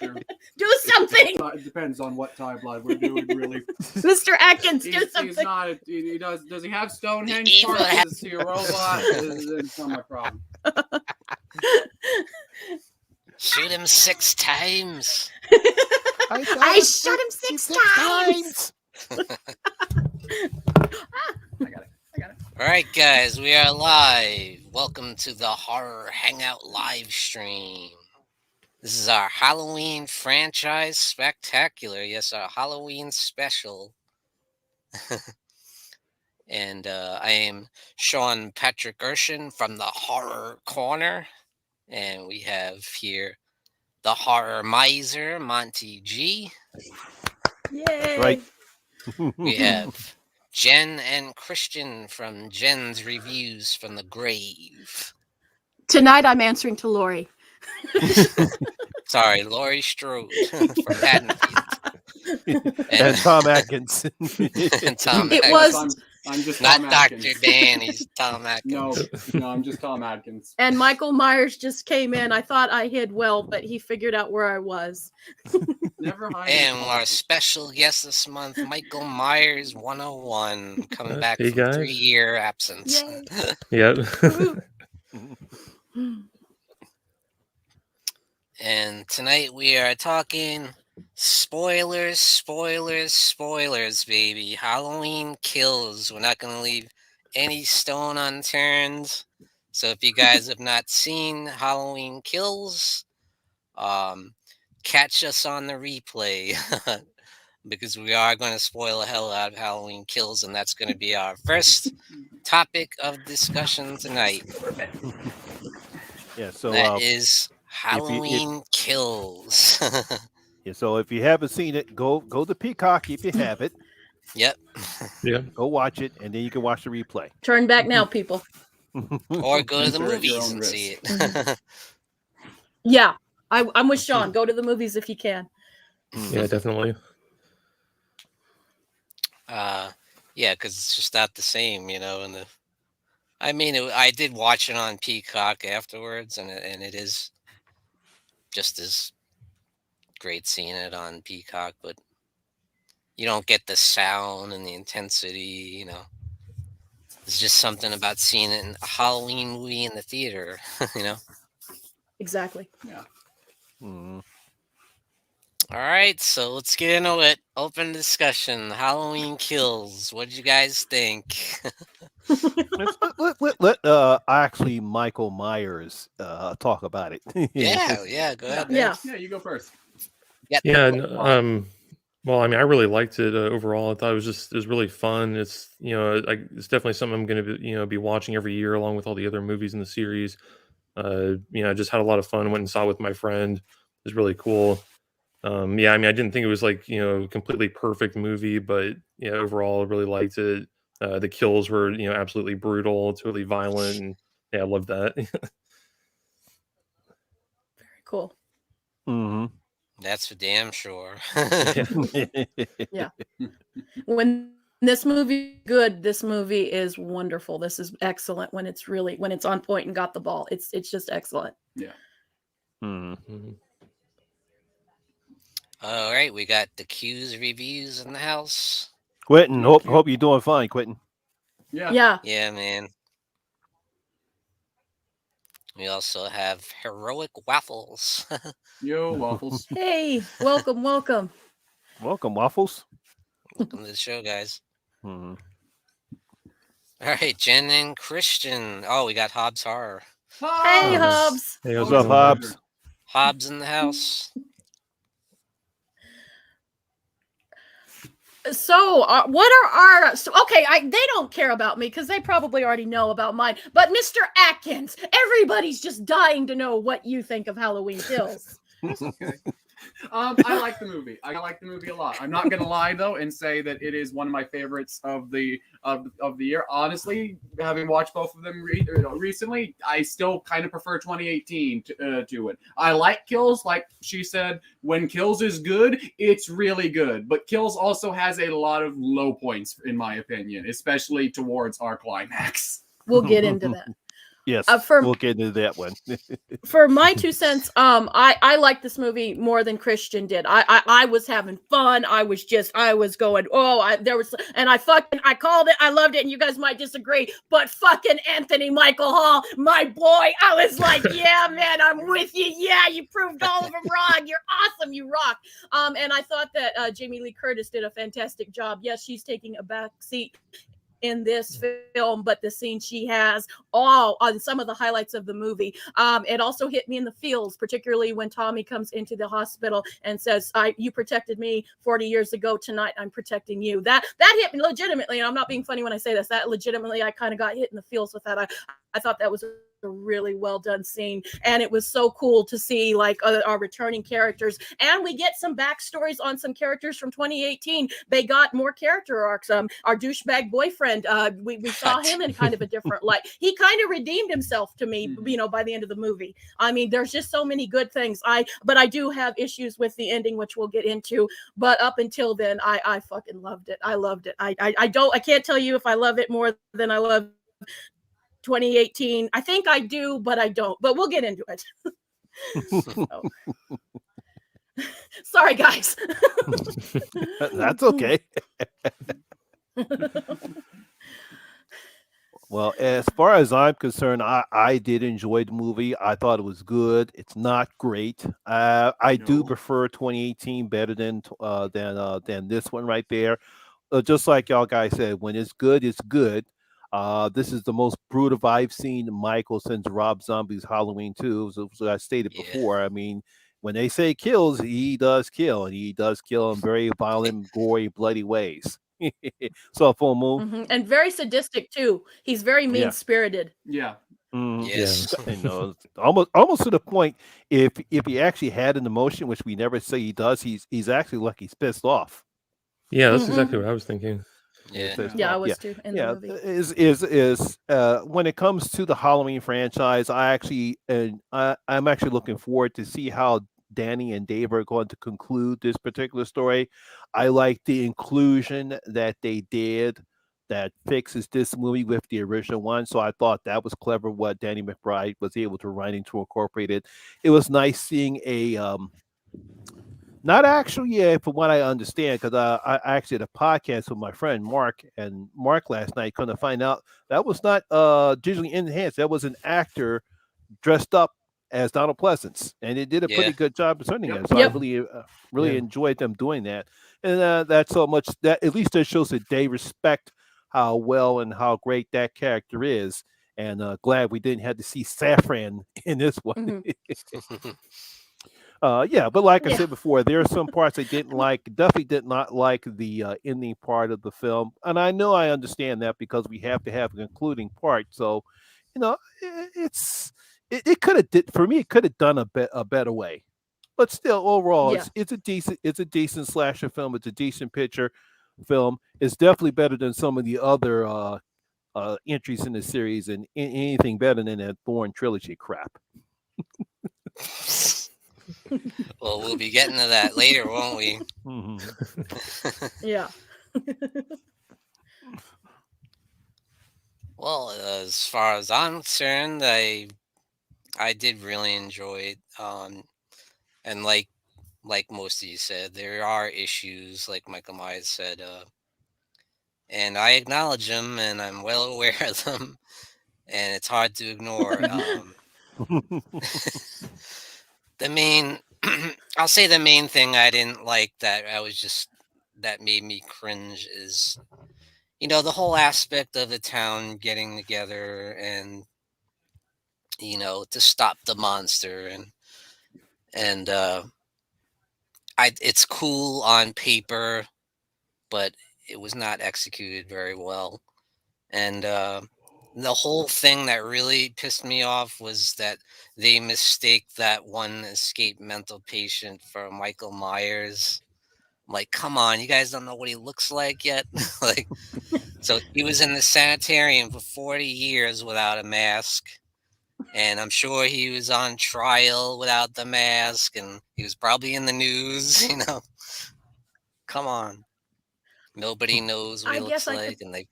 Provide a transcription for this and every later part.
Do something, It depends on what timeline we're doing, really. Mr. Atkins. Do something. He's not. He does. Does he have Stonehenge evil parts? Is he a robot? It's not my problem. Shoot him 6 times. I shot him 6 times. I got it. All right, guys, we are live. Welcome to the Horror Hangout live stream. This is our Halloween franchise spectacular. Yes, our Halloween special. And I am Sean Patrick Erschen from the Horror Corner. And we have here the Horror Miser, Monty G. Yay. Right. We have Jen and Christian from Jen's Reviews from the Grave. Tonight I'm answering to Lori. Sorry, Laurie Strode from Haddonfield. And Tom Atkins. And Tom It Atkins. was I'm just Not Tom Dr. Atkins. Dan, he's Tom Atkins. No, I'm just Tom Atkins. and Michael Myers just came in. I thought I hid well, but he figured out where I was. Never hide. And our special guest this month, Michael Myers 101, coming back Hey, from guys. 3-year absence. Yay. Yep. And tonight we are talking spoilers, baby. Halloween Kills. We're not going to leave any stone unturned. So if you guys have not seen Halloween Kills, catch us on the replay. Because we are going to spoil the hell out of Halloween Kills, and that's going to be our first topic of discussion tonight. Yeah, so That is Halloween Kills. yeah, so if you haven't seen it, go to Peacock if you have it. Yep. Yeah. Go watch it, and then you can watch the replay. Turn back now, people. Or go to the Enter at your movies own and risk. see it. Yeah, I'm with Sean. Go to the movies if you can. Yeah, definitely. Yeah, because it's just not the same, you know. And I did watch it on Peacock afterwards, and it is just as great seeing it on Peacock, but you don't get the sound and the intensity, you know. There's just something about seeing it in a Halloween movie in the theater, you know. Exactly. Yeah. Mhm. All right, so let's get into it. Open discussion. Halloween Kills. What did you guys think? Let actually Michael Myers talk about it. yeah, go ahead. Yeah. Yeah, you go first. Yeah. Well, I mean, I really liked it overall. I thought it was really fun. It's it's definitely something I'm going to be watching every year along with all the other movies in the series. I just had a lot of fun. Went and saw it with my friend. It was really cool. I mean, I didn't think it was like a completely perfect movie, but overall, I really liked it. The kills were absolutely brutal, totally violent, and yeah, I loved that. Very cool. Hmm. That's for damn sure. Yeah. When this movie is good, this movie is wonderful. This is excellent when it's on point and got the ball. It's just excellent. Yeah. Mhm. All right, we got the Q's reviews in the house. Quentin, hope you're doing fine, Quentin. Yeah. Yeah. Yeah, man. We also have Heroic Waffles. Yo, waffles. Hey, welcome. Welcome, Waffles. Welcome to the show, guys. Mhm. All right, Jen and Christian. Oh, we got Hobbs Horror. Hey, Hobbs. Hey, What's how's up, it going? Hobbs? Hobbs in the house. So, what are our? Okay, they don't care about me because they probably already know about mine. But Mr. Atkins, everybody's just dying to know what you think of Halloween Kills. That's okay. I like the movie. I like the movie a lot. I'm not gonna lie though and say that it is one of my favorites of the year. Honestly, having watched both of them recently, I still kind of prefer 2018 to it. I like Kills, like she said. When Kills is good, it's really good. But Kills also has a lot of low points, in my opinion, especially towards our climax. We'll get into that. Yes, For we'll get into that one. for my 2 cents, I liked this movie more than Christian did. I was having fun. I was going, I called it. I loved it, and you guys might disagree, but fucking Anthony Michael Hall, my boy, I was like, yeah, man, I'm with you. Yeah, you proved all of them wrong. You're awesome. You rock. And I thought that Jamie Lee Curtis did a fantastic job. Yes, she's taking a back seat in this film, but the scene she has all on some of the highlights of the movie. It also hit me in the feels, particularly when Tommy comes into the hospital and says, you protected me 40 years ago. Tonight I'm protecting you. That hit me legitimately, and I'm not being funny when I say this. That legitimately, I kind of got hit in the feels with that. I thought that was a really well done scene, and it was so cool to see like our returning characters, and we get some backstories on some characters from 2018. They got more character arcs. Our douchebag boyfriend, we saw him in kind of a different light. He kind of redeemed himself to me, by the end of the movie. I mean, there's just so many good things. But I do have issues with the ending, which we'll get into. But up until then, I fucking loved it. I loved it. I can't tell you if I love it more than I love 2018. I think I do, but I don't. But we'll get into it. Sorry, guys. That's okay. Well, as far as I'm concerned, I did enjoy the movie. I thought it was good. It's not great. I do prefer 2018 better than this one right there. Just like y'all guys said, when it's good, it's good. This is the most brutal I've seen Michael since Rob Zombie's Halloween 2. As I stated before, I mean, when they say kills, he does kill, and he does kill in very violent, gory, bloody ways. So full moon, and very sadistic too. He's very mean spirited. Yeah. Yes. You know, almost to the point. If he actually had an emotion, which we never say he does, he's actually like he's pissed off. Yeah, that's exactly what I was thinking. Yeah, I was too in the movie. Is when it comes to the Halloween franchise, I'm actually looking forward to see how Danny and Dave are going to conclude this particular story. I like the inclusion that they did that fixes this movie with the original one. So I thought that was clever what Danny McBride was able to write into incorporate it. It was nice seeing a not actually, yeah, from what I understand, because I actually had a podcast with my friend Mark, and Mark last night couldn't find out that was not digitally enhanced. That was an actor dressed up as Donald Pleasance, and they did a pretty good job presenting it. So I really enjoyed them doing that, and that's so much that at least that shows that they respect how well and how great that character is. And glad we didn't have to see Saffron in this one. But like I said before, there are some parts I didn't like. Definitely did not like the ending part of the film, and I know I understand that because we have to have a concluding part. So, you know, it could have did for me. It could have done a better way, but still, overall, it's a decent slasher film. It's a decent picture film. It's definitely better than some of the other entries in the series, and anything better than that Thorn trilogy crap. Well, we'll be getting to that later, won't we? Yeah. Well, as far as I'm concerned, I did really enjoy it. And like most of you said, there are issues, like Michael Myers said, and I acknowledge them, and I'm well aware of them, and it's hard to ignore. The main, I'll say the main thing I didn't like that that made me cringe is, the whole aspect of the town getting together and, to stop the monster and it's cool on paper, but it was not executed very well. And the whole thing that really pissed me off was that they mistake that one escaped mental patient for Michael Myers. I'm like, come on, you guys don't know what he looks like yet? Like, so he was in the sanitarium for 40 years without a mask. And I'm sure he was on trial without the mask, and he was probably in the news, Come on. Nobody knows what he looks like, and they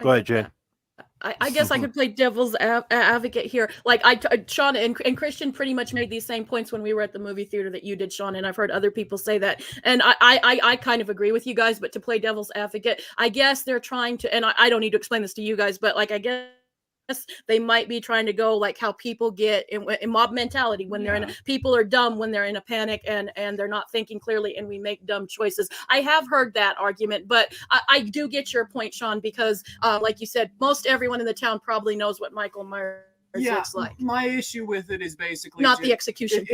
Go ahead, Jen. I guess I could play devil's advocate here. Like Sean and Christian pretty much made these same points when we were at the movie theater that you did, Sean. And I've heard other people say that, and I kind of agree with you guys. But to play devil's advocate, I guess they're trying to, and I don't need to explain this to you guys, but like I guess they might be trying to go like how people get in mob mentality when they're in people are dumb when they're in a panic and they're not thinking clearly and we make dumb choices. I have heard that argument, but I do get your point, Sean, because like you said, most everyone in the town probably knows what Michael Myers looks like. My issue with it is basically not the execution.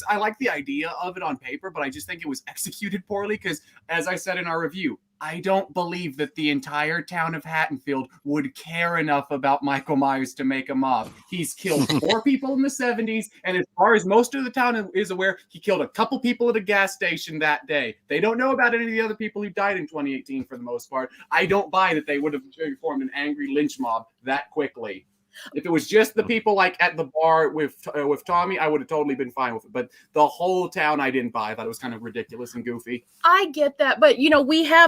I like the idea of it on paper, but I just think it was executed poorly because, as I said in our review, I don't believe that the entire town of Haddonfield would care enough about Michael Myers to make a mob. He's killed 4 people in the 70s, and as far as most of the town is aware, he killed a couple people at a gas station that day. They don't know about any of the other people who died in 2018 for the most part. I don't buy that they would have formed an angry lynch mob that quickly. If it was just the people like at the bar with Tommy, I would have totally been fine with it. But the whole town, I didn't buy. I thought it was kind of ridiculous and goofy. I get that, but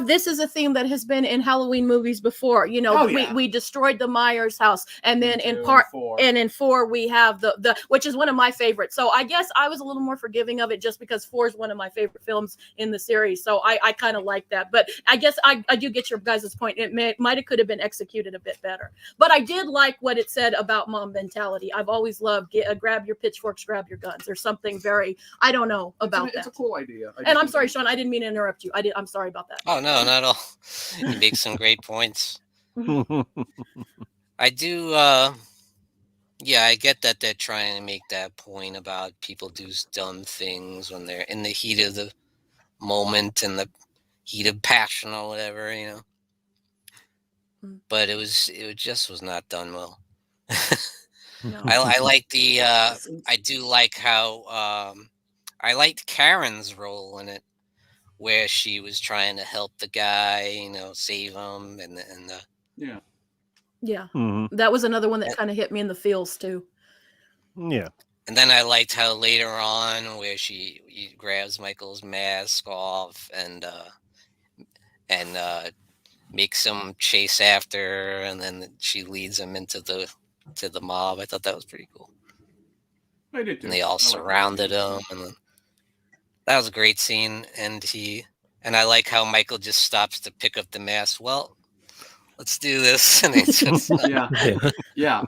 this is a theme that has been in Halloween movies before. We destroyed the Myers house, and then in 4 we have the which is one of my favorites. So I guess I was a little more forgiving of it just because 4 is one of my favorite films in the series. So I kind of like that. But I guess I do get your guys' point. It might have could have been executed a bit better. But I did like what it said about mom mentality. I've always loved grab your pitchforks, grab your guns. There's something very I don't know about that. It's a cool idea. And I'm sorry, Sean, I didn't mean to interrupt you. I'm sorry about that. Oh no, not at all. You make some great points. I do I get that they're trying to make that point about people do dumb things when they're in the heat of the moment and the heat of passion or whatever, But it just was not done well. No. I like the I do like how I liked Karen's role in it, where she was trying to help the guy, save him, and that was another one that kind of hit me in the feels too. Yeah. And then I liked how later on, where he grabs Michael's mask off and makes him chase after her, and then she leads him into the mob. I thought that was pretty cool. I did too. And they all surrounded him, and then, that was a great scene. And I like how Michael just stops to pick up the mask. Well, let's do this. And it's just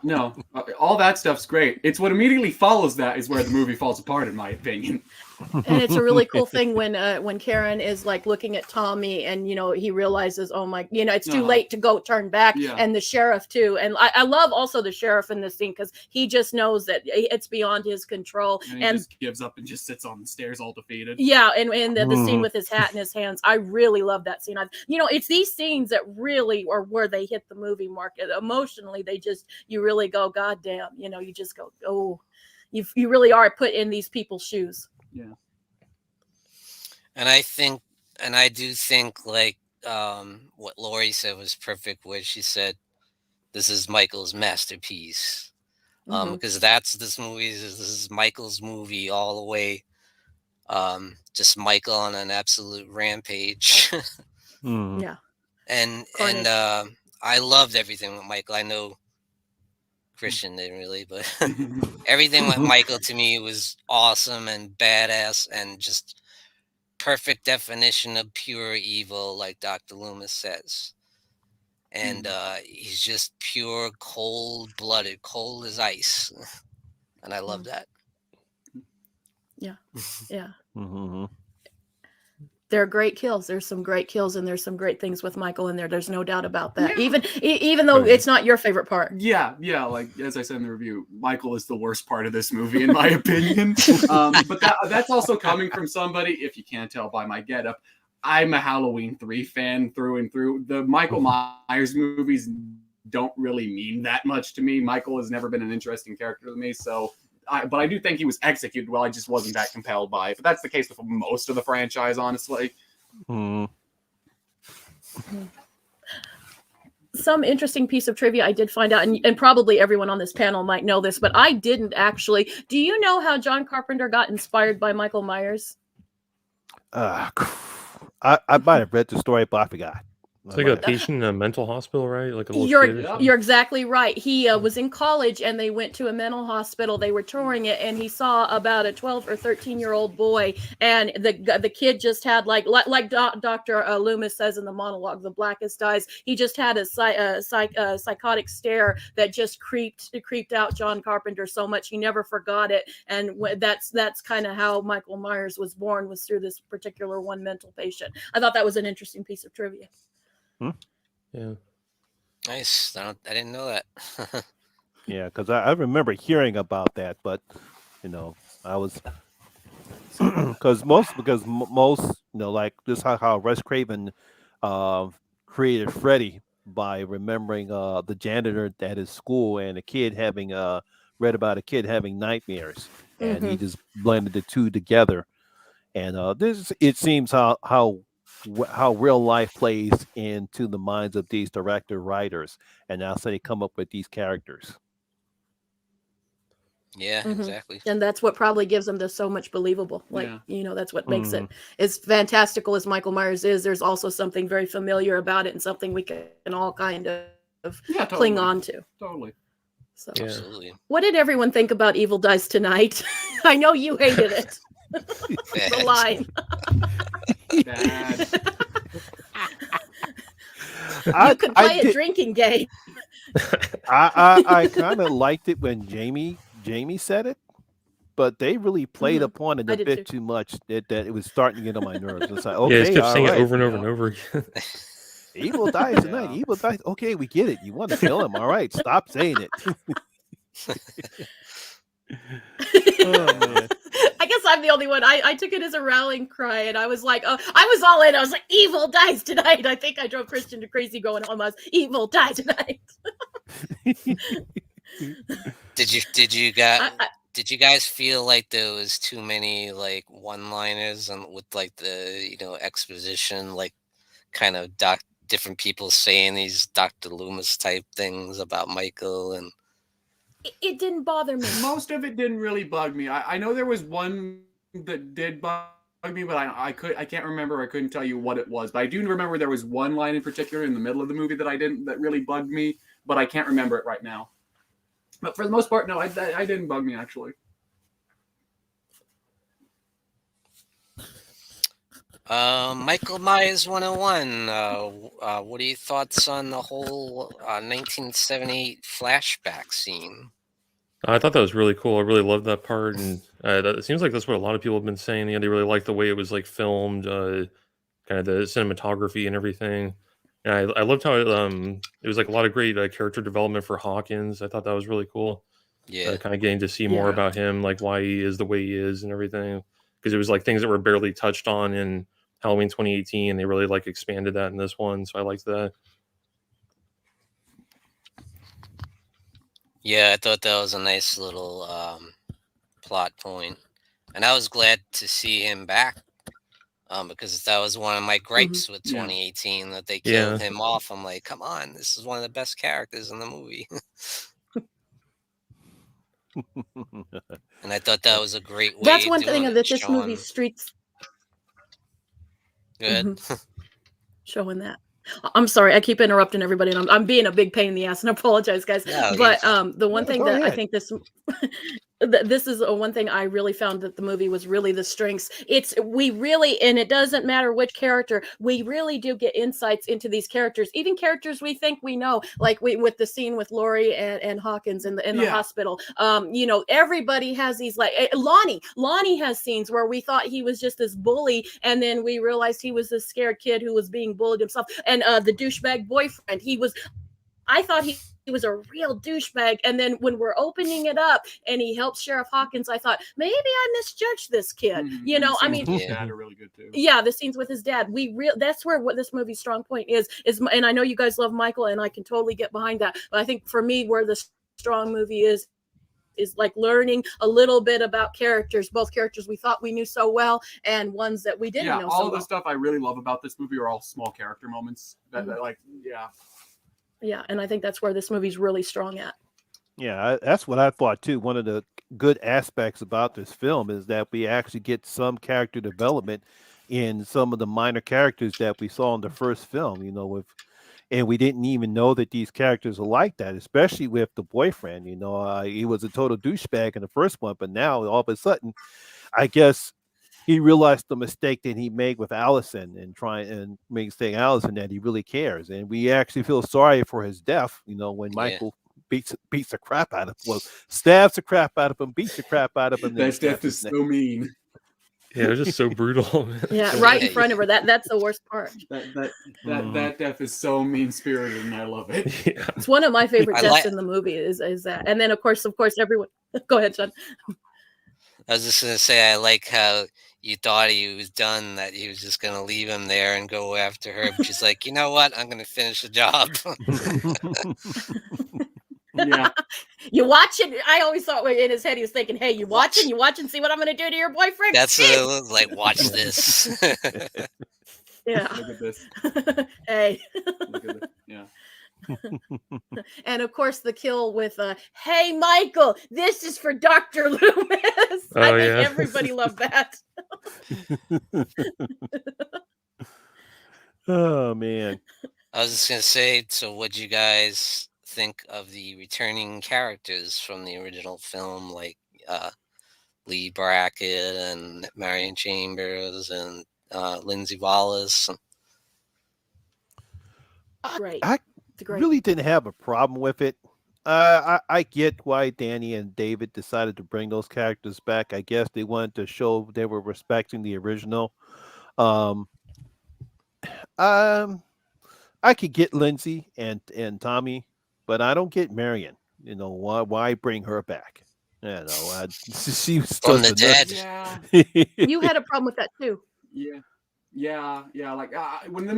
no, all that stuff's great. It's what immediately follows that is where the movie falls apart, in my opinion. And it's a really cool thing when Karen is like looking at Tommy and he realizes, oh my, it's too late to go turn back, and the sheriff too. And I love also the sheriff in this scene because he just knows that it's beyond his control and he just gives up and just sits on the stairs all defeated. Yeah, and the scene with his hat in his hands, I really love that scene. It's these scenes that really are where they hit the movie market emotionally. You really go, God damn, you just go, oh, you really are put in these people's shoes. Yeah. And I do think like what Lori said was perfect, where she said this is Michael's masterpiece. Because this is Michael's movie all the way. Just Michael on an absolute rampage. Yeah. And I loved everything with Michael. I know Christian didn't really, but everything with Michael to me was awesome and badass and just perfect definition of pure evil, like Dr. Loomis says. And he's just pure cold-blooded, cold as ice. And I love that. Yeah. Yeah. Mm-hmm. There are great kills. There's some great kills, and there's some great things with Michael in there. There's no doubt about that. Yeah. Even though it's not your favorite part. Yeah. Like as I said in the review, Michael is the worst part of this movie, in my opinion. But that's also coming from somebody, if you can't tell by my getup, I'm a Halloween 3 fan through and through. The Michael Myers movies don't really mean that much to me. Michael has never been an interesting character to me, so. But I do think he was executed well. I just wasn't that compelled by it. But that's the case with most of the franchise, honestly. Some interesting piece of trivia I did find out, and probably everyone on this panel might know this, but I didn't actually. Do you know how John Carpenter got inspired by Michael Myers? I might have read the story, but I forgot. It's like a patient in a mental hospital, right? Like a little You're kid or something? you're exactly right. He was in college and they went to a mental hospital. They were touring it and he saw about a 12 or 13-year-old boy, and the kid just had like Dr. Loomis says in the monologue, the blackest eyes. He just had a psychotic stare that just creeped out John Carpenter so much he never forgot it. And that's kind of how Michael Myers was born, was through this particular one mental patient. I thought that was an interesting piece of trivia. Yeah. Nice. I didn't know that. Yeah, because I remember hearing about that, but I was because most like this how Wes Craven created Freddy by remembering the janitor at his school and a kid having read about a kid having nightmares, and he just blended the two together. And it seems how real life plays into the minds of these director writers, and now so they come up with these characters. Yeah, exactly. And that's what probably gives them this so much believable. That's what makes it as fantastical as Michael Myers is. There's also something very familiar about it and something we can all kind of cling on to. Totally. So, Absolutely. What did everyone think about Evil Dies Tonight? I know you hated it. The line. Bad. You could play a drinking game. I kind of liked it when Jamie said it, but they really played upon it a bit too much that it was starting to get on my nerves. It's like, okay, yeah, just kept saying right, it over and over and over again. Evil dies tonight. Evil dies. Okay, we get it. You want to kill him? All right, stop saying it. Oh, man. I guess I'm the only one. I took it as a rallying cry, and I was like, oh, I was all in. I was like, Evil dies tonight. I think I drove Christian to crazy going on. Evil dies tonight. Did you guys feel like there was too many like one-liners and with like the exposition, like kind of different people saying these Dr. Loomis type things about Michael? And it didn't bother me. Most of it didn't really bug me. I know there was one that did bug me, but I can't remember. I couldn't tell you what it was. But I do remember there was one line in particular in the middle of the movie that really bugged me, but I can't remember it right now. But for the most part, no, I didn't bug me actually. Michael Myers 101. What are your thoughts on the whole 1978 flashback scene? I thought that was really cool. I really loved that part, and it seems like that's what a lot of people have been saying. They really liked the way it was like filmed, kind of the cinematography and everything. And I loved how it was like a lot of great character development for Hawkins. I thought that was really cool. Yeah, kind of getting to see more about him, like why he is the way he is and everything. Because it was like things that were barely touched on in Halloween 2018, and they really like expanded that in this one. So I liked that. Yeah, I thought that was a nice little plot point, and I was glad to see him back. Because that was one of my gripes with 2018, that they killed him off. I'm like, come on, this is one of the best characters in the movie. And I thought that was a great way. That's one thing that this movie streets. Good. Showing that. I'm sorry, I keep interrupting everybody, and I'm being a big pain in the ass, and I apologize, guys. No, but the one thing that I think this is one thing I really found that the movie was really the strengths. We really, and it doesn't matter which character, we really do get insights into these characters, even characters we think we know, like with the scene with Laurie and Hawkins in the hospital. Everybody has these, like Lonnie has scenes where we thought he was just this bully, and then we realized he was this scared kid who was being bullied himself. And the douchebag boyfriend, I thought he was a real douchebag. And then when we're opening it up and he helps Sheriff Hawkins, I thought, maybe I misjudged this kid. I mean, his dad are really good too. Yeah, the scenes with his dad. That's where what this movie's strong point is, and I know you guys love Michael, and I can totally get behind that. But I think for me, where the strong movie is like learning a little bit about characters, both characters we thought we knew so well and ones that we didn't know so well. All of the stuff I really love about this movie are all small character moments that Yeah, and I think that's where this movie's really strong at. Yeah, that's what I thought too. One of the good aspects about this film is that we actually get some character development in some of the minor characters that we saw in the first film. And we didn't even know that these characters are like that, especially with the boyfriend. He was a total douchebag in the first one, but now all of a sudden, I guess he realized the mistake that he made with Allison and saying Allison that he really cares, and we actually feel sorry for his death. When Michael beats the crap out of him, stabs the crap out of him, beats the crap out of him. That death is so mean. Yeah, it was just so brutal. Yeah, right in front of her. That's the worst part. That death is so mean spirited, and I love it. Yeah. It's one of my favorite deaths in the movie. Is that, and then of course everyone. Go ahead, John. I was just gonna say I like how you thought he was done, that he was just gonna leave him there and go after her. But she's like, you know what? I'm gonna finish the job. Yeah. You watching? I always thought in his head he was thinking, "Hey, you watching? You watching? See what I'm going to do to your boyfriend?" That's like, watch this. Yeah. Look at this. Hey. Look at it. Yeah. And of course, the kill with "Hey, Michael, this is for Dr. Loomis." Oh, I think yeah. everybody loved that. Oh man. I was just gonna say, so what'd you guys think of the returning characters from the original film, like Lee Brackett and Marion Chambers and Lindsay Wallace? Great. I really didn't have a problem with it. I get why Danny and David decided to bring those characters back. I guess they wanted to show they were respecting the original. I could get Lindsay and Tommy, but I don't get Marion. Why bring her back? She was From the dead. Yeah. You had a problem with that too. Yeah. Like when they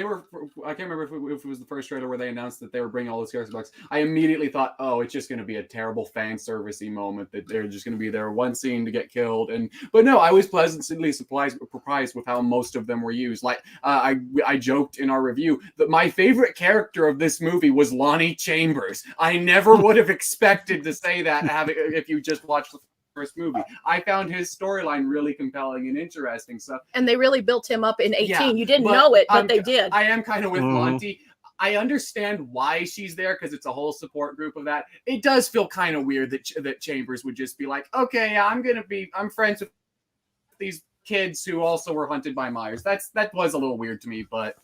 were, I can't remember if it was the first trailer where they announced that they were bringing all those characters back. I immediately thought, oh, it's just going to be a terrible fan servicey moment that they're just going to be there one scene to get killed. But no, I was pleasantly surprised with how most of them were used. Like I joked in our review that my favorite character of this movie was Lonnie Chambers. I never would have expected to say that if you just watched the first movie. I found his storyline really compelling and interesting. So, and they really built him up in 18. Yeah, you didn't know it, but they did. I am kind of with Monty. I understand why she's there because it's a whole support group of that. It does feel kind of weird that Chambers would just be like, okay, yeah, I'm friends with these kids who also were hunted by Myers. That was a little weird to me, but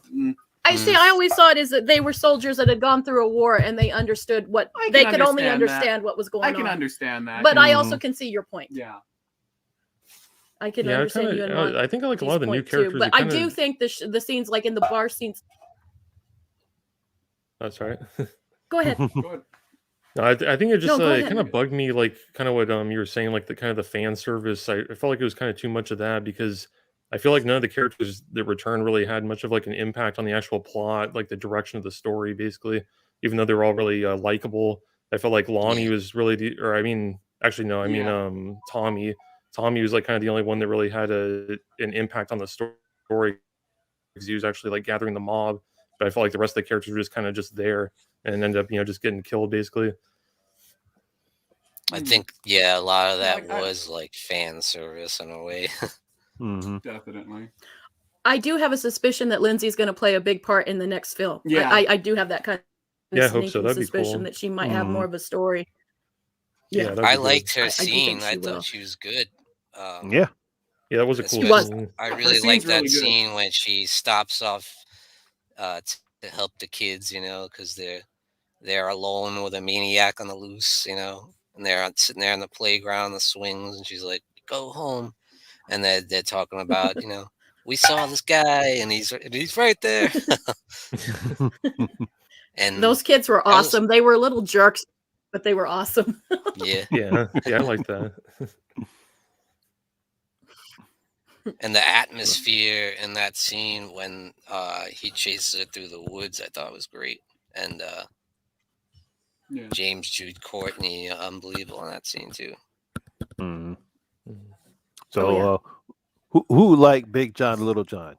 I always saw it as that they were soldiers that had gone through a war and they understood what they could only understand what was going on. I can understand that. But I also can see your point. Yeah. I can understand you. I think I like a lot of the new characters. But I do think the scenes like in the bar scenes. That's right. Go ahead. No, I think it just kind of bugged me, like kind of what you were saying, like the kind of the fan service. I felt like it was kind of too much of that because I feel like none of the characters that returned really had much of like an impact on the actual plot, like the direction of the story, basically. Even though they were all really likable, I felt like Lonnie was really, Tommy. Tommy was like kind of the only one that really had an impact on the story because he was actually like gathering the mob. But I felt like the rest of the characters were just kind of just there and ended up, just getting killed basically. I think, a lot of that was like fan service in a way. Definitely. I do have a suspicion that Lindsay's going to play a big part in the next film. Yeah. I do have that kind of I hope so. That'd be suspicion cool. that she might have more of a story. Yeah, I liked her I scene. I thought she was good. Yeah, that was a cool scene. I really liked that scene when she stops off to help the kids, because they're alone with a maniac on the loose, and they're sitting there on the playground, the swings, and she's like, "Go home," and they're talking about, we saw this guy, and he's right there. And those kids were awesome. They were little jerks, but they were awesome. Yeah, I like that. And the atmosphere in that scene when he chases her through the woods, I thought was great. And James Jude Courtney, unbelievable in that scene too. So, who liked Big John, Little John?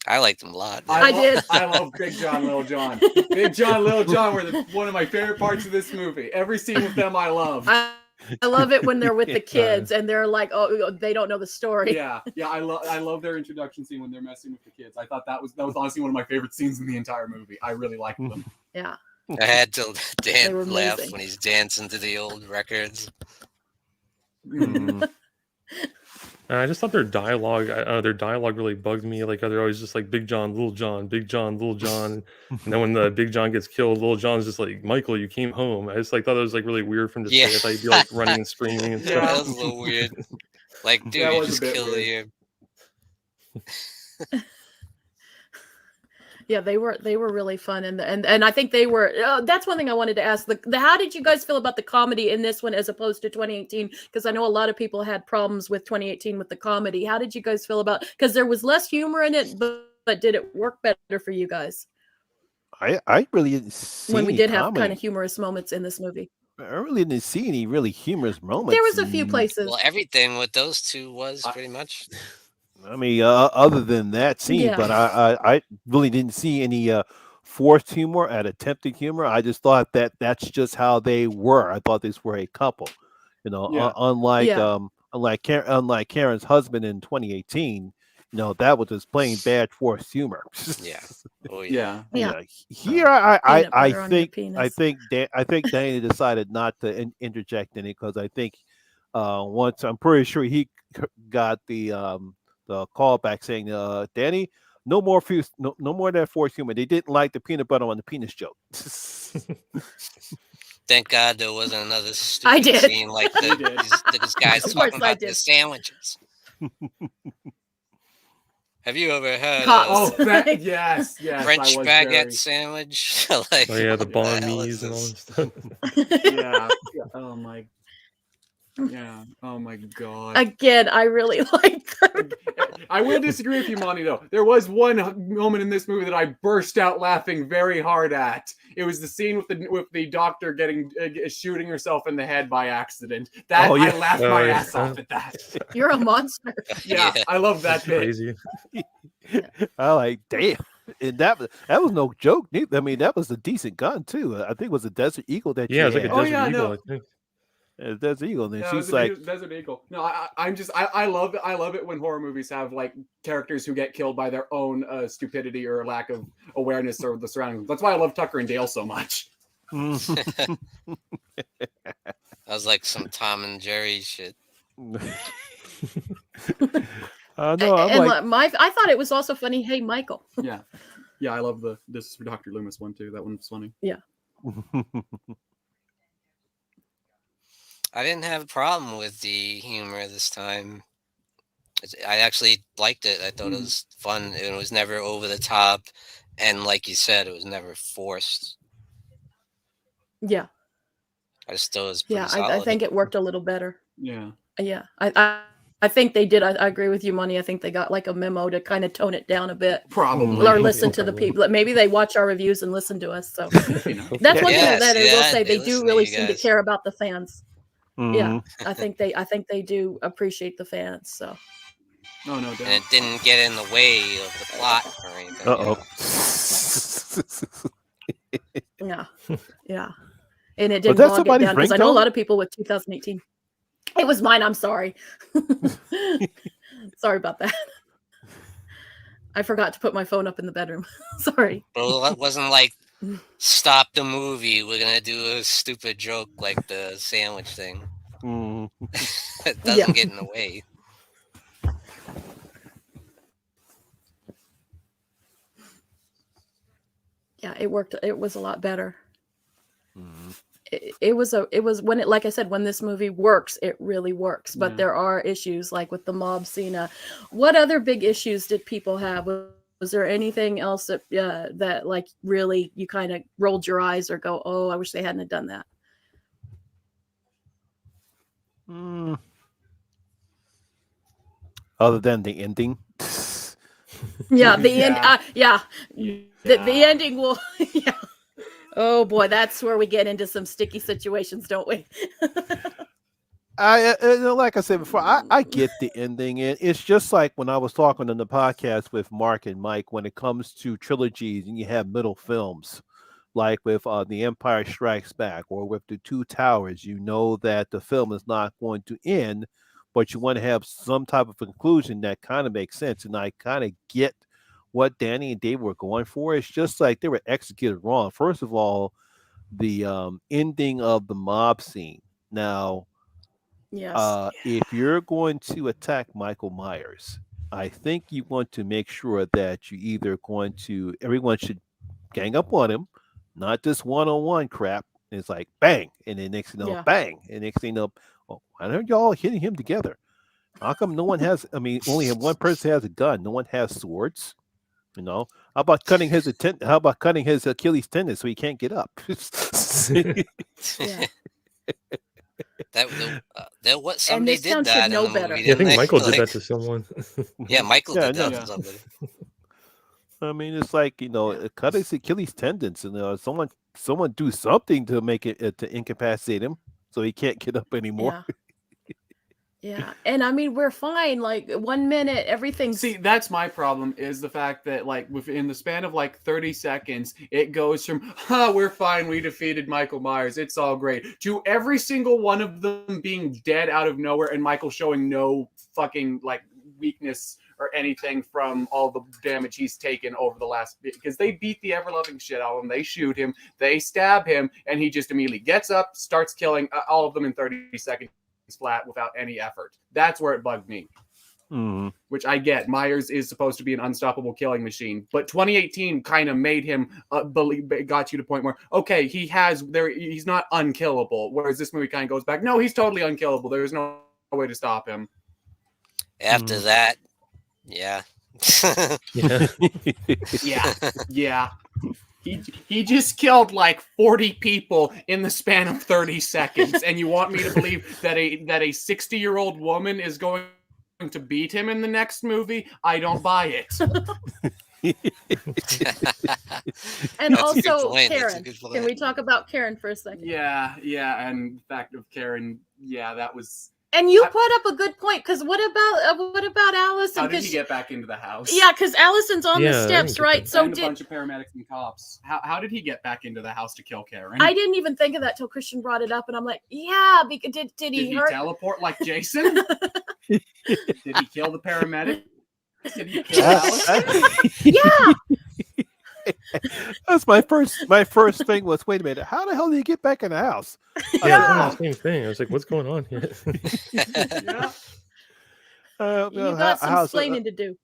I liked them a lot. I did. I love Big John, Little John. Big John, Little John were one of my favorite parts of this movie. Every scene with them, I love. I I love it when they're with the Yeah. kids and they're like, oh, they don't know the story. Yeah, I love their introduction scene when they're messing with the kids. I thought that was honestly one of my favorite scenes in the entire movie. I really liked them. Yeah. I had to They were laugh amazing. when he's dancing to the old records. Mm. I just thought their dialogue really bugged me. Like they're always just like Big John, Little John, Big John, Little John, and then when the Big John gets killed, Little John's just like, Michael, you came home. I just like thought it was like really weird for him to Yeah. say. I thought he'd be like running and screaming and Yeah, stuff. that was a little weird. Like, dude, That you was a just bit killed weird. your. Yeah, they were really fun, and I think they were. That's one thing I wanted to ask. How did you guys feel about the comedy in this one as opposed to 2018? Because I know a lot of people had problems with 2018 with the comedy. How did you guys feel about? Because there was less humor in it, but did it work better for you guys I really didn't see when we any did have comedy. kind of humorous moments in this movie? I really didn't see any really humorous moments. There was a few places. Well, everything with those two was pretty much. I mean, other than that scene, Yeah. but I really didn't see any forced humor and attempted humor. I just thought that's just how they were. I thought these were a couple, you know. Yeah. Unlike Karen's husband in 2018, you know, that was just plain bad forced humor. Yeah. Oh yeah. Yeah. Here Peanut I butter on your think penis. I think Danny decided not to interject in it because I think once I'm pretty sure he got the callback saying, Danny, no more of that forced humor. They didn't like the peanut butter on the penis joke. Thank God there wasn't another I stupid did. scene like You did. these guys Of course talking I about did. their sandwiches. Have you ever heard Cops. of Yes. French I was baguette very- sandwich? Like, Oh yeah, the what banh hell mi's is and all this? that stuff. Yeah. Oh my. Yeah. Oh my god. Again, I really like that. I will disagree with you, Monty, though. There was one moment in this movie that I burst out laughing very hard at. It was the scene with the doctor getting shooting herself in the head by accident. That Oh, yeah. I laughed Oh, my yeah. ass off at that. You're a monster. Yeah, I love that bit. Crazy. I like, damn. And that was no joke. Neither. I mean, that was a decent gun too. I think it was a Desert Eagle that Yeah, she it's like a had. Desert yeah, Eagle, no. I think. A Desert Eagle. And then Yeah, she's like, Desert Eagle. No, I love it when horror movies have like characters who get killed by their own stupidity or lack of awareness or the surroundings. That's why I love Tucker and Dale so much. That was like some Tom and Jerry shit. no, I'm And like, I thought it was also funny. Hey, Michael. Yeah, I love the This is for Dr. Loomis one too. That one's funny. I didn't have a problem with the humor this time. I actually liked it. I thought it was fun. It was never over the top, and like you said, it was never forced. Yeah. I just thought it was pretty Yeah. solid. I think it worked a little better. Yeah. Yeah. I think they did. I agree with you, Money. I think they got like a memo to kind of tone it down a bit. Probably. Or listen to the people. Maybe they watch our reviews and listen to us. So that's one thing that I will say. They do listen to really you seem to guys. care about the fans. mhm. Yeah. I think they do appreciate the fans. So Oh no, and doubt. it didn't get in the way of the plot or anything. you know? Uh-oh. yeah. And it Was didn't that bog it somebody's down because I know a ringtone? lot of people with 2018. It was mine. I'm sorry. Sorry about that. I forgot to put my phone up in the bedroom. Sorry. But it wasn't like stop the movie. We're gonna do a stupid joke like the sandwich thing. Mm. It doesn't get in the way. Yeah, it worked. It was a lot better. Mhm. It was when it, like I said, when this movie works, it really works. But Yeah. there are issues like with the mob scene. What other big issues did people have? Was there anything else that like really you kind of rolled your eyes or go, oh, I wish they hadn't have done that? Mm. Other than the ending. Yeah, the end. Yeah. The ending will. Yeah. Oh boy, that's where we get into some sticky situations, don't we? Like I said before, I get the ending. It's just like when I was talking on the podcast with Mark and Mike when it comes to trilogies and you have middle films. like with The Empire Strikes Back or with The Two Towers, you know that the film is not going to end, but you want to have some type of conclusion that kind of makes sense. And I kind of get what Danny and Dave were going for. It's just like they were executed wrong. First of all, the ending of the mob scene. Now, Yes. if you're going to attack Michael Myers, I think you want to make sure that you either going to everyone should gang up on him, not just one-on-one crap. It's like bang, and then next thing you know, Yeah. bang, and next thing you know, oh, why aren't y'all hitting him together? How come no one has? I mean, only one person has a gun. No one has swords. You know, how about cutting his How about cutting his Achilles tendon so he can't get up? Yeah. What somebody this town did should that in know the better. movie. Yeah, I Didn't think they? Michael did that Like, to someone. yeah, Michael Yeah, did that no. to somebody. I mean, it's like cut his Achilles tendons, and someone do something to make it to incapacitate him so he can't get up anymore. Yeah. Yeah. And I mean, we're fine. Like 1 minute, everything's See, that's my problem is the fact that like within the span of like 30 seconds, it goes from, we're fine, we defeated Michael Myers, it's all great, to every single one of them being dead out of nowhere and Michael showing no fucking like weakness or anything from all the damage he's taken over the last bit. Because they beat the ever-loving shit out of him, they shoot him, they stab him, and he just immediately gets up, starts killing all of them in 30 seconds flat without any effort. That's where it bugged me. Which I get. Myers is supposed to be an unstoppable killing machine, but 2018 kind of made him got you to the point where okay, he's not unkillable. Whereas this movie kind of goes back, no, he's totally unkillable. There's no way to stop him. After that, yeah. Yeah. He just killed like 40 people in the span of 30 seconds, and you want me to believe that a 60-year-old woman is going to beat him in the next movie? I don't buy it. And That's a good also point. That's a Karen. good point. Can we talk about Karen for a second? Yeah, and the fact of Karen, that was. And you put up a good point, because what about Allison? How did he get back into the house? Yeah, because Allison's on the Yeah, I steps, didn't right? get So and a bunch of paramedics and cops. How did he get back into the house to kill Karen? I didn't even think of that till Christian brought it up, and I'm like, yeah, because did he hurt? Teleport like Jason? Did he kill the paramedic? Did he kill Allison? Yeah. That's my first thing was, wait a minute, how the hell did he get back in the house? Yeah, the same thing. I was like, what's going on here? Yeah. You got some explaining to do.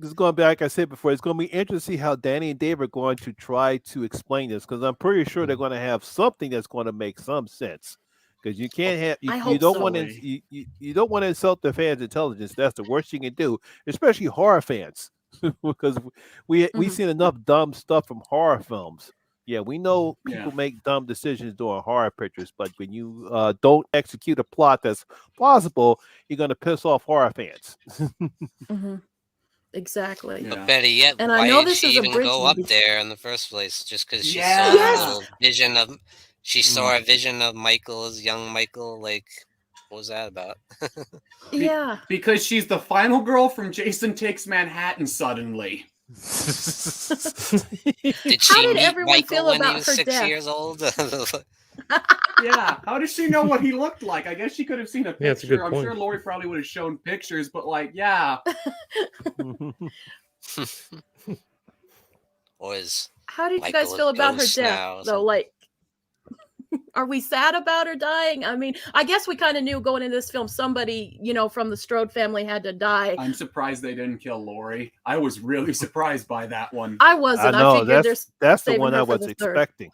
Just going back, I said before, it's going to be interesting to see how Danny and Dave are going to try to explain this, because I'm pretty sure they're going to have something that's going to make some sense. Because you can't have you don't want to you don't want to insult the fans' intelligence. That's the worst you can do, especially horror fans, because we've seen enough dumb stuff from horror films. Yeah, we know people make dumb decisions during horror pictures, but when you don't execute a plot that's plausible, you're going to piss off horror fans. Exactly. But better yet, And why I know did this she is a even bridge go up movie. there in the first place? Just because she Yeah. saw Yes. a little vision of, she saw a vision of Michael as young Michael. Like, what was that about? Yeah. Because she's the final girl from Jason Takes Manhattan suddenly. Did How she did meet everyone Michael feel when about he was her 6 death? years old? Yeah, how does she know what he looked like? I guess she could have seen a picture. Yeah, it's a good I'm point. sure Lori probably would have shown pictures, but like, yeah. How did you Michael guys a feel about her ghost death, now or though? something? Like, are we sad about her dying? I mean, I guess we kind of knew going into this film somebody, from the Strode family had to die. I'm surprised they didn't kill Lori. I was really surprised by that one. I wasn't. I know, I figured that's the saving one her I for was the third. expecting.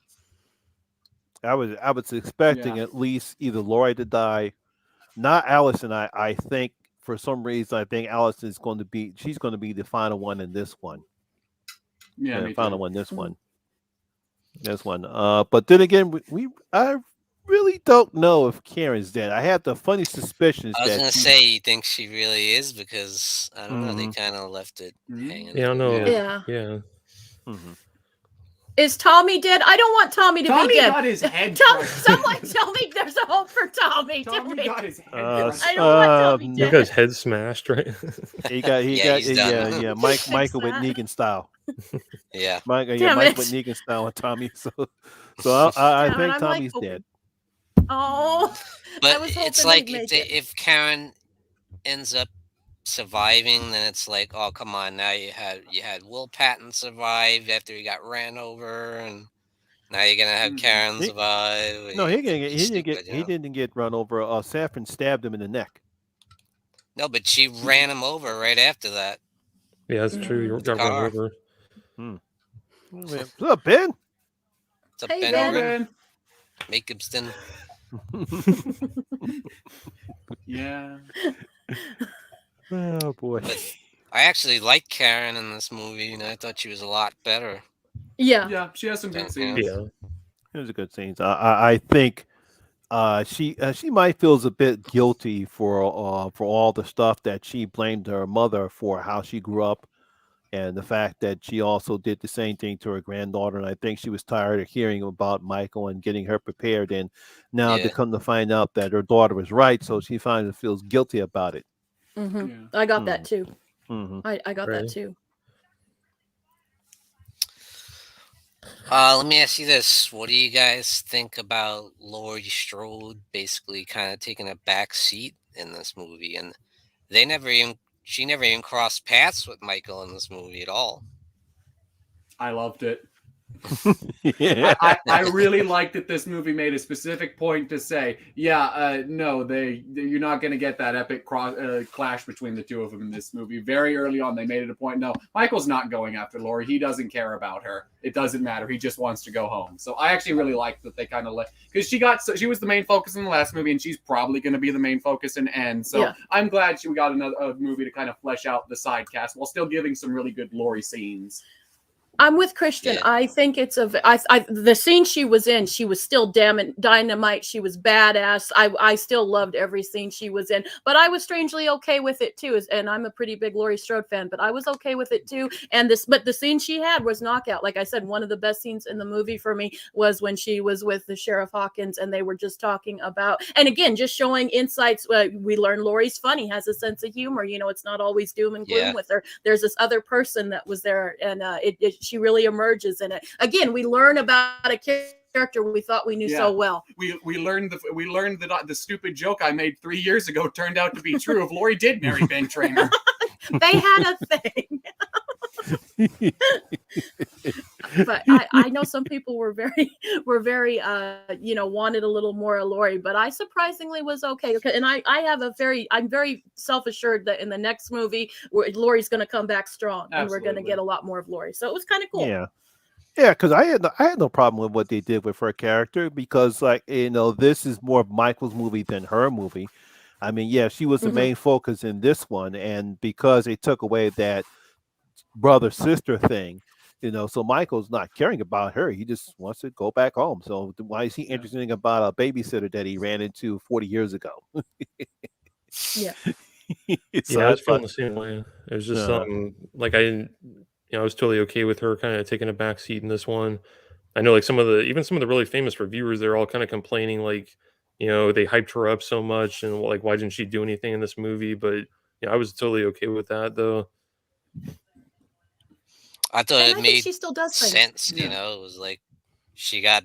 I was expecting at least either Lori to die, not Allison. I think for some reason I think Allison is going to be the final one in this one. Yeah, the me final too. one. This one. But then again, I really don't know if Karen's dead. I have the funny suspicions I was that gonna say, you think she really is, because I don't know, they kind of left it hanging. Yeah, I know. Yeah. Yeah. Is Tommy dead? I don't want Tommy to Tommy be dead. got his head crushed. Someone tell me there's a hope for Tommy. Tommy got his head crushed. I don't want Tommy He dead. got his head smashed, right? He's done. yeah. Michael with that. Negan style. Yeah. Michael Damn with it. Negan style and Tommy. So I Damn it, think I'm, Tommy's hoping- dead. Oh, But was it's hoping like he'd make it. if Karen ends up surviving, then it's like, oh come on, now you had Will Patton survive after he got ran over, and now you're gonna have Karen survive. No, he Stupid, didn't get run over. Saffron stabbed him in the neck. No, but she ran him over right after that. Yeah, that's true. You got run over. What's up, Ben? It's a Hey, Ben Ben. Urban. Jacobston. Yeah. Oh boy. I actually liked Karen in this movie, and I thought she was a lot better. yeah. Yeah, she has some good Yeah. scenes. Yeah. It was a good scenes. I think she might feels a bit guilty for all the stuff that she blamed her mother for, how she grew up, and the fact that she also did the same thing to her granddaughter. And I think she was tired of hearing about Michael and getting her prepared. And now to come to find out that her daughter was right, so she finally feels guilty about it. Mm-hmm. Yeah. I got that too. Mm-hmm. I got Right. that too. Let me ask you this: what do you guys think about Laurie Strode basically kind of taking a back seat in this movie? And she never even crossed paths with Michael in this movie at all. I loved it. Yeah. I really liked that this movie made a specific point to say, no, you're not going to get that epic clash between the two of them in this movie. Very early on, they made it a point. No, Michael's not going after Laurie. He doesn't care about her. It doesn't matter. He just wants to go home. So I actually really liked that they kind of because she was the main focus in the last movie, and she's probably going to be the main focus in End. So I'm glad we got another movie to kind of flesh out the side cast while still giving some really good Laurie scenes. I'm with Christian. Yeah. I think it's the scene she was in. She was still dynamite. She was badass. I still loved every scene she was in. But I was strangely okay with it too. And I'm a pretty big Laurie Strode fan. But I was okay with it too. But the scene she had was knockout. Like I said, one of the best scenes in the movie for me was when she was with the Sheriff Hawkins and they were just talking about. And again, just showing insights. We learn Laurie's funny, has a sense of humor. It's not always doom and gloom with her. There's this other person that was there, and she really emerges in it. Again, we learn about a character we thought we knew so well. We learned that the stupid joke I made 3 years ago turned out to be true. If Laurie did marry Ben Traynor, They had a thing. But I know some people were very wanted a little more of Laurie, but I surprisingly was okay. And I'm very self-assured that in the next movie Laurie's going to come back strong. Absolutely. And we're going to get a lot more of Laurie. So it was kind of cool. Yeah, because I had no problem with what they did with her character, because this is more of Michael's movie than her movie. I mean, she was the main focus in this one, and because they took away that brother sister thing, so Michael's not caring about her. He just wants to go back home. So why is he interested about a babysitter that he ran into 40 years ago? Yeah. I was feeling the same way. It was just like I didn't, I was totally okay with her kind of taking a back seat in this one. I know like some of the really famous reviewers, they're all kind of complaining like, they hyped her up so much and like, why didn't she do anything in this movie? But I was totally okay with that though. I thought it made she still does sense. It was like she got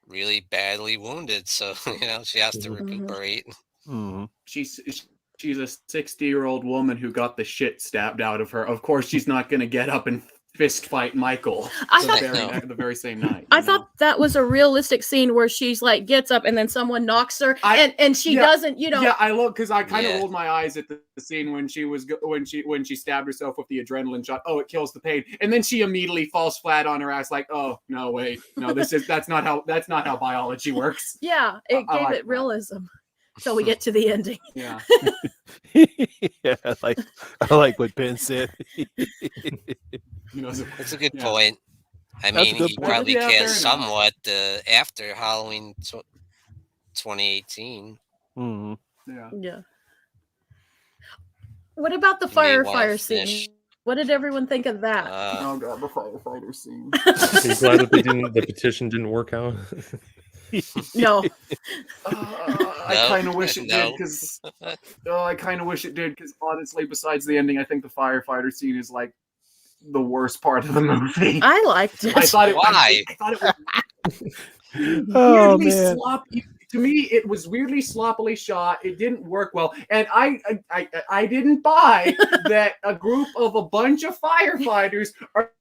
really badly wounded, so she has to recuperate. Mm-hmm. She's a 60-year-old woman who got the shit stabbed out of her. Of course, she's not going to get up and fist fight Michael the very same night. I thought that was a realistic scene where she's like gets up and then someone knocks her and she doesn't, Yeah, I look because I kind of rolled my eyes at the scene when she stabbed herself with the adrenaline shot. Oh, it kills the pain, and then she immediately falls flat on her ass like, oh no, wait, no, that's not how biology works. Yeah, it gave it realism. So we get to the ending. Yeah. I like what Ben said. That's a good point. I mean, he probably cares somewhat after Halloween 2018. Mm-hmm. Yeah. What about the fire scene? What did everyone think of that? Oh god, the firefighter scene. Are you glad that the petition didn't work out? No. I kind of wish it did because honestly, besides the ending, I think the firefighter scene is like the worst part of the movie. I liked it. I thought it. Why? I thought it was Oh weirdly man. sloppy. To me, it was weirdly sloppily shot. It didn't work well, and I didn't buy that a group of a bunch of firefighters are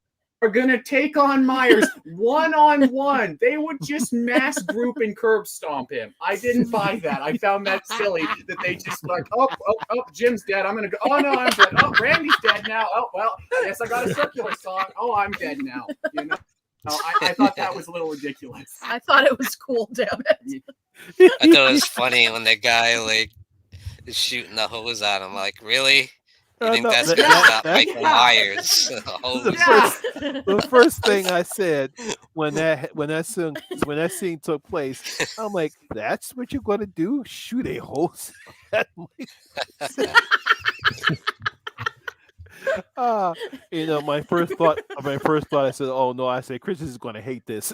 gonna take on Myers one-on-one. They would just mass group and curb stomp him. I didn't buy that. I found that silly that they just like, oh, Jim's dead. I'm gonna go. Oh no, I'm dead. Oh, Randy's dead now. Oh well, I guess I got a circular song. Oh, I'm dead now. You know. No, I thought that was a little ridiculous. I thought it was cool, damn it. I thought it was funny when the guy like is shooting the hose at him. Like, really? You think that's gonna stop Michael Myers? The first thing I said when that scene took place, I'm like, "That's what you're gonna do? Shoot a hose?" My first thought, I said, "Oh no!" I said, "Chris is going to hate this."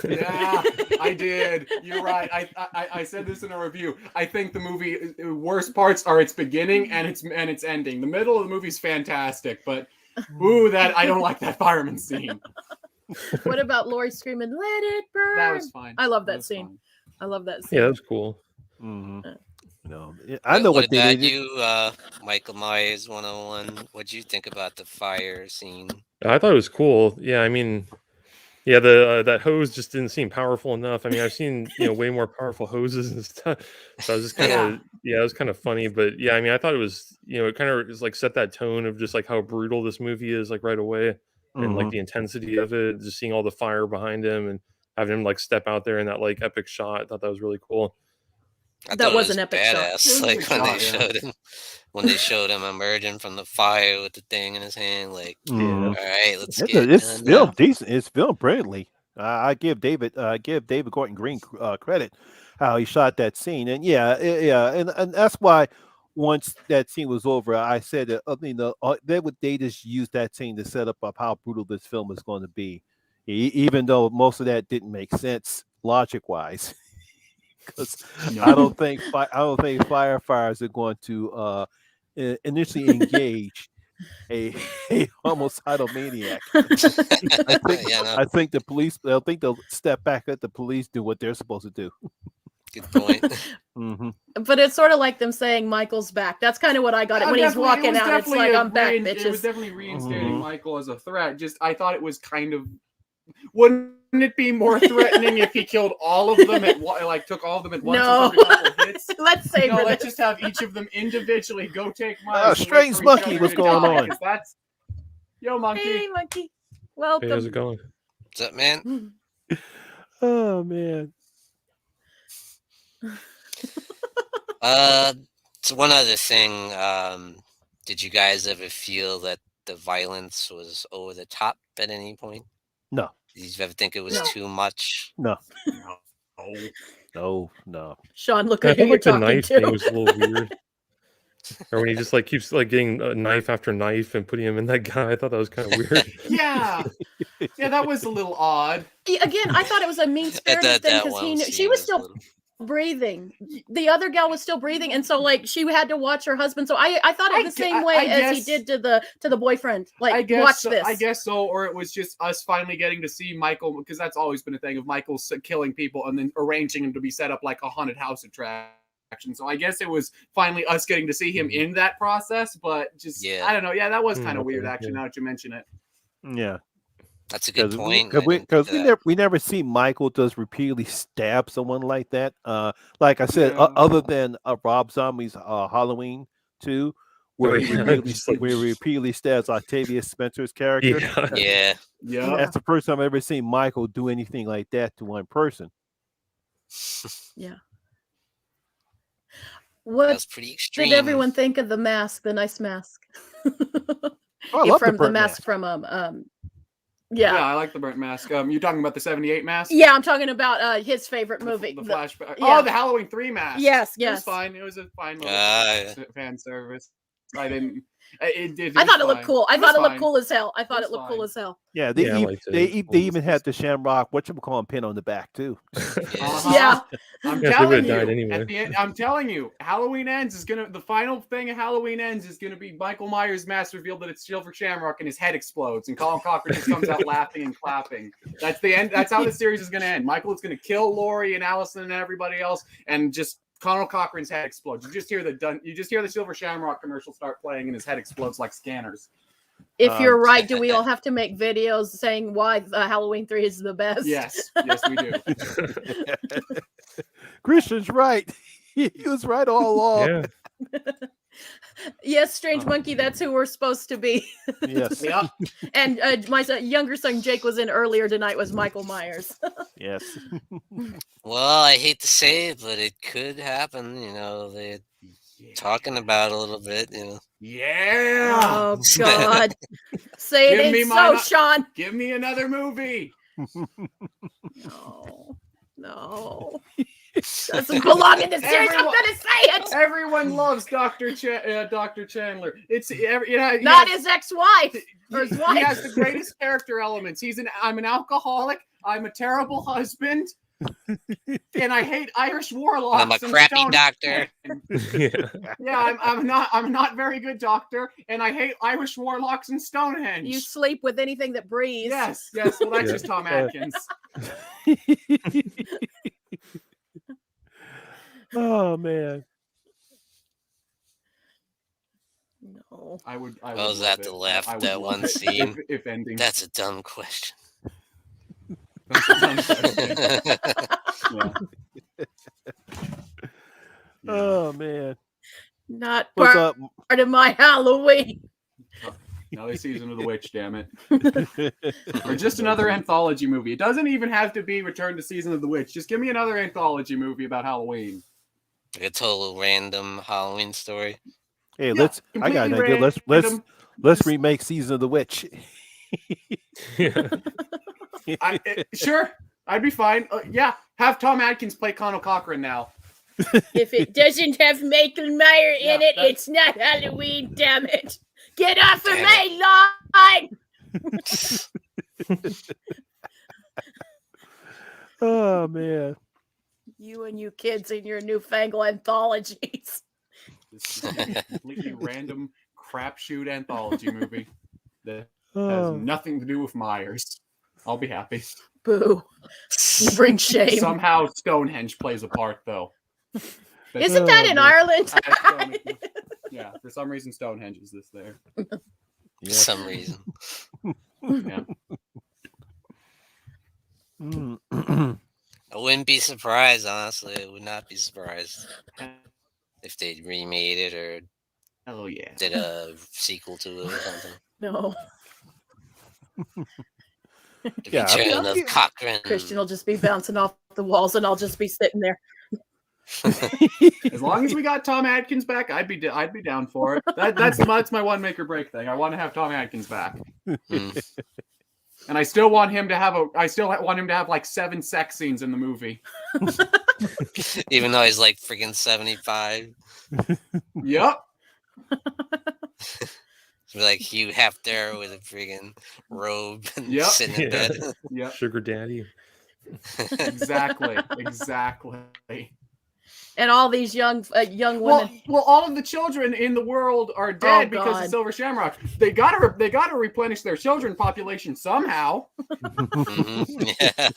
Yeah, I did. You're right. I said this in a review. I think the movie worst parts are its beginning and its ending. The middle of the movie's fantastic, but I don't like that fireman scene. What about Lori screaming, "Let it burn"? That was fine. I love that scene. Fine. I love that scene. Yeah, that's cool. Mm-hmm. No, I know what what they about did. you, Michael Myers 101? What'd you think about the fire scene? I thought it was cool. Yeah, I mean, yeah, the that hose just didn't seem powerful enough. I mean, I've seen way more powerful hoses and stuff. So I was just kind of it was kind of funny, but yeah, I mean, I thought it was it kind of like set that tone of just like how brutal this movie is like right away, and like the intensity of it. Just seeing all the fire behind him and having him like step out there in that like epic shot. I thought that was really cool. That was an epic badass. shot. Like when they showed him emerging from the fire with the thing in his hand. Like, all right, let's get it It's done filmed now. decent. It's filmed brilliantly. I give David Gordon Green credit how he shot that scene, and and that's why once that scene was over, I said that they just used that scene to set up how brutal this film is going to be, even though most of that didn't make sense logic wise. Because I don't think firefighters are going to initially engage a homicidal maniac. I think the police. They'll step back, let the police do what they're supposed to do. Good point. But it's sort of like them saying Michael's back. That's kind of what I got it when he's walking out. It's like, I'm back, bitches. It was definitely reinstating Michael as a threat. Just I thought it was kind of. Wouldn't it be more threatening if he killed all of them took all of them at once? No. Hits? Let's say let's just have each of them individually go take Myers. Strange monkey, what's going on? Yo, monkey. Hey, monkey. Welcome. Hey, how's it going? What's up, man? Oh man. So one other thing. Did you guys ever feel that the violence was over the top at any point? No. Did you ever think it was too much? No. Sean, look I at who felt you're like the talking knife to. thing was a little weird. Or when he just like keeps like getting a knife after knife and putting him in that guy. I thought that was kind of weird. Yeah, that was a little odd. Again, I thought it was a mean-spirited thing because she was still breathing. The other gal was still breathing, and so like she had to watch her husband. So I thought it the same way as he did to the boyfriend. Like, watch this. I guess so, or it was just us finally getting to see Michael, because that's always been a thing of Michael killing people and then arranging him to be set up like a haunted house attraction. So I guess it was finally us getting to see him in that process, but just I don't know. Yeah, that was kind of weird, actually. Now that you mention it. Yeah. That's a good point. Because we never see Michael just repeatedly stab someone like that. Like I said, other than Rob Zombie's Halloween 2, where he repeatedly stabs Octavia Spencer's character. Yeah. That's the first time I've ever seen Michael do anything like that to one person. Yeah. What pretty extreme. did everyone think of the mask, the nice mask? I love from the mask from Yeah, I like the burnt mask. You're talking about the 78 mask? Yeah, I'm talking about his favorite movie. The flashback. Yeah. Oh, the Halloween 3 mask. Yes. It was fine. It was a fine little fan service. I didn't. It I thought it was looked fine. cool. I It was thought it looked fine. cool as hell. I thought was it looked cool fine. as hell. Yeah, Yeah, I liked it. they even had the Shamrock whatchamacallit pin on the back too. Yeah. I'm Yeah, they telling would've you. died anyway. At the end, I'm telling you, Halloween Ends is gonna. The final thing of Halloween Ends is gonna be Michael Myers' mask revealed that it's Silver Shamrock and his head explodes and Colin Cochran just comes out laughing and clapping. That's the end. That's how the series is gonna end. Michael is gonna kill Laurie and Allison and everybody else, and just Colin Cochran's head explodes. You just hear the Silver Shamrock commercial start playing, and his head explodes like scanners. If you're right, do we all have to make videos saying why Halloween 3 is the best? Yes, we do. Christian's right. He was right all along. Yeah. Yes, Strange Monkey, that's who we're supposed to be. Yes. Yep. And my younger son Jake was in earlier tonight was Michael Myers. Yes. Well, I hate to say it, but it could happen. You know, they're talking about it a little bit. You know. Yeah. Oh God. Say Give it me ain't my so, Sean. Give me another movie. No. Doesn't belong in the series. I'm Everyone- gonna say it. Everyone loves Dr. Chandler. Not his ex-wife or his He wife. has the greatest character elements. I'm an alcoholic. I'm a terrible husband. And I hate Irish warlocks. I'm a and crappy stone- doctor. Yeah. Yeah, I'm not very good doctor, and I hate Irish warlocks and Stonehenge. You sleep with anything that breathes. Yes. Well, that's Yeah. just Tom Atkins. Oh man. No. I would. I was love at to it. laugh I at would that love one it scene. If ending. That's a dumb question. That's a dumb question. Yeah. Oh man. Not What's part up? of my Halloween. Another season of The Witch, damn it. Or just another anthology movie. It doesn't even have to be Return to Season of the Witch. Just give me another anthology movie about Halloween. Like a total random Halloween story. Hey, Yeah, I got an completely idea. Let's random. remake Season of the Witch. Yeah. Sure, I'd be fine. Yeah, have Tom Atkins play Conal Cochran now. If it doesn't have Michael Myers in Yeah, it, that- it's not Halloween, damn it. Get off of Damn my line! Oh man. You and you kids in your newfangled anthologies. This is a completely random crapshoot anthology movie that has Oh. nothing to do with Myers. I'll be happy. Boo. You bring shame. Somehow Stonehenge plays a part, though. Isn't that in man. Ireland? Yeah, for some reason Stonehenge is this there. For Yeah. some reason. Yeah. Mm. I wouldn't be surprised, honestly. I would not be surprised if they remade it or Oh yeah. did a sequel to it or something. No. The Yeah, I mean, Return of Cochrane. Christian will just be bouncing off the walls and I'll just be sitting there. As long as we got Tom Atkins back, I'd be down for it. That's my one make or break thing. I want to have Tom Atkins back, Mm. and I still want him to have like 7 sex scenes in the movie. Even though he's like freaking 75. Yep. Be like Hugh Hefner with a freaking robe and Yep. sitting in Yeah. bed. Yep. Sugar daddy. Exactly. And all these young women. Well, all of the children in the world are dead because God. of Silver Shamrock. They gotta replenish their children population somehow. Mhm. Yeah.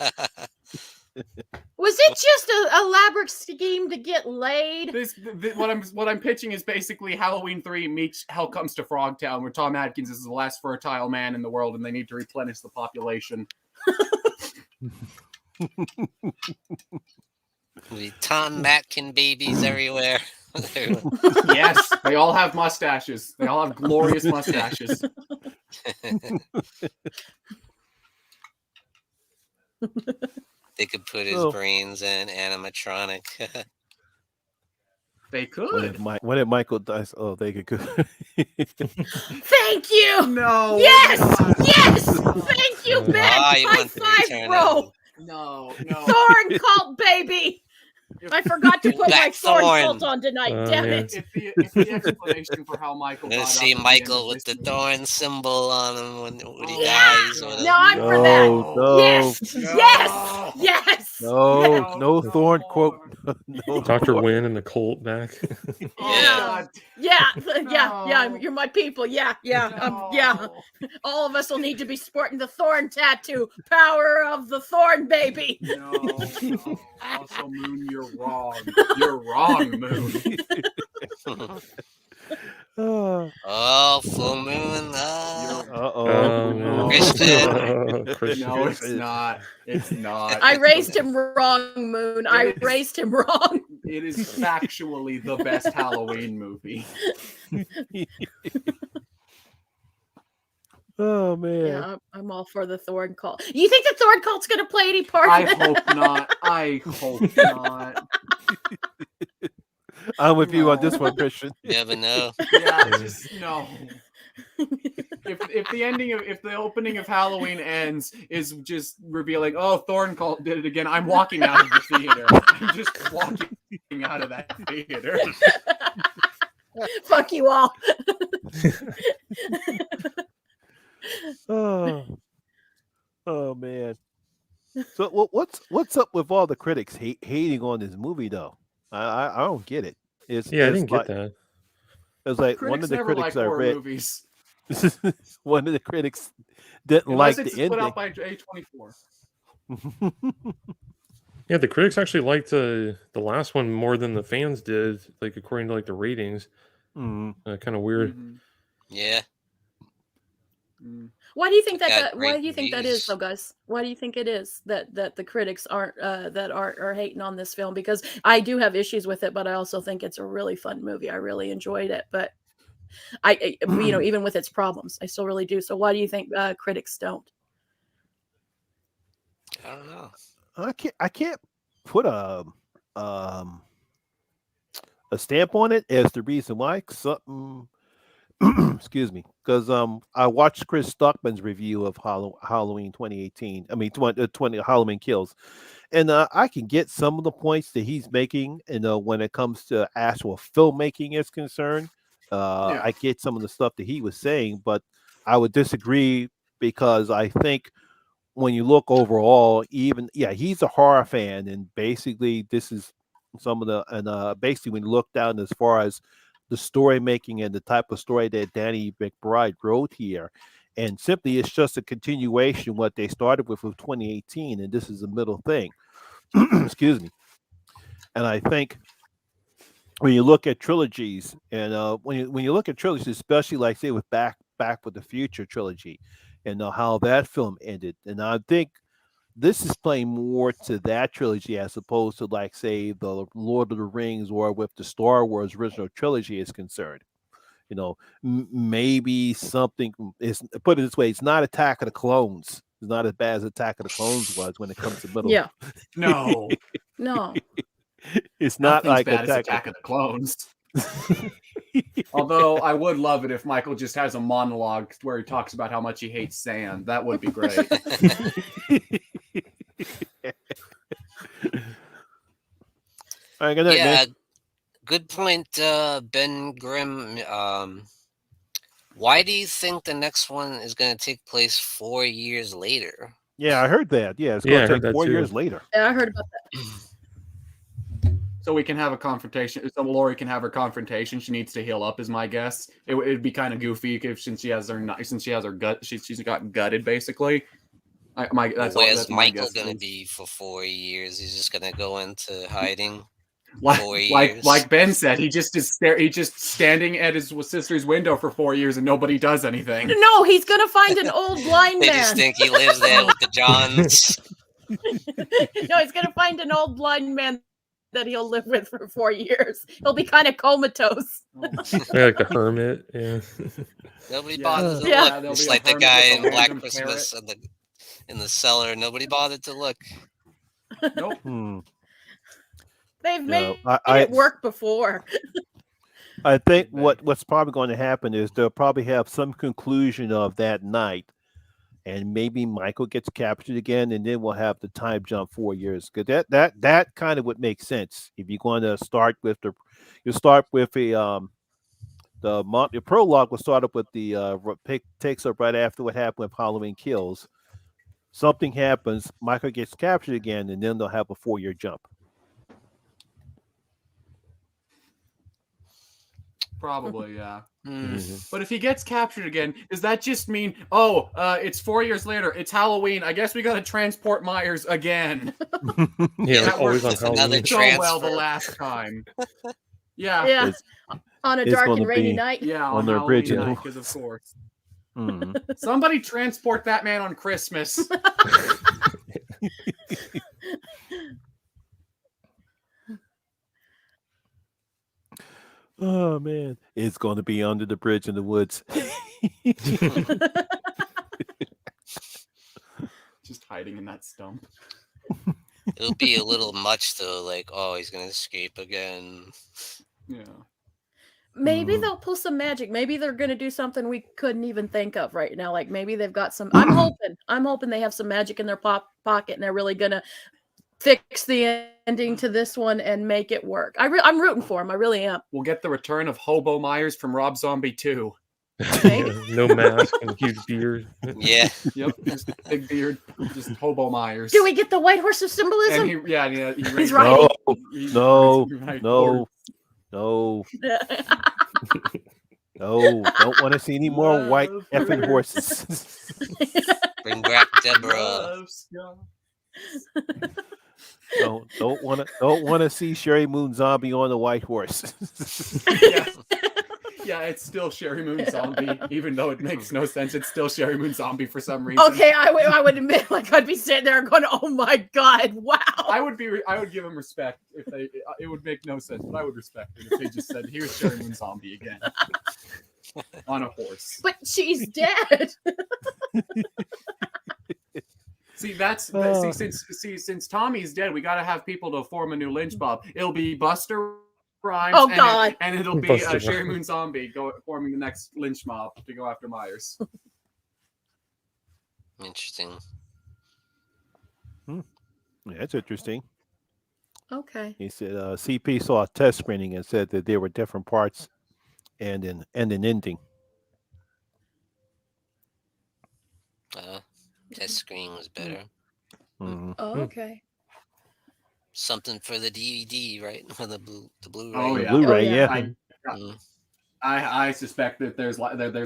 Was it just an elaborate scheme to get laid? What I'm pitching is basically Halloween 3 meets Hell Comes to Frogtown, where Tom Atkins is the last fertile man in the world, and they need to replenish the population. The Tom Matkin babies everywhere. Yes, they all have mustaches. They all have glorious mustaches. They could put his Oh. brains in animatronic. They When could. did Michael dies? Oh, they could. Thank you. No. Yes. God. Yes. Thank you, Ben. Ah, you High want the five, return bro. of- No. Thorn cult baby. I forgot to put my That thorn thorn. coat on tonight. Damn yeah. it! If the explanation for how Michael I'm got gonna up see at the end Michael of with the this movie- thorn symbol on him when he Oh, dies. God. Or No, I'm for that. No, Yes, No. yes, yes. no, yes. no Thorn quote. No Dr. Thorn. Wynn and the Colt back. Oh, Yeah. God. Yeah, yeah. No. You're my people. Yeah. No. All of us will need to be sporting the thorn tattoo. Power of the thorn, baby. No. Also, Moon, you're wrong. You're wrong, Moon. Oh, full moon. Uh-oh. man. Christian. Christian. No, it's not. It's not. I It's raised the- him wrong, Moon. It I is- raised him wrong. It is factually the best Halloween movie. Oh man. Yeah, I'm all for the thorn cult. You think the thorn cult's gonna play any part? I in it? hope not. I hope not. I'm with you on this No. one, Christian. You never know. Yeah, just no. If the opening of Halloween ends is just revealing, oh, Thorn Cult did it again, I'm walking out of the theater. I'm just walking out of that theater. Fuck you all. Oh man. So what's up with all the critics hating on this movie though? I don't get it. It's Yeah, I it's didn't like, get that. It's like one of the never critics like I horror read. movies. One of the critics didn't Unless like it's the put ending. out by A24. Yeah, the critics actually liked the last one more than the fans did, like according to like the ratings. Mm. Kind of weird. Mhm. Yeah. Mm. Why do you think Got that? Why great do you think that is, reviews. though, guys? Why do you think it is that the critics aren't are hating on this film? Because I do have issues with it, but I also think it's a really fun movie. I really enjoyed it, but even with its problems, I still really do. So why do you think critics don't? I don't know. I can't put a stamp on it as the reason why. Something excuse me, because I watched Chris Stockman's review of Halloween 2018. I mean 20 Halloween Kills, and I can get some of the points that he's making. When it comes to actual filmmaking is concerned, Yeah. I get some of the stuff that he was saying, but I would disagree because I think when you look overall, he's a horror fan, and basically this is some of the basically when you look down as far as the story making and the type of story that Danny McBride wrote here, and simply it's just a continuation of what they started with 2018, and this is a middle thing. Excuse me. And I think when you look at trilogies, and when you look at trilogies, especially like say with Back with the Future trilogy, and how that film ended, and I think this is playing more to that trilogy as opposed to like say the Lord of the Rings or with the Star Wars original trilogy is concerned. Maybe something is, put it this way, it's not Attack of the Clones. It's not as bad as Attack of the Clones was when it comes to middle. Yeah, No. no. It's not Nothing's like bad as Attack of the Clones. Although I would love it if Michael just has a monologue where he talks about how much he hates sand. That would be great. All right, good night, Yeah, man. good point, Ben Grimm. Why do you think the next one is going to take place 4 years later? Yeah, I heard that. Yeah, it's Yeah, I going to heard take that 4 too. years later. Yeah, I heard about that. So we can have a confrontation. So Lori can have her confrontation. She needs to heal up, is my guess. It'd be kind of goofy since she has her gut. She's got gutted basically. That's Where's my Michael guess going to is. be for 4 years? He's just going to go into hiding. 4 Like years. Ben said, he just standing at his sister's window for 4 years and nobody does anything. No, he's gonna find an old blind They man. just think he lives there with the Johns. No, he's gonna find an old blind man that he'll live with for 4 years. He'll be kind of comatose. Yeah, like a hermit. Yeah. Nobody Yeah. bothered to Yeah. look. There'll Just be a like the hermit guy with in a Black random Christmas in the cellar. Nobody bothered to look. Nope. They've made I it work before. I think what's probably going to happen is they'll probably have some conclusion of that night, and maybe Michael gets captured again, and then we'll have the time jump 4 years. Because that kind of would make sense if you're going to start with the prologue will start up with takes up right after what happened with Halloween Kills. Something happens, Michael gets captured again, and then they'll have a 4-year jump. Probably, yeah. Mm. But if he gets captured again, does that just mean, it's 4 years later, it's Halloween, I guess we gotta transport Myers again? Yeah, That like always worked on another Halloween. so well the transfer. last time. Yeah. Yeah. On a it's dark gonna and rainy be- night. Yeah, On on their Halloween bridge, you know. night, because of course. Mhm. Somebody transport that man on Christmas. Oh man, it's going to be under the bridge in the woods. Just hiding in that stump. It'll be a little much though. Like, oh, he's gonna escape again. Yeah. Maybe Mhm. they'll pull some magic. Maybe they're going to do something we couldn't even think of right now. Like maybe they've got some. I'm hoping they have some magic in their pocket, and they're really going to fix the ending to this one and make it work. I'm rooting for him. I really am. We'll get the return of Hobo Myers from Rob Zombie 2. Maybe. Yeah, no mask and huge beard. Yeah. Yep, just big beard, just Hobo Myers. Do we get the white horse of symbolism? And he He's right. No, Right. no, no, no. Don't want to see any more white Love effing hurts. horses. Bring back Deborah. Love scars. Don't want to see Sherry Moon Zombie on the white horse. Yeah. Yeah, it's still Sherry Moon Zombie, even though it makes no sense. It's still Sherry Moon Zombie for some reason. Okay, I would admit, like I'd be sitting there going, "Oh my god, wow!" I would give him respect if they. It would make no sense, but I would respect it if they just said, "Here's Sherry Moon Zombie again on a horse." But she's dead. See, since Tommy's dead, we got to have people to form a new lynch mob. It'll be Buster Rhymes. Oh, God. And it'll be Buster Sherry Rhymes. Moon Zombie forming the next lynch mob to go after Myers. Interesting. Yeah, that's interesting. Okay. He said CP saw a test screening and said that there were different parts and an ending. Test screen was better. Mhm. Oh, okay. Something for the DVD, right? For the Blu-ray. Oh, yeah. Blu-ray, Oh, yeah. yeah. Mm. I suspect that there's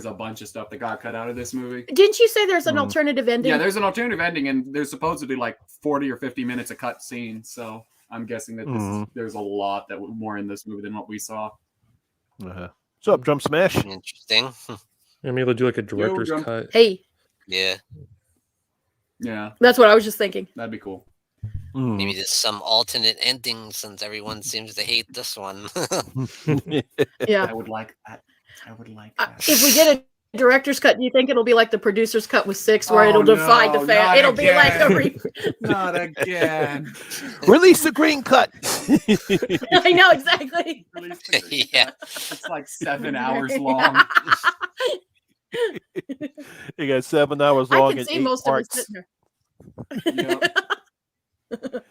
a bunch of stuff that got cut out of this movie. Didn't you say there's an alternative ending? Yeah, there's an alternative ending, and there's supposedly like 40 or 50 minutes of cut scene. So I'm guessing that there's a lot that more in this movie than what we saw. What's up, Drum Smash? Interesting. I mean, they'll do like a director's Drum. cut. Hey, Yeah. Yeah, that's what I was just thinking. that'd be cool. Maybe there's some alternate ending since everyone seems to hate this one. Yeah. I would like that. If we get a director's cut, do you think it'll be like the producer's cut with 6, where Oh, it'll defy no, the fan? not It'll be like a again. Not again. Release the green cut. I know exactly. Yeah. It's like 7 hours long. You got 7 hours I long can and see 8 most parts. of us sitting there. Yep.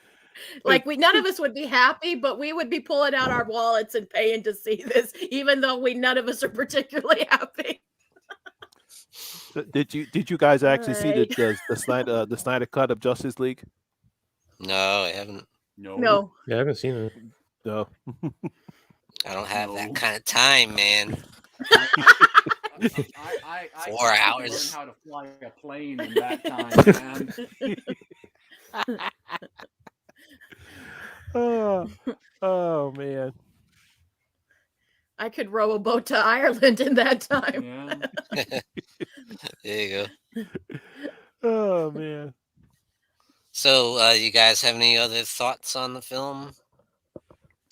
Like none of us would be happy, but we would be pulling out our wallets and paying to see this, even though none of us are particularly happy. Did you guys actually see Alright. the Snyder cut of Justice League? No, I haven't. No. Yeah, I haven't seen it. No. I don't have No. that kind of time, man. I 4 hours. Learn how to fly a plane in that time, man. Oh man. I could row a boat to Ireland in that time. Yeah. There you go. Oh man. So, you guys have any other thoughts on the film?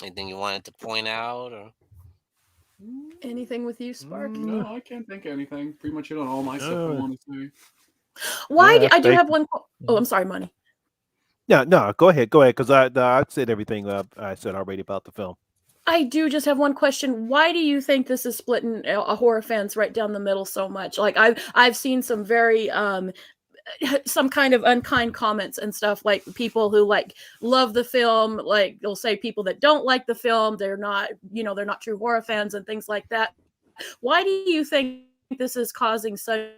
Anything you wanted to point out, or Anything with you, Spark? No, I can't think of anything. Pretty much hit on all my stuff I want to say. Why? Yeah, I do thank have one. Oh, I'm sorry, Monty. No, go ahead, because I said everything I said already about the film. I do just have one question. Why do you think this is splitting a horror fans right down the middle so much? Like I've seen some very some kind of unkind comments and stuff, like people who like love the film, like they'll say people that don't like the film, they're not, they're not true horror fans and things like that. Why do you think this is causing such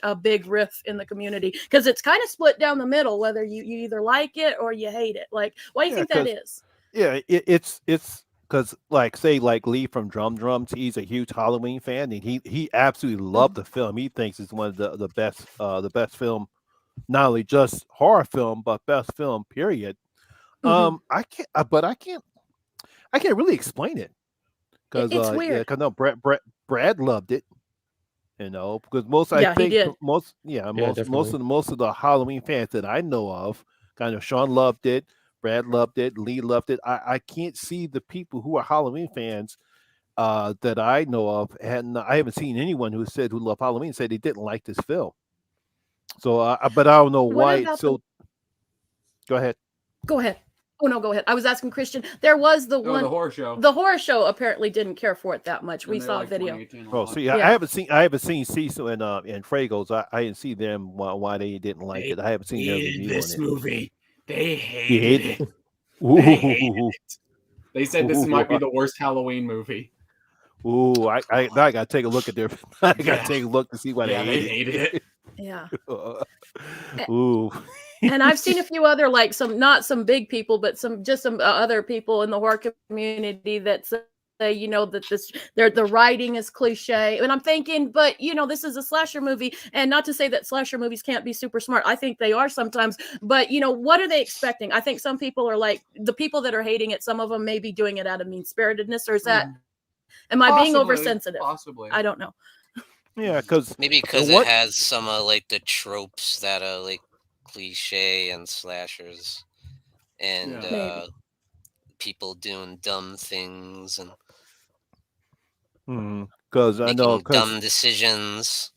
a big rift in the community? Because it's kind of split down the middle, whether you either like it or you hate it. Like, why do you think that is? Yeah, it's because like Lee from Drum Drums, he's a huge Halloween fan, and he absolutely loved the film. He thinks it's one of the best film, not only just horror film, but best film, period. I can't really explain it, because it's weird. Because no, Brad loved it, because most of the Halloween fans that I know of, kind of Sean loved it, Brad loved it, Lee loved it. I can't see the people who are Halloween fans that I know of, and I haven't seen anyone who loved Halloween say they didn't like this film. So, but I don't know why it's so. Go ahead. Go ahead. Oh no, go ahead. I was asking Christian. There was the horror show. The horror show apparently didn't care for it that much. We saw a video. Oh, see, I haven't seen Cecil and Fragos. I didn't see them why they didn't like it. I haven't seen their review this on it. movie. They hated it. Ooh. They hated it. They said this might be the worst Halloween movie. Ooh, I gotta take a look at their. I gotta take a look to see why they hated it. Yeah. Ooh. And I've seen a few other, like not some big people, but some other people in the horror community that say, that the writing is cliche. And I'm thinking, but this is a slasher movie, and not to say that slasher movies can't be super smart. I think they are sometimes, but what are they expecting? I think some people are like, the people that are hating it, some of them may be doing it out of mean-spiritedness, or is that, am I being oversensitive? Possibly. I don't know. Yeah, because it has some like the tropes that are like cliche and slashers, and people doing dumb things and because I know dumb decisions.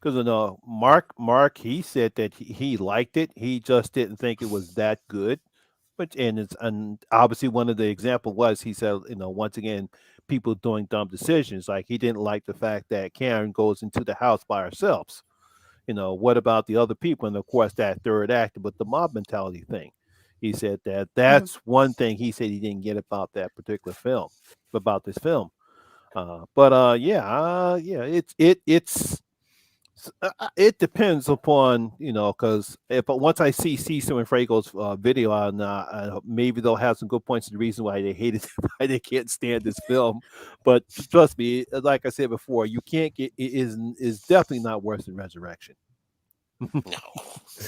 Because I know Mark, he said that he liked it. He just didn't think it was that good. And obviously one of the example was, he said, once again, people doing dumb decisions. Like, he didn't like the fact that Karen goes into the house by herself. What about the other people? And of course, that third act with the mob mentality thing. He said that's one thing he said he didn't get about that particular film, about this film. It depends upon, because once I see Cecil and Frago's video on, maybe they'll have some good points of the reason why they hated why they can't stand this film. But trust me, like I said before, you can't get it is definitely not worse than Resurrection.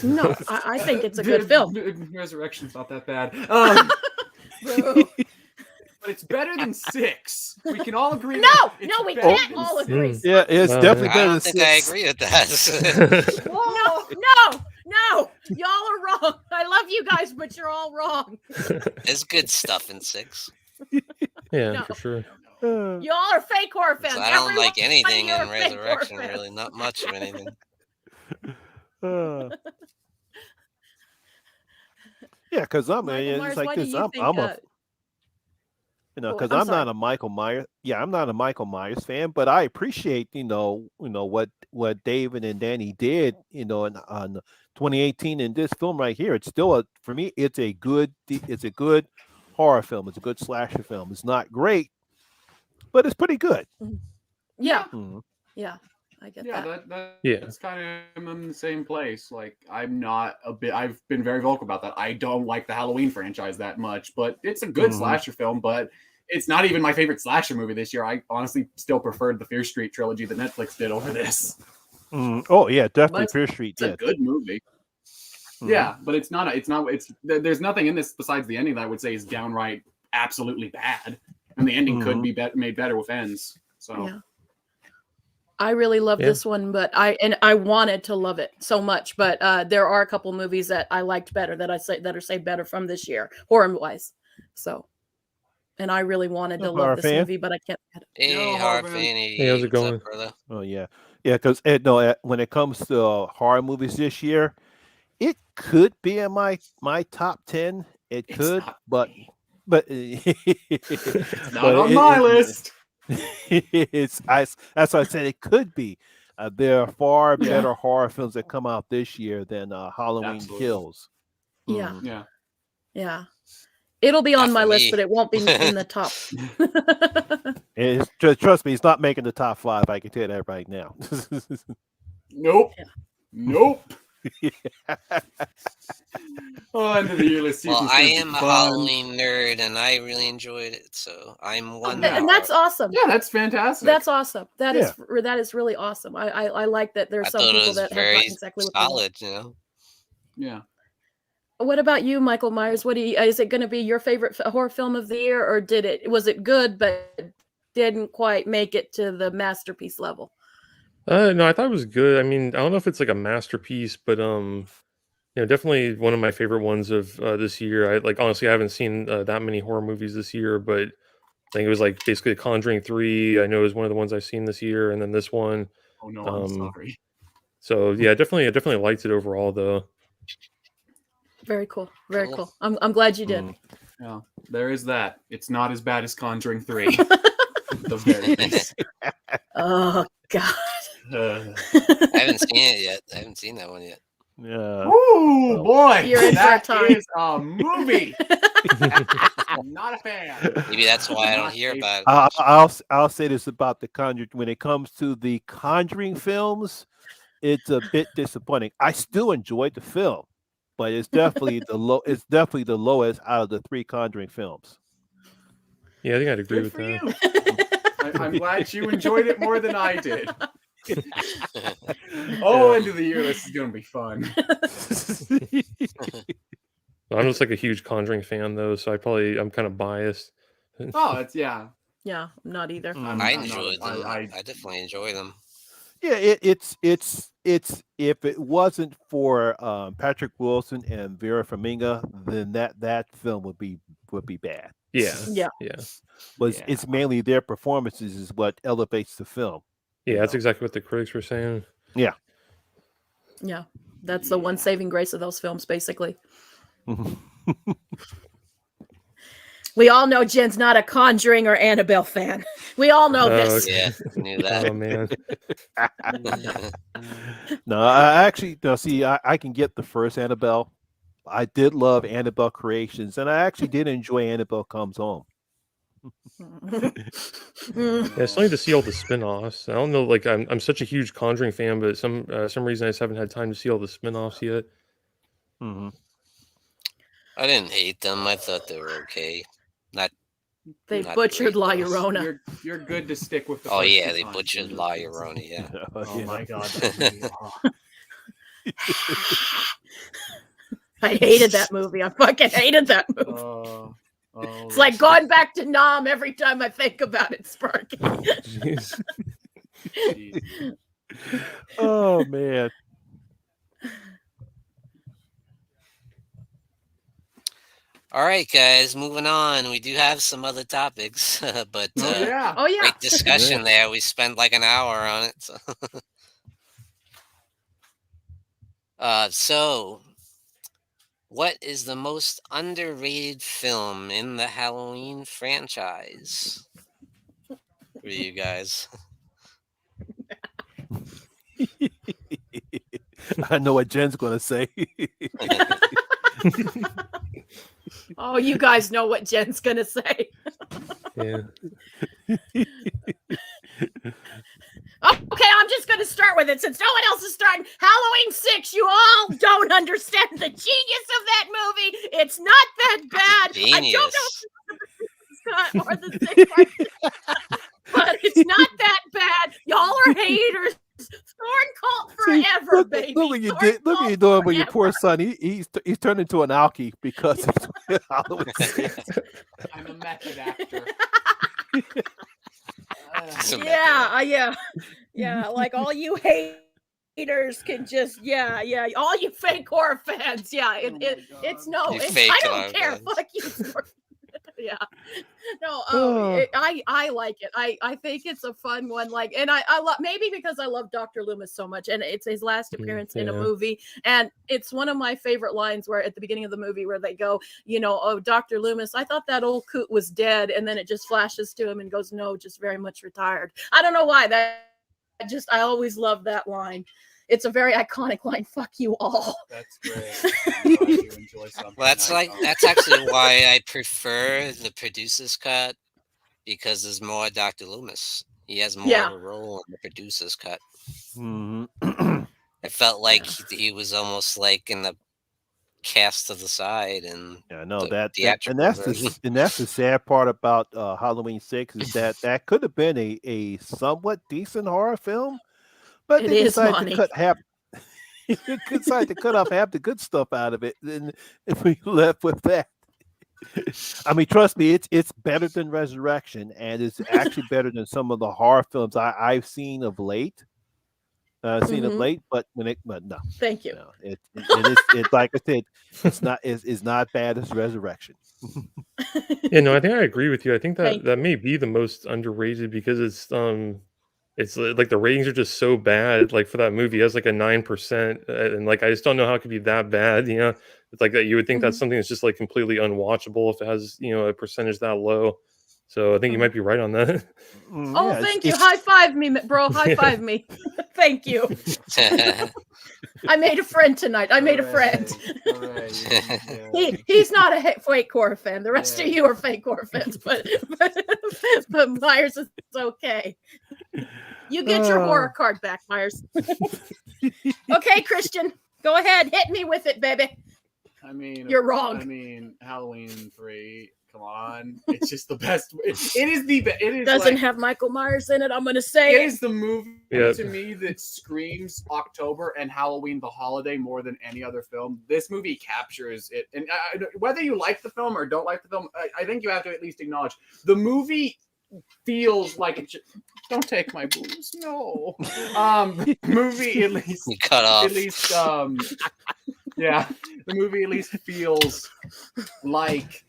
No, I think it's a good film. Resurrection's not that bad. But it's better than 6. We can all agree. No, we can't all agree. Yeah, it's definitely better than 6. I don't think I agree with that. No, y'all are wrong. I love you guys, but you're all wrong. There's good stuff in 6. Yeah, for sure. Y'all are fake horror fans. I don't like anything in Resurrection, really. Not much of anything. Yeah, because it's like this. Because I'm not a Michael Myers. Yeah, I'm not a Michael Myers fan, but I appreciate, what David and Danny did, on 2018 in this film right here. It's still for me, it's a good horror film. It's a good slasher film. It's not great, but it's pretty good. Yeah. Mm-hmm. Yeah. I get that. That's kind of in the same place. Like, I've been very vocal about that. I don't like the Halloween franchise that much, but it's a good slasher film, but it's not even my favorite slasher movie this year. I honestly still preferred the Fear Street trilogy that Netflix did over this. Oh yeah, definitely Fear Street. It's a good movie. Yeah, but it's there's nothing in this besides the ending that I would say is downright absolutely bad. And the ending could be made better with ends. So yeah. I really love this one, but I wanted to love it so much, but there are a couple movies that I liked better that are better from this year, horror wise. So, and I really wanted to love this movie, but I can't. Hey, horror fan. Hey, how's it going? Oh yeah, because when it comes to horror movies this year, it could be in my top 10. It could, but it's not on my list. That's why I said it could be. There are far Yeah. better horror films that come out this year than Halloween Absolutely. Kills. Yeah. Mhm. Yeah. Yeah. It'll be on Not my for list, me. but it won't be in the top. Trust me, it's not making the top 5. I can tell you that right now. Nope. Yeah. Nope. Oh, end of the year list Well, season's I gonna be am a fun. Halloween nerd, and I really enjoyed it. So I'm one. Okay, and that's awesome. Yeah, that's fantastic. That's awesome. That Yeah. is really awesome. I like that there's I some thought it people was that have very gotten exactly what they want. solid. You know. Yeah. What about you, Michael Myers? What do you, is it going to be your favorite horror film of the year, or was it good but didn't quite make it to the masterpiece level? No, I thought it was good. I mean, I don't know if it's like a masterpiece, but definitely one of my favorite ones of this year. I like honestly, I haven't seen that many horror movies this year, but I think it was like basically Conjuring 3. I know it was one of the ones I've seen this year, and then this one. Oh no, I'm sorry. So yeah, I definitely liked it overall, though. Very cool. Very Cool. cool. I'm glad you did. Mm. Yeah, there is that. It's not as bad as Conjuring 3. The very least. Oh God. Uh, I haven't seen it yet. I haven't seen that one yet. Yeah. Ooh, boy. You're in for a that time. is a movie. I'm not a fan. Maybe that's why I don't Not hear a- about it. I'll say this about the Conjuring. When it comes to the Conjuring films, it's a bit disappointing. I still enjoyed the film, but it's definitely It's definitely the lowest out of the 3 Conjuring films. Yeah, I think I'd agree Good with for that. you. I'm glad you enjoyed it more than I did. Oh, end of the year, this is gonna be fun. I'm just like a huge Conjuring fan, though, so I'm kind of biased. Oh, it's yeah. Yeah, I'm not either. Mm. I I'm not- enjoyed them. I- I definitely enjoy them. Yeah, it's if it wasn't for Patrick Wilson and Vera Farmiga, then that film would be bad. Yeah, Yeah. yeah, But Yeah. it's mainly their performances is what elevates the film. yeah. That's know. exactly what the critics were saying. Yeah. That's the one saving grace of those films, basically. We all know Jen's not a Conjuring or Annabelle fan. We all know this. Okay. Yeah, I knew that. Oh man, No, I actually no. See, I can get the first Annabelle. I did love Annabelle Creations, and I actually did enjoy Annabelle Comes Home. yeah, it's something to see all the spin-offs. I don't know, like I'm such a huge Conjuring fan, but some reason I just haven't had time to see all the spin-offs yet. Mhm. I didn't hate them. I thought they were okay. Not. They Not butchered great, La though. Llorona. You're good to stick with the Oh first yeah, two they times. butchered La Llorona. Yeah. Oh Yeah. my god. that movie, oh. I hated that movie. I fucking hated that movie. Oh, It's like going back to Nam every time I think about it, Sparky. Jeez. Jeez. Oh man. All right, guys. Moving on. We do have some other topics, but Oh yeah. Oh yeah. great discussion there. We spent like an hour on it. So, so what is the most underrated film in the Halloween franchise for you guys? I know what Jen's gonna say. Oh, you guys know what Jen's gonna say. Yeah. Okay, I'm just gonna start with it since no one else is starting. Halloween 6, you all don't understand the genius of that movie. It's not that bad. I don't know if it's or the 6 part, but it's not that bad. Y'all are haters. Thorn cult forever, baby. Look what you Thorn did. Look what cult you're doing with your forever. poor son. He's turned into an alkie because of Halloween 6. I'm a method actor. Some Yeah. Like all you haters can just, all you fake horror fans, it's no, You it's, fake I horror don't care. fans. Fuck you. Yeah, no, Oh. I like it. I think it's a fun one. Like, and I love, maybe because I love Dr. Loomis so much, and it's his last appearance in a yeah. movie, and it's one of my favorite lines where at the beginning of the movie where they go, oh, Dr. Loomis, I thought that old coot was dead, and then it just flashes to him and goes, no, just very much retired. I don't know why that I always love that line. It's a very iconic line. Fuck you all. That's great. I'm glad you enjoy something. Well, that's actually why I prefer the producer's cut, because there's more Dr. Loomis. He has more of a role in the producer's cut. Mm-hmm. It felt like he was almost like in the cast to the side, and Yeah, I know the that, theatrical version. that's the sad part about Halloween 6 is that could have been a somewhat decent horror film, but It they is, decided to Monty. cut half. They decided to cut off half the good stuff out of it, and if we left with that. I mean, trust me, it's better than Resurrection, and it's actually better than some of the horror films I've seen of late. But no, Thank you. no, it's like I said, it's not bad as Resurrection. Yeah, no, I think I agree with you. I think Thank that may be the most underrated because it's like the ratings are just so bad. Like for that movie, it has like a 9%, and like I just don't know how it could be that bad. You know, it's like that. You would think that's something that's just like completely unwatchable if it has a percentage that low. So I think you might be right on that. Oh, Yeah, thank you. High five me, bro. High five me. Thank you. I made a friend tonight. I made a friend. He's not a fake horror fan. The rest of you are fake horror fans, but Myers is okay. You get your horror card back, Myers. Okay, Christian, go ahead. Hit me with it, baby. I mean, you're wrong. I mean, Halloween 3. Come on, it's just the best. It is the best. It is doesn't have Michael Myers in it. I'm gonna say it is the movie to me that screams October and Halloween the holiday more than any other film. This movie captures it, and whether you like the film or don't like the film, I think you have to at least acknowledge the movie feels like it. Don't take my booze, no. Movie at least you cut off. At least, yeah, the movie at least feels like.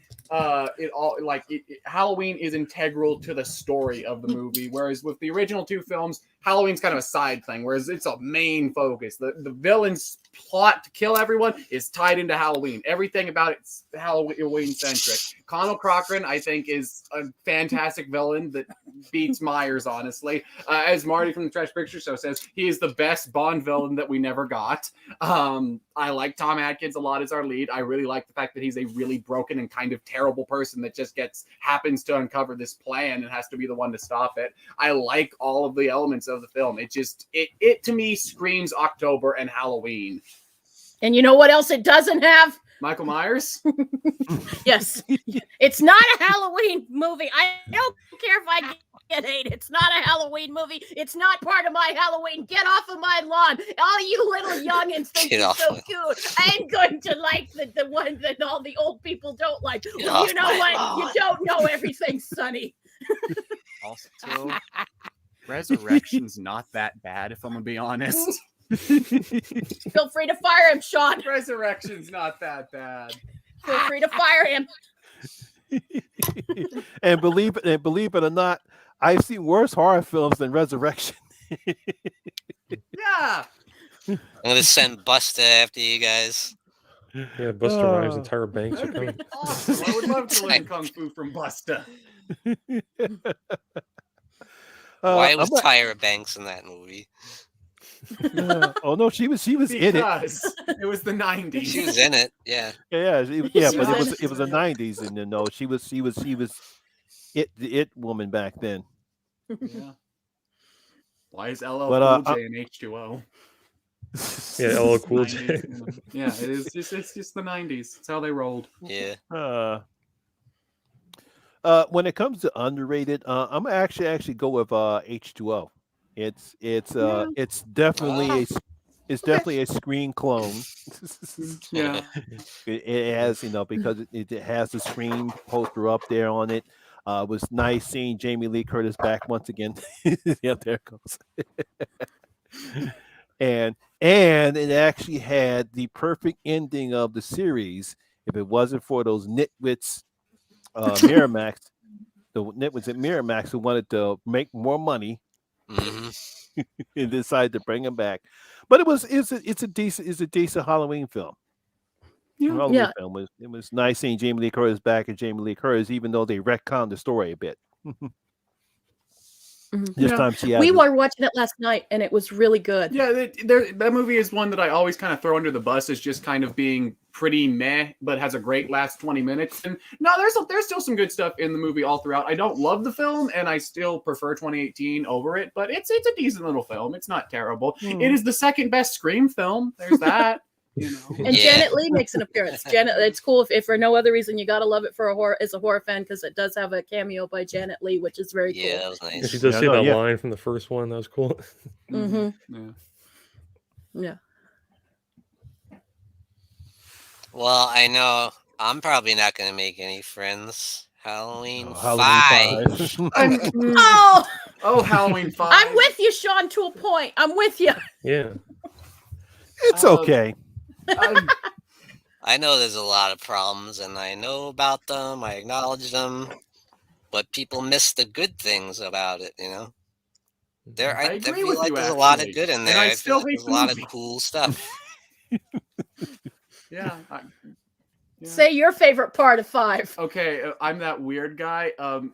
Halloween is integral to the story of the movie, whereas with the original two films, Halloween's kind of a side thing, whereas it's a main focus. The villain's plot to kill everyone is tied into Halloween. Everything about it's Halloween centric. Connell Cochran, I think, is a fantastic villain that beats Myers, honestly. As Marty from the Trash Picture Show says, he is the best Bond villain that we never got. I like Tom Atkins a lot as our lead. I really like the fact that he's a really broken and kind of terrible person that just happens to uncover this plan and has to be the one to stop it. I like all of the elements of the film. It to me screams October and Halloween. And you know what else it doesn't have? Michael Myers? Yes. It's not a Halloween movie. I don't care if I get hate. It's not a Halloween movie. It's not part of my Halloween. Get off of my lawn. All you little youngins think is so cute. I'm going to like the one that all the old people don't like. Well, you know what? Lawn. You don't know everything, Sonny. Also, Resurrection's not that bad, if I'm going to be honest. Feel free to fire him, Sean. Resurrection's not that bad. Feel free to fire him. And believe it or not, I've seen worse horror films than Resurrection. Yeah. I'm gonna send Buster after you guys. Yeah, Buster Rhymes and Tyra Banks are coming. Awesome. I would love to learn Kung Fu from Buster. Why was Tyra Banks in that movie? Oh no, she was in it. It was the 90s. She was in it, yeah. Yeah, but it was the 90s, and no, she was it woman back then. Yeah. Why is LL Cool J in H2O? Yeah, LL Cool J. Yeah, it is. It's just the 90s. It's how they rolled. Yeah. When it comes to underrated, I'm gonna actually go with H2O. It's definitely a Screen clone. Yeah, it has because it has the Screen poster up there on it. It was nice seeing Jamie Lee Curtis back once again. Yeah, there it goes. and it actually had the perfect ending of the series. If it wasn't for those nitwits, Miramax, the nitwits at Miramax who wanted to make more money. Mm-hmm. And decided to bring him back, but it's a decent Halloween film. Yeah. Film. It was nice seeing Jamie Lee Curtis back as Jamie Lee Curtis, even though they retconned the story a bit. This Yeah. time she We has were watching it last night, and it was really good. Yeah, that movie is one that I always kind of throw under the bus as just kind of being pretty meh, but has a great last 20 minutes. And no, there's still some good stuff in the movie all throughout. I don't love the film, and I still prefer 2018 over it, but it's a decent little film. It's not terrible. It is the second best Scream film. There's that. You know. And Yeah. Janet Leigh makes an appearance. It's cool if for no other reason you gotta love it for as a horror fan, because it does have a cameo by Janet Leigh, which is very Yeah, that cool. was And nice. she does Yeah, say no, that yeah. line from the first one. That was cool. Mm-hmm. Yeah. Yeah. Well, I know I'm probably not going to make any friends. Halloween, Halloween 5. Oh, Halloween 5. I'm with you, Sean, to a point. I'm with you. Yeah. It's okay. I know there's a lot of problems, and I know about them. I acknowledge them, but people miss the good things about it. You know, I I agree feel with like you, there's a lot of actually. good in And there. I I feel still like hate there's a the lot movie. of cool stuff. Yeah. Yeah. Say your favorite part of 5. Okay, I'm that weird guy. And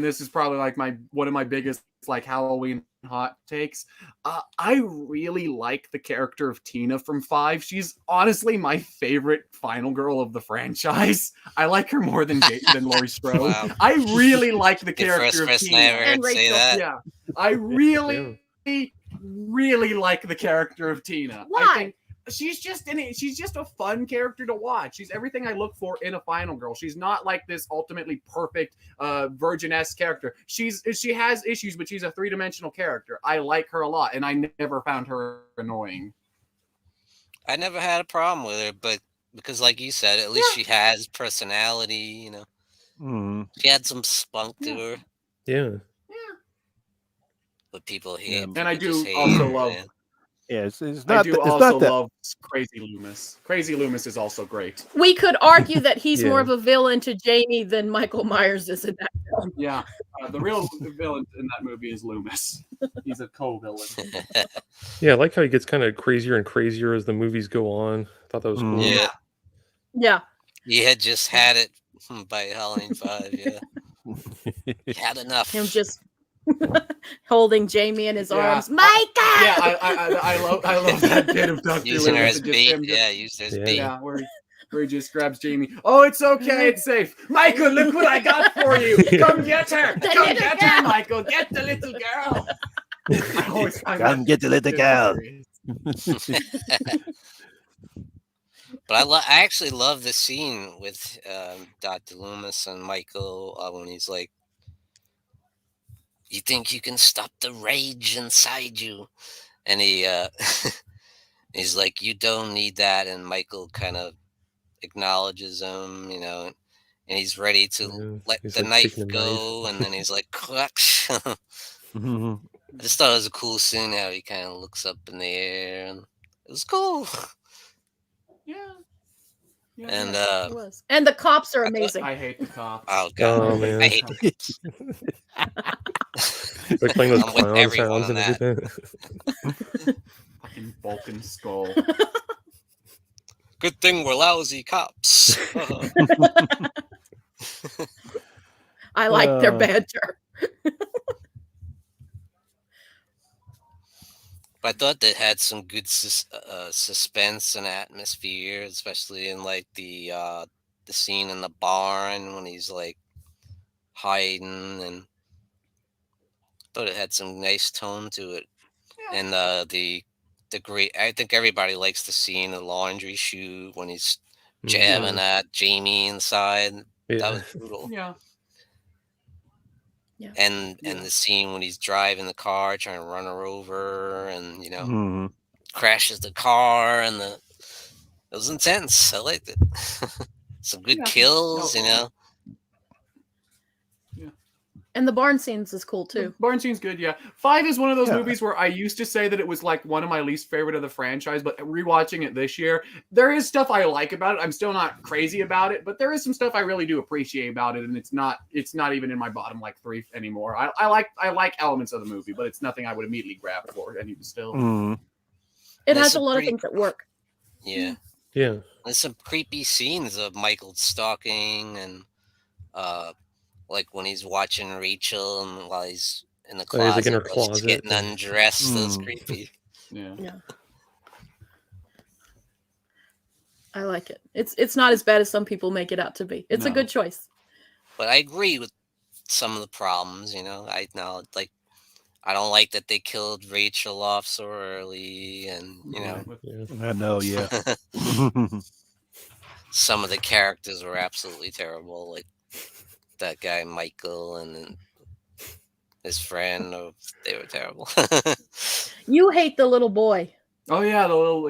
this is probably like one of my biggest like Halloween hot takes. I really like the character of Tina from 5. She's honestly my favorite final girl of the franchise. I like her more than Laurie Strode. Wow. I really like the Your first character of person I Tina. ever And heard say Rachel. that. Yeah, I really like the character of Tina. Why? I think she's just a fun character to watch. She's everything I look for in a final girl. She's not like this ultimately perfect virgin-esque character. She has issues, but she's a three-dimensional character. I like her a lot, and I never found her annoying. I never had a problem with her, but because, like you said, at least she has personality. You know, Mhm. she had some spunk to her. Yeah. But people hate. Yeah. People And I just do hate also her, love. man. Yeah, it's I not. do It's also not that. love Crazy Loomis. Crazy Loomis is also great. We could argue that he's more Yeah. of a villain to Jamie than Michael Myers is in that film. Yeah, the real villain in that movie is Loomis. He's a co-villain. Yeah, I like how he gets kind of crazier and crazier as the movies go on. I thought that was cool. Yeah, Yeah. he had just had it by Halloween 5. Yeah, he had enough. Him just holding Jamie in his Yeah. arms. Micah! Yeah, I love that bit of Dr. Using her Loomis. as Just bait. him just- Yeah, used her as Yeah. bait. Yeah, where he just grabs Jamie. Oh, it's okay, it's safe. Michael, look what I got for you. Come get her. The Come little get her, girl. Michael. Get the little girl. I always find Come that get the little bit girl. hilarious. But I actually love the scene with Dr. Loomis and Michael when he's like, "You think you can stop the rage inside you?" And he he's like, "You don't need that." And Michael kind of acknowledges him, you know, and he's ready to Yeah, let he's, the like, knife taking the go, and then he's like, "Clutch." I Mhm. just thought it was a cool scene how he kind of looks up in the air, and it was cool. Yeah. Yeah, And yeah. It was. And the cops are I thought- amazing. I hate the cops. oh god, Oh, man. I hate the cops. Like playing those I'm with clown everyone sounds on and that. everything. Fucking Vulcan skull. Good thing we're lousy cops. I like their Uh, banter. But I thought they had some good suspense and atmosphere, especially in like the scene in the barn when he's like hiding, and thought it had some nice tone to it. Yeah. And the great, I think everybody likes the scene, the laundry chute when he's jamming at Jamie inside. That Yeah. was brutal. Yeah. And Yeah. the scene when he's driving the car trying to run her over, and you know, Mhm. crashes the car, and it was intense. I liked it. Some good Yeah. kills, No, you know. And the barn scenes is cool too. Barn scene's good, yeah. 5 is one of those Yeah. movies where I used to say that it was like one of my least favorite of the franchise, but rewatching it this year, there is stuff I like about it. I'm still not crazy about it, but there is some stuff I really do appreciate about it, and it's not even in my bottom like 3 anymore. I like elements of the movie, but it's nothing I would immediately grab for, and even still. Mhm. It There's has a some lot of pretty- things that work. Yeah. Yeah. There's some creepy scenes of Michael stalking, and like when he's watching Rachel and while he's in the Oh, yeah, it's like in closet, her just closet. getting undressed. That's Mm. creepy. Yeah. Yeah. I like it. It's not as bad as some people make it out to be. It's a No. good choice. But I agree with some of the problems. I know, like, I don't like that they killed Rachel off so early, and Yeah. Yeah. I know, yeah. some of the characters were absolutely terrible. Like that guy Michael and then his friend. They were terrible. You hate the little boy. Oh yeah, the little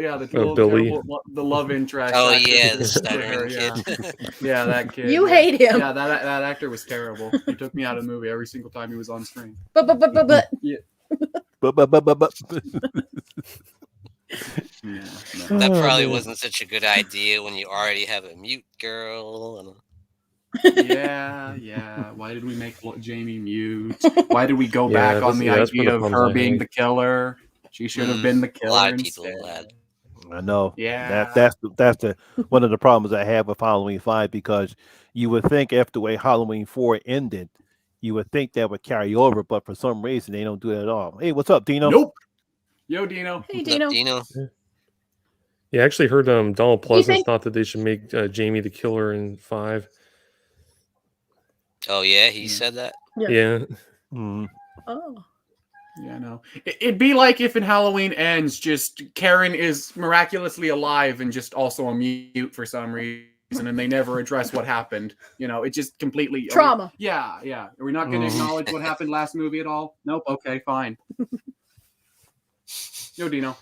Billy. terrible, the love interest. Oh actor yeah, who the did it to her, stuttering yeah. kid. Yeah, that kid. You yeah. hate him. Yeah, that actor was terrible. He took me out of the movie every single time he was on screen. But Yeah. But Yeah. That Oh, probably man. wasn't such a good idea when you already have a mute girl. And Yeah. Why did we make Jamie mute? Why did we go Yeah, back on the that's one idea of the of problems her I being had. the killer? She should have been the a killer lot of people instead. had. I know. Yeah. That's the one of the problems I have with Halloween 5, because you would think after the way Halloween 4 ended, you would think that would carry over, but for some reason they don't do it at all. Hey, what's up, Dino? Nope. Yo, Dino. Hey, What's up, Dino. Dino? Yeah, I actually heard Donald Do you Pleasance think- thought that they should make Jamie the killer in 5. Oh yeah, he Yeah. said that. Yeah. Mm. Oh. Yeah, no. It'd be like if in Halloween Ends, just Karen is miraculously alive and just also a mute for some reason, and they never address what happened. It just completely Trauma. Yeah. Are we not going to Mhm. acknowledge what happened last movie at all? Nope. Okay, fine. Yo, Dino.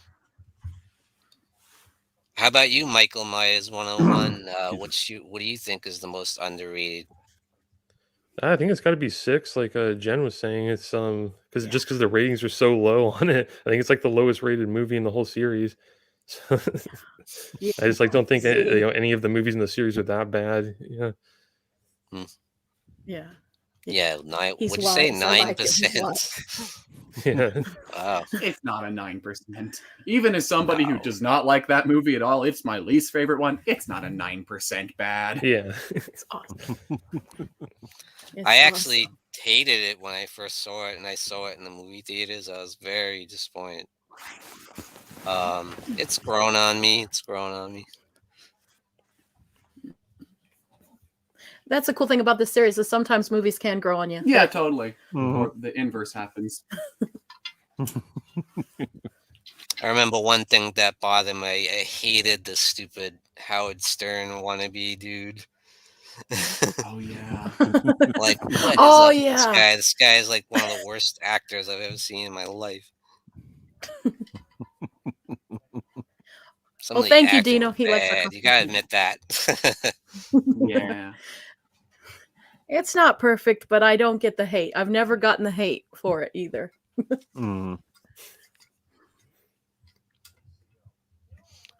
How about you, Michael Myers 101? What do you think is the most underrated? I think it's got to be 6, like Jen was saying. It's because the ratings are so low on it. I think it's like the lowest rated movie in the whole series. So, Yeah. I just don't think See. any of the movies in the series are that bad. Yeah. Yeah. Yeah, 9. He's What'd you say? wise. I like him. He's 9%. Yeah. Wow. It's not a 9%. Even as somebody who does not like that movie at all, it's my least favorite one. It's not a 9% bad. Yeah. It's awesome. It's I actually hated it when I first saw it, and I saw it in the movie theaters. I was very disappointed. It's grown on me. That's the cool thing about this series is sometimes movies can grow on you. Yeah, totally. Mhm. Or the inverse happens. I remember one thing that bothered me. I hated the stupid Howard Stern wannabe dude. Oh yeah. Like, what is Oh, up with yeah. this guy? This guy is like one of the worst actors I've ever seen in my life. Some Oh, of the thank you, acting Dino. was He likes our bad. You gotta admit that. Yeah. It's not perfect, but I don't get the hate. I've never gotten the hate for it either. Mm.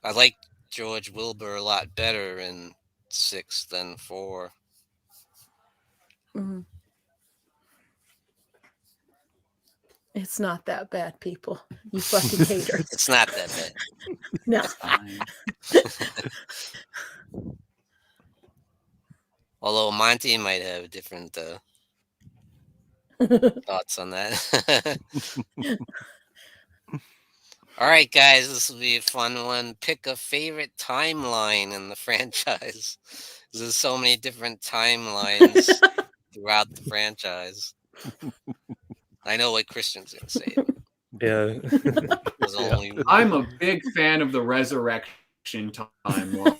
I like George Wilbur a lot better in 6 than 4. Mhm. It's not that bad, people. You fucking haters. It's not that bad. No. Fine. Although Monty might have different thoughts on that. All right, guys, this will be a fun one. Pick a favorite timeline in the franchise. There's so many different timelines throughout the franchise. I know what Christian's going to say. Yeah. There's only I'm a big fan of the resurrection timeline.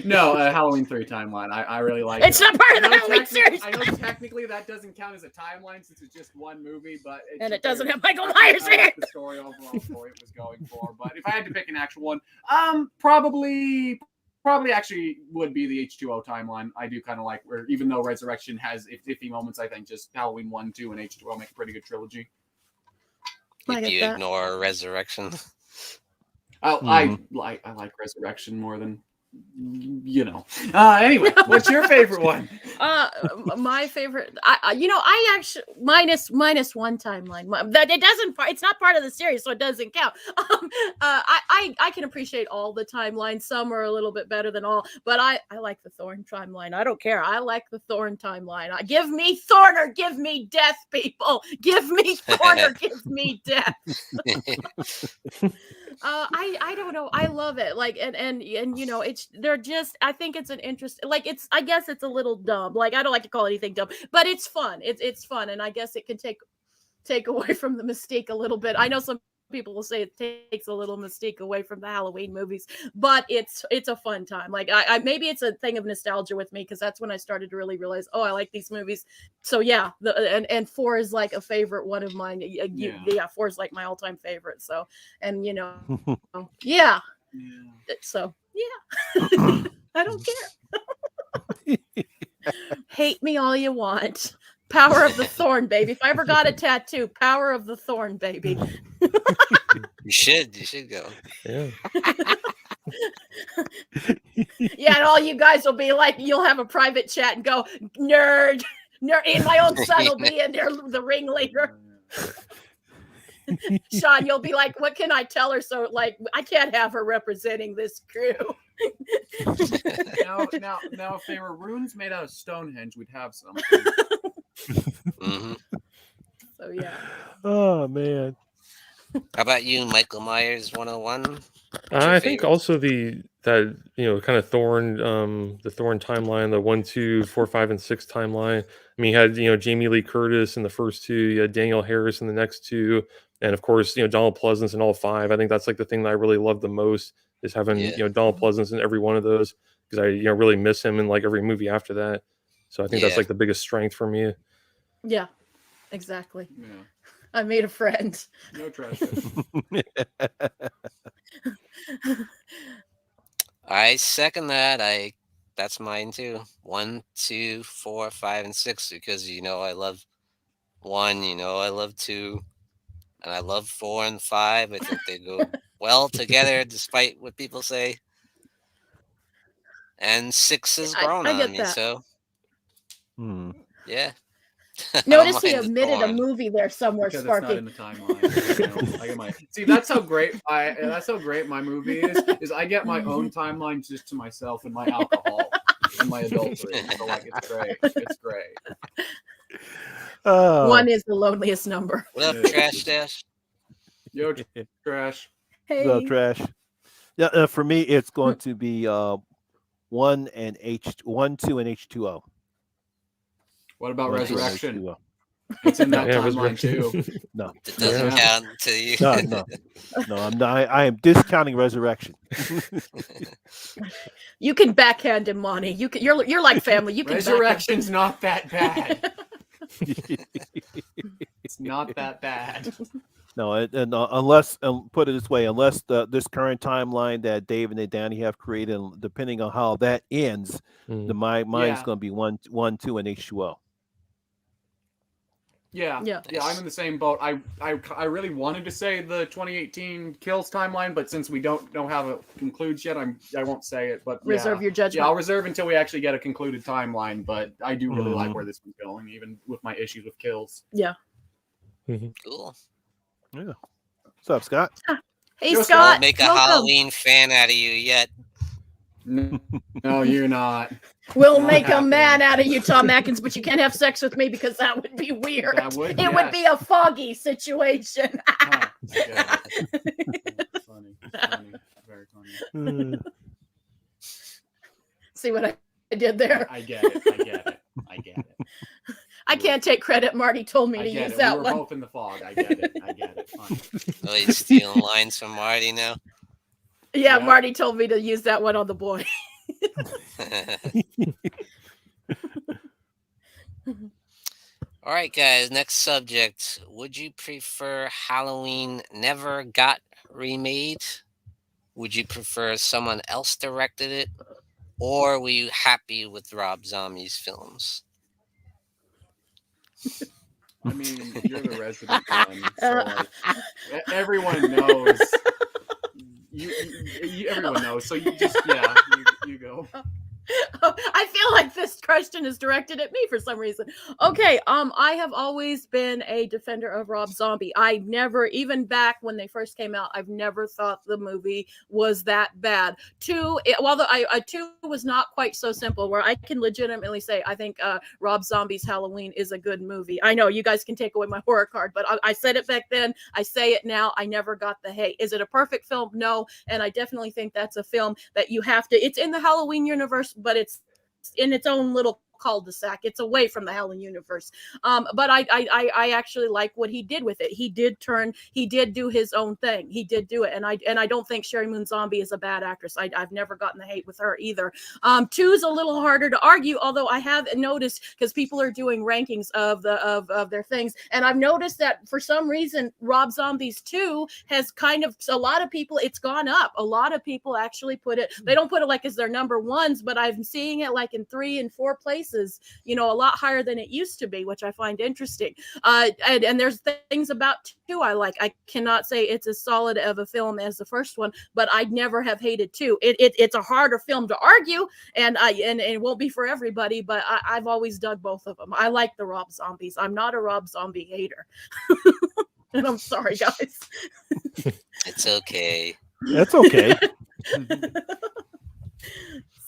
No, Halloween 3 timeline. I really like It's it. not part of I the know Halloween series. I know technically that doesn't count as a timeline since it's just one movie, but And it doesn't have Michael Myers in I like it. the story overall for it was going for. But if I had to pick an actual one, probably actually would be the H2O timeline. I do kind of like where, even though Resurrection has iffy moments, I think just Halloween 1, 2, and H2O make a pretty good trilogy. I if get you that. ignore Resurrection. I like Resurrection more than you know. Anyway, what's your favorite one? My favorite, I actually minus one timeline. That it doesn't. It's not part of the series, so it doesn't count. I can appreciate all the timelines. Some are a little bit better than all, but I like the Thorn timeline. I don't care. I like the Thorn timeline. Give me Thorn or give me death, people. Give me Thorn or give me death. I don't know. I love it. Like and you know, they're just. I think it's an interest. Like I guess it's a little dumb. Like I don't like to call anything dumb, but it's fun. It's fun, and I guess it can take away from the mystique a little bit. I know some people will say it takes a little mystique away from the Halloween movies, but it's a fun time. Like I maybe it's a thing of nostalgia with me because that's when I started to really realize, oh, I like these movies. So yeah, and 4 is like a favorite one of mine. Yeah, 4 is like my all-time favorite. So and you know, yeah. So yeah, I don't care. Hate me all you want. Power of the Thorn, baby. If I ever got a tattoo, Power of the Thorn, baby. You should go. Yeah. Yeah, and all you guys will be like, you'll have a private chat and go, nerd, and my own son will be in there, the ringleader. Sean, you'll be like, what can I tell her? So, like, I can't have her representing this crew. Now, if they were runes made out of Stonehenge, we'd have some. Mm-hmm. So, yeah. Oh, man. How about you, Michael Myers 101? I think also that kind of Thorn, the Thorn timeline, the 1, 2, 4, 5, and 6 timeline. I mean, you had Jamie Lee Curtis in the first 2, you had Danielle Harris in the next 2, and of course Donald Pleasance in all 5. I think that's like the thing that I really love the most is having Donald Pleasance in every one of those because I really miss him in like every movie after that. So I think that's like the biggest strength for me. Yeah, exactly. Yeah. I made a friend. No trash. I second that. That's mine too. 1, 2, 4, 5, and 6 because I love 1. I love 2, and I love 4 and 5. I think they go well together, despite what people say. And 6 is grown I get on me, that. so yeah. Notice he omitted a movie there somewhere, because Sparky. it's not in the timeline. See, that's how great my movie is I get my own timeline just to myself and my alcohol and my adultery. So like it's great. It's great. 1 is the loneliest number. What up, Trash Dash? Yo, Trash. Hey. So trash. Yeah, for me it's going to be 1 and 2 and H2O. What about Resurrection? H2O. It's in that timeline too. No. It doesn't count to you. No, I'm not. I am discounting Resurrection. You can backhand him, Monty. You're like family. You can Resurrection's not that bad. It's not that bad. No, and unless put it this way, unless this current timeline that David and Danny have created, depending on how that ends, mine's going to be 1, 2, and H2O. Yeah, I'm in the same boat. I really wanted to say the 2018 Kills timeline, but since we don't know how it concludes yet, I won't say it. But reserve your judgment. Yeah, I'll reserve until we actually get a concluded timeline. But I do really like where this one's going, even with my issues with Kills. Yeah. Cool. Yeah. What's up, Scott? Hey, Yo, Scott. Won't make a welcome. Halloween fan out of you yet. No, you're not. We'll Not make happening. a man out of you, Tom Atkins, but you can't have sex with me because that would be weird. That would, it would be a foggy situation. Yeah. Funny. Very funny. See what I did there? I get it. I can't take credit. Marty told me to use that we were one. both in the fog. I get it. Funny. Oh, he's stealing lines from Marty now. Yeah, Yeah. Marty told me to use that one on the boy. All right, guys. Next subject. Would you prefer Halloween never got remade? Would you prefer someone else directed it? Or were you happy with Rob Zombie's films? I mean, you're the resident one, so like, everyone knows. Everyone knows. So you just, you directed at me for some reason. Okay, I have always been a defender of Rob Zombie. I never, even back when they first came out, I've never thought the movie was that bad. Two was not quite so simple, where I can legitimately say I think Rob Zombie's Halloween is a good movie. I know you guys can take away my horror card, but I said it back then, I say it now, I never got the hate. Is it a perfect film? No, and I definitely think that's a film that you have to, it's in the Halloween universe, but it's in its own little cul-de-sac. It's away from the Halloween universe. But I actually like what he did with it. He did do his own thing. He did do it. And I don't think Sherry Moon Zombie is a bad actress. I've never gotten the hate with her either. 2 is a little harder to argue, although I have noticed, because people are doing rankings of their things, and I've noticed that for some reason Rob Zombie's 2 has kind of, a lot of people, it's gone up. A lot of people actually put it, they don't put it like as their number ones, but I'm seeing it like in 3 and 4 places, a lot higher than it used to be, which I find interesting. And there's things about 2 I like. I cannot say it's as solid of a film as the first one, but I'd never have hated 2. It's a harder film to argue, and it won't be for everybody, but I've always dug both of them. I like the Rob Zombies. I'm not a Rob Zombie hater. And I'm sorry, guys. It's okay. That's okay.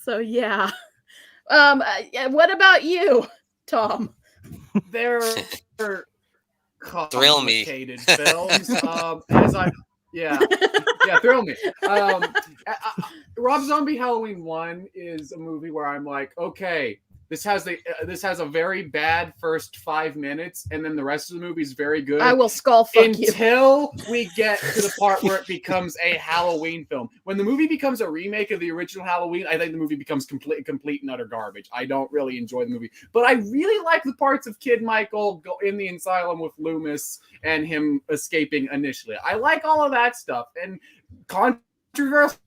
So yeah. What about you, Tom? They're Thrill me. complicated films. Thrill me. Rob Zombie Halloween 1 is a movie where I'm like, okay, this has a very bad first 5 minutes, and then the rest of the movie is very good. I will skull fuck you until we get to the part where it becomes a Halloween film. When the movie becomes a remake of the original Halloween, I think the movie becomes complete and utter garbage. I don't really enjoy the movie, but I really like the parts of Kid Michael go in the asylum with Loomis and him escaping initially. I like all of that stuff, and controversial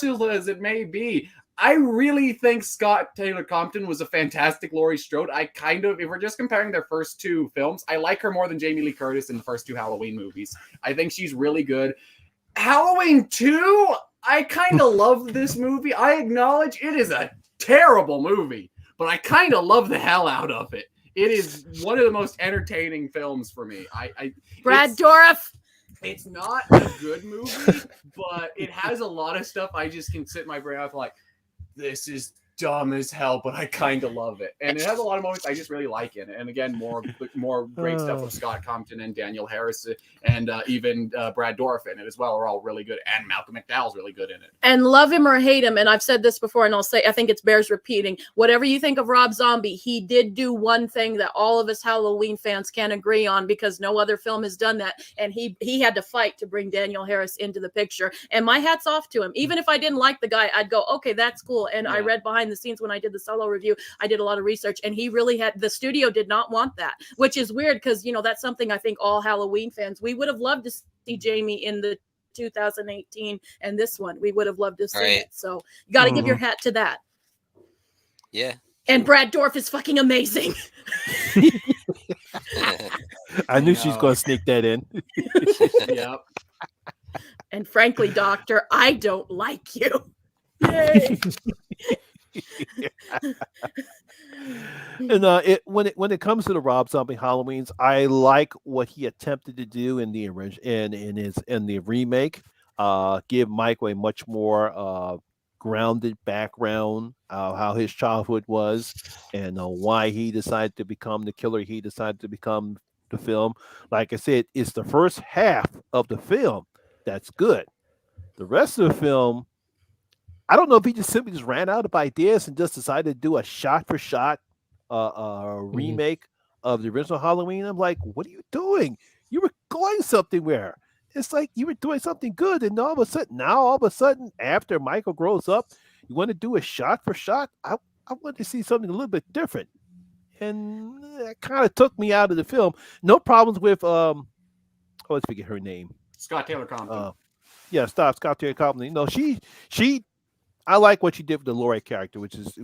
as it may be, I really think Scott Taylor Compton was a fantastic Laurie Strode. If we're just comparing their first 2 films, I like her more than Jamie Lee Curtis in the first 2 Halloween movies. I think she's really good. Halloween 2, I kind of love this movie. I acknowledge it is a terrible movie, but I kind of love the hell out of it. It is one of the most entertaining films for me. Brad Dourif. It's not a good movie, but it has a lot of stuff I just can sit my brain off like, this is dumb as hell, but I kind of love it. And it has a lot of moments I just really like in it. And again, more great stuff with Scott Compton and Daniel Harris and even Brad Dourif in it as well are all really good. And Malcolm McDowell's really good in it. And love him or hate him, and I've said this before, and I'll say, I think it bears repeating. Whatever you think of Rob Zombie, he did do one thing that all of us Halloween fans can agree on, because no other film has done that. And he had to fight to bring Daniel Harris into the picture. And my hat's off to him. Even if I didn't like the guy, I'd go, okay, that's cool. And I read behind the scenes when I did the solo review, I did a lot of research, and he really the studio did not want that, which is weird, because that's something I think all Halloween fans, we would have loved to see Jamie in the 2018 and this one, we would have loved to see it. So you got to give your hat to that. Yeah. And Brad Dourif is fucking amazing. I knew she's going to sneak that in. Yep. And frankly, Doctor, I don't like you. Yay. And when it comes to the Rob Zombie Halloweens, I like what he attempted to do in the in the remake. Give Michael a much more grounded background, how his childhood was, and why he decided to become the killer he decided to become the film. Like I said, it's the first half of the film that's good. The rest of the film, I don't know if he just simply ran out of ideas and just decided to do a shot-for-shot remake of the original Halloween. I'm like, what are you doing? You were going somewhere. It's like you were doing something good, and all of a sudden, after Michael grows up, you want to do a shot-for-shot? I want to see something a little bit different. And that kind of took me out of the film. No problems with, let's forget her name. Scott Taylor Compton. Scott Taylor Compton. She I like what she did with the Laurie character, which is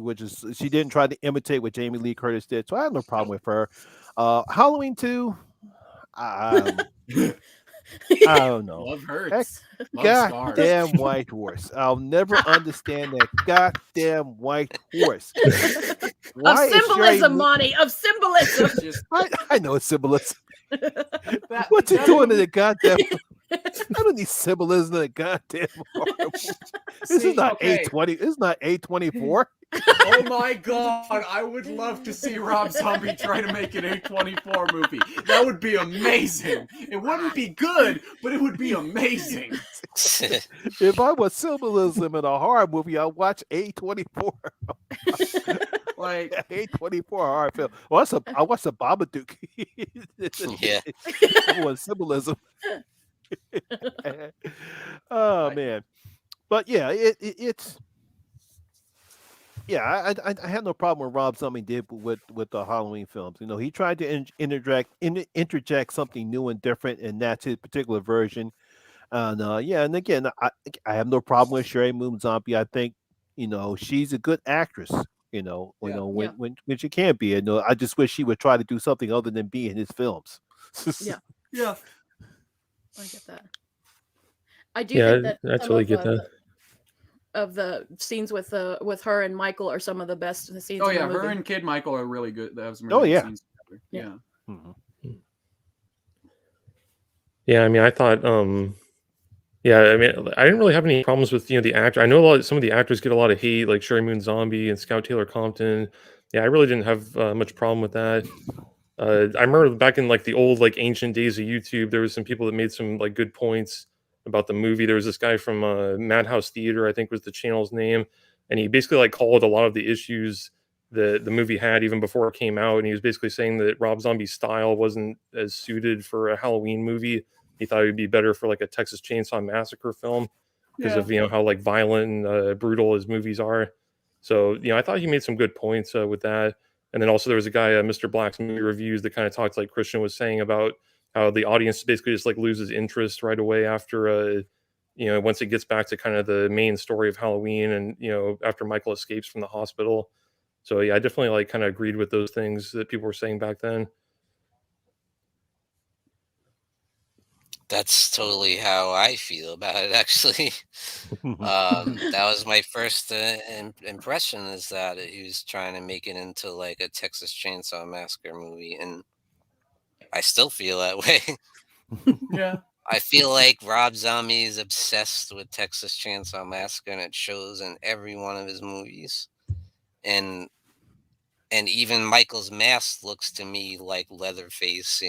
she didn't try to imitate what Jamie Lee Curtis did, so I have no problem with her. Halloween 2, I don't know. Love hurts. Goddamn white horse. I'll never understand that goddamn white horse. Of Why is Sherry symbolism, Moon- Monty. Of symbolism. Just I know it's symbolism. that. What's he that doing in movie- the goddamn? I don't need symbolism in a goddamn horror movie. This See, is not okay. A20. This is not A24. Oh my god, I would love to see Rob Zombie try to make an A24 movie. That would be amazing. It wouldn't be good, but it would be amazing. If I was symbolism in a horror movie, I'd watch A24. Like, A24 horror film. Well, I watched the Babadook. Yeah. That was symbolism. Oh Right. man, but yeah, it's yeah. I had no problem with Rob Zombie did with the Halloween films. You know, he tried to interject something new and different, and that's his particular version. And yeah, and again, I have no problem with Sherry Moon Zombie. I think she's a good actress. Yeah. When she can be. I just wish she would try to do something other than be in his films. Yeah. yeah. I get that. I do Yeah, think that I some totally of get the, that. of the scenes with her and Michael are some of the best scenes Oh in yeah, the movie. her and Kid Michael are really good. They have some Oh, really good yeah. scenes together. Yeah. Yeah. Mhm. Yeah, I mean, I thought, yeah, I mean, I didn't really have any problems with the actor. I know some of the actors get a lot of hate, like Sherry Moon Zombie and Scout Taylor Compton. Yeah, I really didn't have much problem with that. I remember back in like the old like ancient days of YouTube, there was some people that made some like good points about the movie. There was this guy from Madhouse Theater, I think was the channel's name, and he basically like called a lot of the issues that the movie had even before it came out, and he was basically saying that Rob Zombie's style wasn't as suited for a Halloween movie. He thought it would be better for like a Texas Chainsaw Massacre film because of how like violent and brutal his movies are. So I thought he made some good points with that. And then also there was a guy, Mr. Black's Movie Reviews, that kind of talked like Christian was saying about how the audience basically just like loses interest right away after once it gets back to kind of the main story of Halloween and after Michael escapes from the hospital. So yeah, I definitely like kind of agreed with those things that people were saying back then. That's totally how I feel about it, actually. That was my first impression, is that he was trying to make it into like a Texas Chainsaw Massacre movie, and I still feel that way. Yeah. I feel like Rob Zombie is obsessed with Texas Chainsaw Massacre, and it shows in every one of his movies. And even Michael's mask looks to me like Leatherface,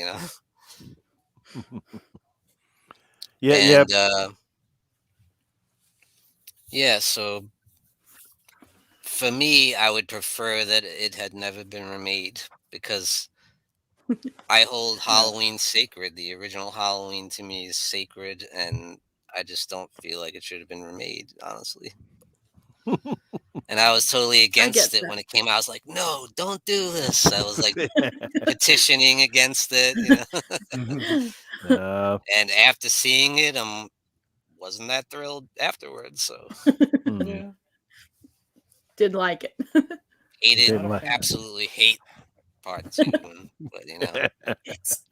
Yeah, And yeah. so for me, I would prefer that it had never been remade, because I hold Halloween sacred. The original Halloween to me is sacred, and I just don't feel like it should have been remade, honestly. And I was totally against it that. when it came out. I was like, no, don't do this. I was like petitioning against it, And after seeing it, wasn't that thrilled afterwards. So Yeah. Did like it. hated, Didn't like it. absolutely hate part 2. But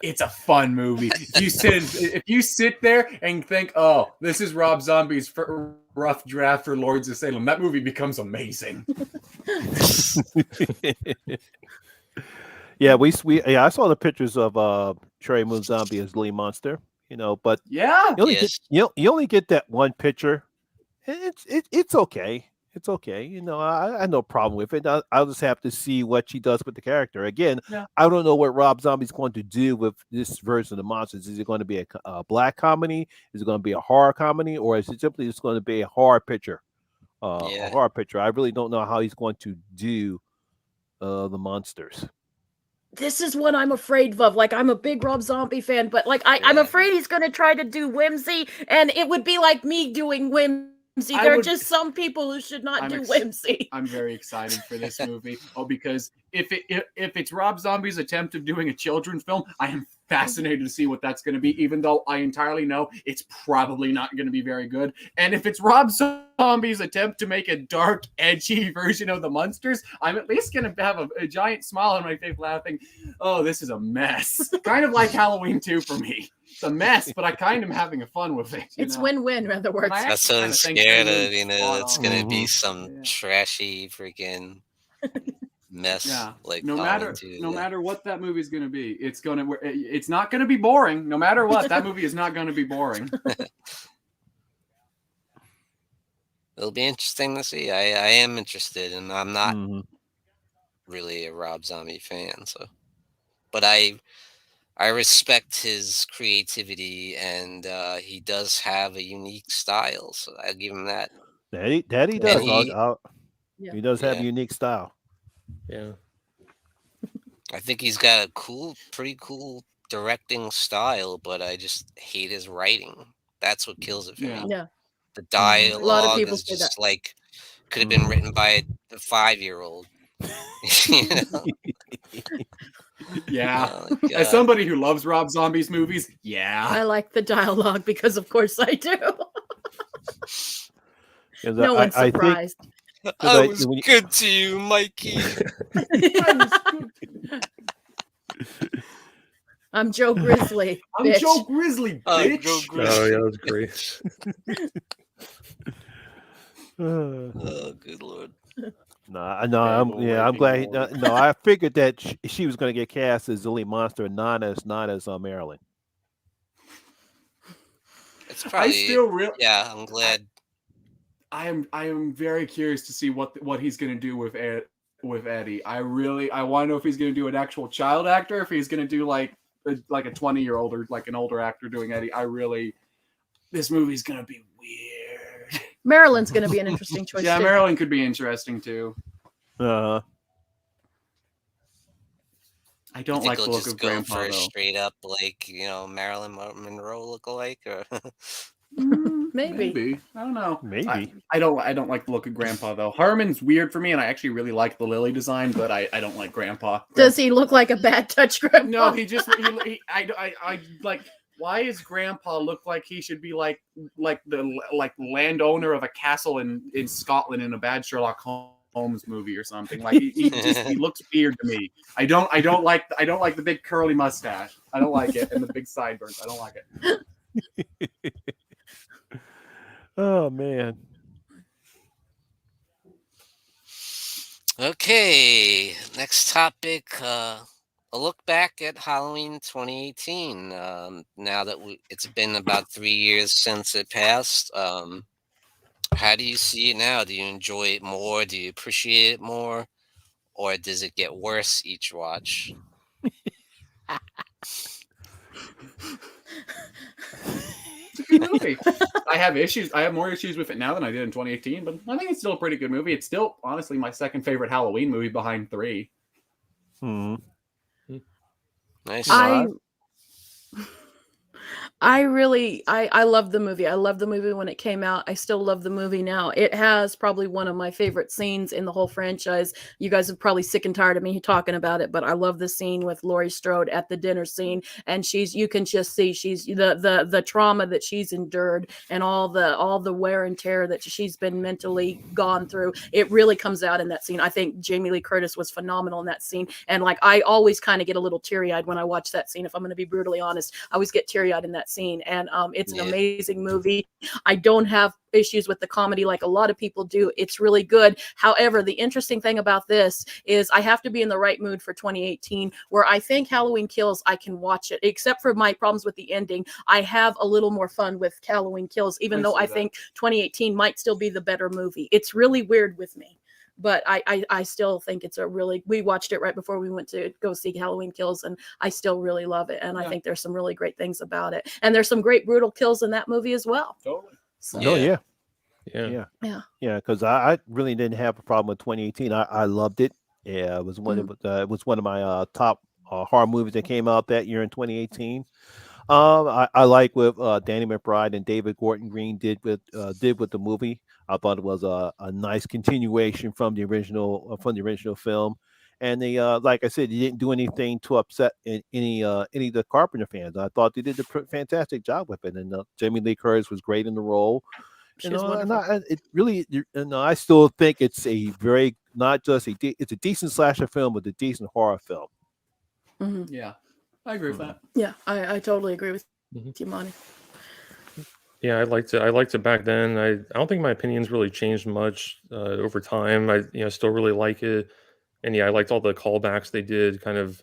It's a fun movie. If you sit there and think, oh, this is Rob Zombie's rough draft for Lords of Salem, that movie becomes amazing. Yeah, I saw the pictures of Sherry Moon Zombie as Lee Monster, but Yeah. you only get that one picture. It's okay. It's okay. I have no problem with it. I'll just have to see what she does with the character. Again, Yeah. I don't know what Rob Zombie's going to do with this version of the monsters. Is it going to be a black comedy? Is it going to be a horror comedy? Or is it simply just going to be a horror picture? A horror picture. I really don't know how he's going to do the monsters. This is what I'm afraid of. Like, I'm a big Rob Zombie fan, but like I'm afraid he's gonna try to do whimsy, and it would be like me doing whimsy. There are just some people who should not do whimsy. I'm very excited for this movie. Because if it's Rob Zombie's attempt of doing a children's film, I am fascinated to see what that's going to be, even though I entirely know it's probably not going to be very good. And if it's Rob Zombie's attempt to make a dark, edgy version of the Munsters, I'm at least going to have a giant smile on my face laughing, oh, this is a mess. Kind of like Halloween 2 for me. It's a mess, but I kind of am having fun with it. It's win-win, in other words. that's what I'm scared of. It's going to be Yeah. some trashy freaking mess. Yeah. Like No Halloween matter 2, no yeah. matter what that movie's gonna be, it's not gonna be boring. No matter what, that movie is not gonna be boring. It'll be interesting to see. I am interested, and I'm not Mhm. really a Rob Zombie fan, so but I respect his creativity, and he does have a unique style, so I give him that. That he And does. Yeah. He does have a Yeah. unique style. Yeah. I think he's got a pretty cool directing style, but I just hate his writing. That's what kills it for Yeah. me. Yeah. The A lot of dialogue people is say that. just like could have been written by a 5-year-old. You know? Yeah. Oh my As God. somebody who loves Rob Zombie's movies, I yeah. like the dialogue because, of course, I do. 'Cause No one's I think surprised. I was when you- good to you, Mikey. I'm Joe Grizzly. I'm bitch. Joe Grizzly, Oh, bitch. Joe Oh Grizzly. yeah, that's great. Oh, good lord. no, Babel I'm raping glad. Lord. No, I figured that she was going to get cast as Lily Monster, not as Marilyn. It's I probably still really yeah. I'm glad. I am very curious to see what he's gonna do with Eddie. I want to know if he's gonna do an actual child actor, if he's gonna do like a 20-year-old or like an older actor doing Eddie. This movie's gonna be weird. Marilyn's going to be an interesting choice Yeah, too. Marilyn could be interesting too. Uh, I You don't think like he'll the look just of go Grandpa for a though. straight up like Marilyn Monroe lookalike, or Maybe. I don't know. maybe. I don't like the look of Grandpa though. Harmon's weird for me, and I actually really like the Lily design, but I don't like Grandpa. Does he look like a bad touch grandpa? No, I like. Why does Grandpa look like he should be like the landowner of a castle in Scotland in a bad Sherlock Holmes movie or something? Like he looks weird to me. I don't like the big curly mustache. I don't like it, and the big sideburns. I don't like it. Oh man. Okay, next topic. A look back at Halloween 2018. Now that it's been about 3 years since it passed. How do you see it now? Do you enjoy it more? Do you appreciate it more, or does it get worse each watch? It's a good movie. I have issues. I have more issues with it now than I did in 2018, but I think it's still a pretty good movie. It's still honestly my second favorite Halloween movie behind 3. Hmm. Nice. I love the movie. I love the movie when it came out. I still love the movie now. It has probably one of my favorite scenes in the whole franchise. You guys are probably sick and tired of me talking about it, but I love the scene with Laurie Strode at the dinner scene, and you can just see she's the trauma that she's endured and all the wear and tear that she's been mentally gone through. It really comes out in that scene. I think Jamie Lee Curtis was phenomenal in that scene, and like I always kind of get a little teary-eyed when I watch that scene. If I'm going to be brutally honest, I always get teary-eyed in that scene, and it's an amazing movie. I don't have issues with the comedy like a lot of people do. It's really good. However, the interesting thing about this is I have to be in the right mood for 2018, where I think Halloween Kills, I can watch it, except for my problems with the ending. I have a little more fun with Halloween Kills, even though I think 2018 might still be the better movie. It's really weird with me. But I still think it's we watched it right before we went to go see Halloween Kills, and I still really love it. And I think there's some really great things about it. And there's some great brutal kills in that movie as well. Totally. So, Oh yeah. Yeah. Yeah, because I really didn't have a problem with 2018. I loved it. Yeah, it was one of my top horror movies that came out that year in 2018. I like what Danny McBride and David Gordon Green did with the movie. I thought it was a nice continuation from the original film, and they like I said, they didn't do anything to upset any of the Carpenter fans. I thought they did a fantastic job with it, and Jamie Lee Curtis was great in the role. She's wonderful. I still think it's a very it's a decent slasher film, but a decent horror film. Mm-hmm. Yeah, I agree with that. Yeah, I totally agree with you, Monty. Yeah, I liked it back then. I don't think my opinions really changed much over time. I still really like it. And yeah, I liked all the callbacks they did, kind of,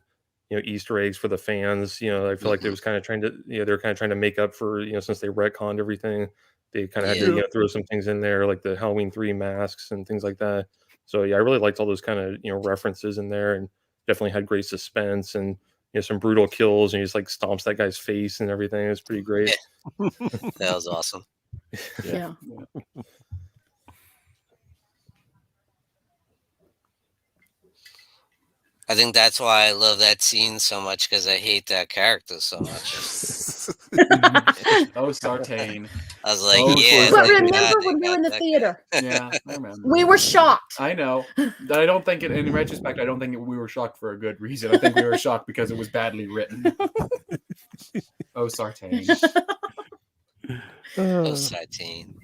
Easter eggs for the fans. I feel like they was kind of trying to, they're kind of trying to make up for, since they retconned everything, they kind of had to, Yeah. throw some things in there, like the Halloween 3 masks and things like that. So yeah, I really liked all those kind of, references in there, and definitely had great suspense and, some brutal kills, and he just like stomps that guy's face and everything. It was pretty great. That was awesome. Yeah. I think that's why I love that scene so much, because I hate that character so much. Oh, Sartain. I was like, Oh, yeah. But thank remember God they when we were in got the that theater, Yeah, I remember. we were shocked. I know. I don't think it, in retrospect, I don't think we were shocked for a good reason. I think we were shocked because it was badly written. Oh, Sartain. Oh, Sartain.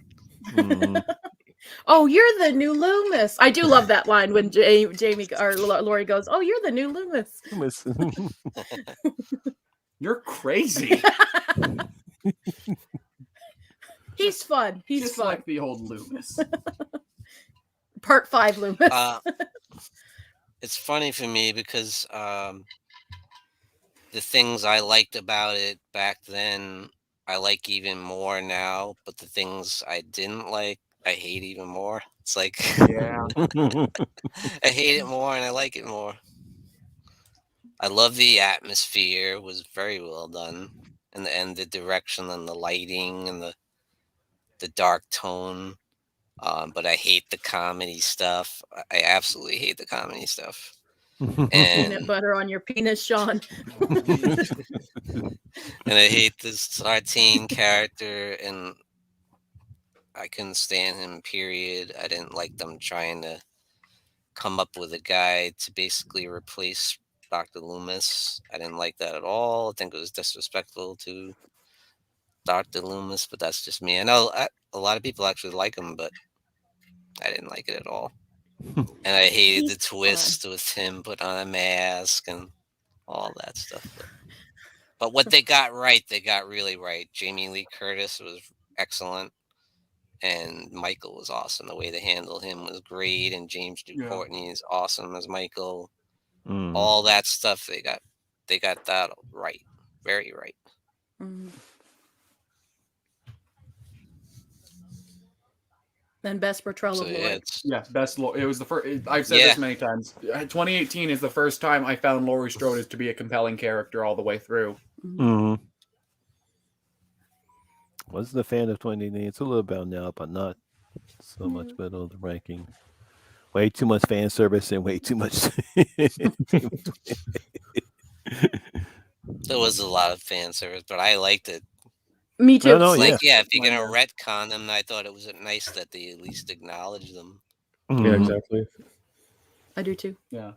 Oh, you're the new Loomis. I do love that line when Jamie or Lori goes, "Oh, you're the new Loomis." You're crazy. He's fun. He's Just fun. like the old Loomis. Part 5 Loomis. It's funny for me because the things I liked about it back then, I like even more now. But the things I didn't like, I hate even more. It's like, Yeah. I hate it more and I like it more. I love the atmosphere. It was very well done. And the direction and the lighting and the dark tone. But I hate the comedy stuff. I absolutely hate the comedy stuff. Peanut And butter on your penis, Sean. I hate this Sartain character, and I couldn't stand him, period. I didn't like them trying to come up with a guy to basically replace Dr. Loomis. I didn't like that at all. I think it was disrespectful to Dr. Loomis, but that's just me. I know a lot of people actually like him, but I didn't like it at all. And I hated the twist with him put on a mask and all that stuff. But what they got right, they got really right. Jamie Lee Curtis was excellent. And Michael was awesome. The way they handled him was great. And James Ducournau is awesome as Michael. All that stuff, they got that right. Very right. Then best portrayal of Laurie. Yeah, best. It was the first. I've said this many times. 2018 is the first time I found Laurie Strode to be a compelling character all the way through. Wasn't a fan of 2018. It's a little bit now, but not so much better on the ranking. Way too much fan service and way too much. There was a lot of fan service, but I liked it. Me too. If you're gonna retcon them, I thought it was nice that they at least acknowledge them. Yeah, exactly. I do too. Yeah.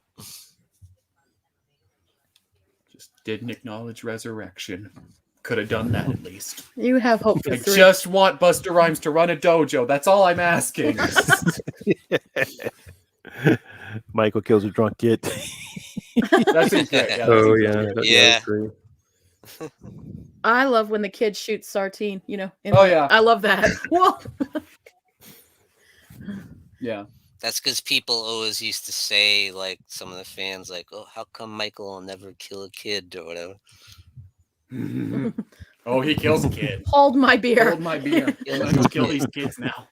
Just didn't acknowledge Resurrection. Could have done that at least. You have hope for 3. Just want Busta Rhymes to run a dojo. That's all I'm asking. Michael kills a drunk kid. That's great. Yeah. Great. I love when the kid shoots Sartain, yeah. I love that. Whoa. Yeah. That's because people always used to say, like, some of the fans, like, oh, how come Michael will never kill a kid or whatever? Oh, he kills a kid. Hold my beer. Hold my beer. I'm going to go kill these kids now.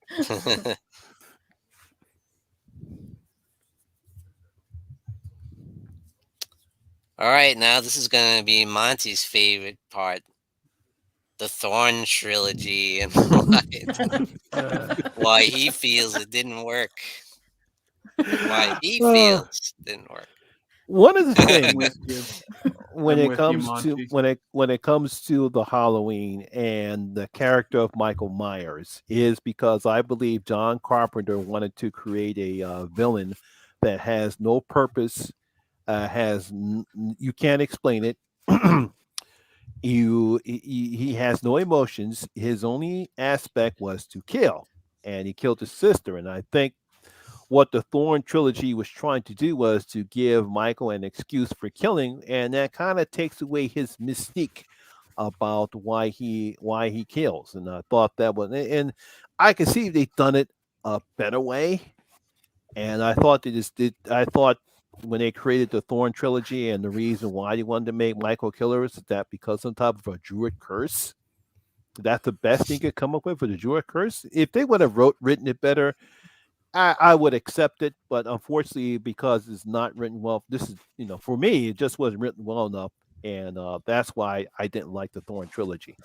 All right, now this is going to be Monty's favorite part. The Thorn trilogy and why he feels it didn't work. Why he feels it didn't work. One of the things when I'm it comes you, to when it comes to the Halloween and the character of Michael Myers is because I believe John Carpenter wanted to create a villain that has no purpose, you can't explain it. He has no emotions. His only aspect was to kill, and he killed his sister. And I think what the Thorn trilogy was trying to do was to give Michael an excuse for killing, and that kind of takes away his mystique about why he kills. And I thought that was, and I can see they've done it a better way. And I thought they just did. I thought when they created the Thorn trilogy, and the reason why they wanted to make Michael killers is that because some type of a druid curse. That's the best they could come up with for the druid curse. If they would have written it better, I would accept it. But unfortunately, because it's not written well, this is for me, it just wasn't written well enough, and that's why I didn't like the Thorn trilogy.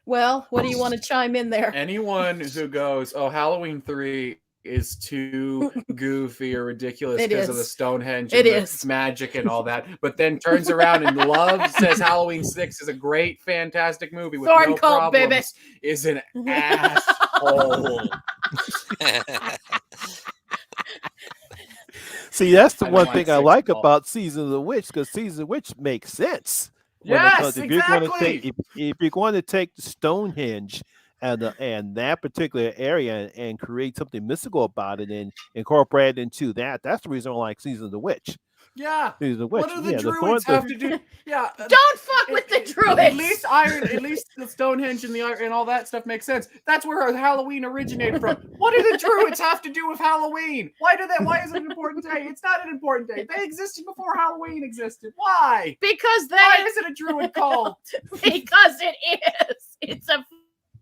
Well, what do you want to chime in there? Anyone who goes, "Oh, Halloween 3 is too goofy or ridiculous because of the Stonehenge and the magic and all that," but then turns around and says Halloween 6 is a great, fantastic movie with Thorn no cult, problems, baby. is an asshole. See, that's the I one don't thing like I Six like at all. about Season of the Witch, because Season of the Witch makes sense. Yes, If you're going to exactly. take, if you're going to take the Stonehenge and that particular area and create something mystical about it and incorporate it into that, that's the reason I like Season of the Witch. Yeah. Season of the Witch. What do the Yeah, druids have to do? Yeah. Don't fuck with the druids. At least the Stonehenge and the iron and all that stuff makes sense. That's where Halloween originated from. What do the druids have to do with Halloween? Why is it an important day? It's not an important day. They existed before Halloween existed. Why? Because Why is it a druid cult? Because it is. It's a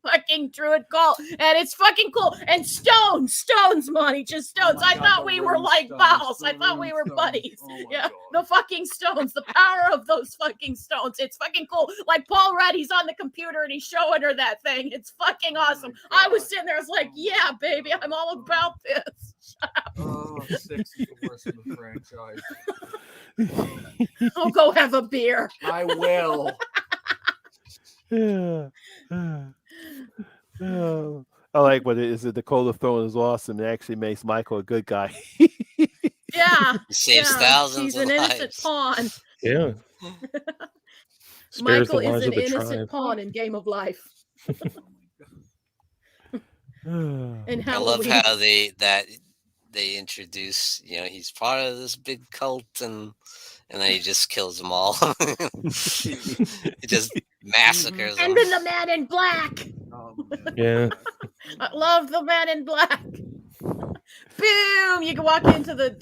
fucking druid cult, and it's fucking cool. And stones, Monty, just stones. I thought we were like pals. I thought we were buddies. Yeah, the fucking stones, the power of those fucking stones. It's fucking cool. Like Paul Rudd, he's on the computer and he's showing her that thing. It's fucking awesome. I was sitting there, I was like, yeah, baby, I'm all about this. Oh, 6 is the worst of the franchise. I'll go have a beer. I will. I like what it is. The Cola Throne is awesome. It actually makes Michael a good guy. Yeah. He saves thousands He's an of innocent lives. pawn. Yeah. Spares Michael the is lives an of the innocent tribe. pawn in Game of Life. And I love Halloween. how they introduce, he's part of this big cult, and then he just kills them all. He just massacres them. And then the Man in Black. Yeah. I love the Man in Black. Boom! You can walk into the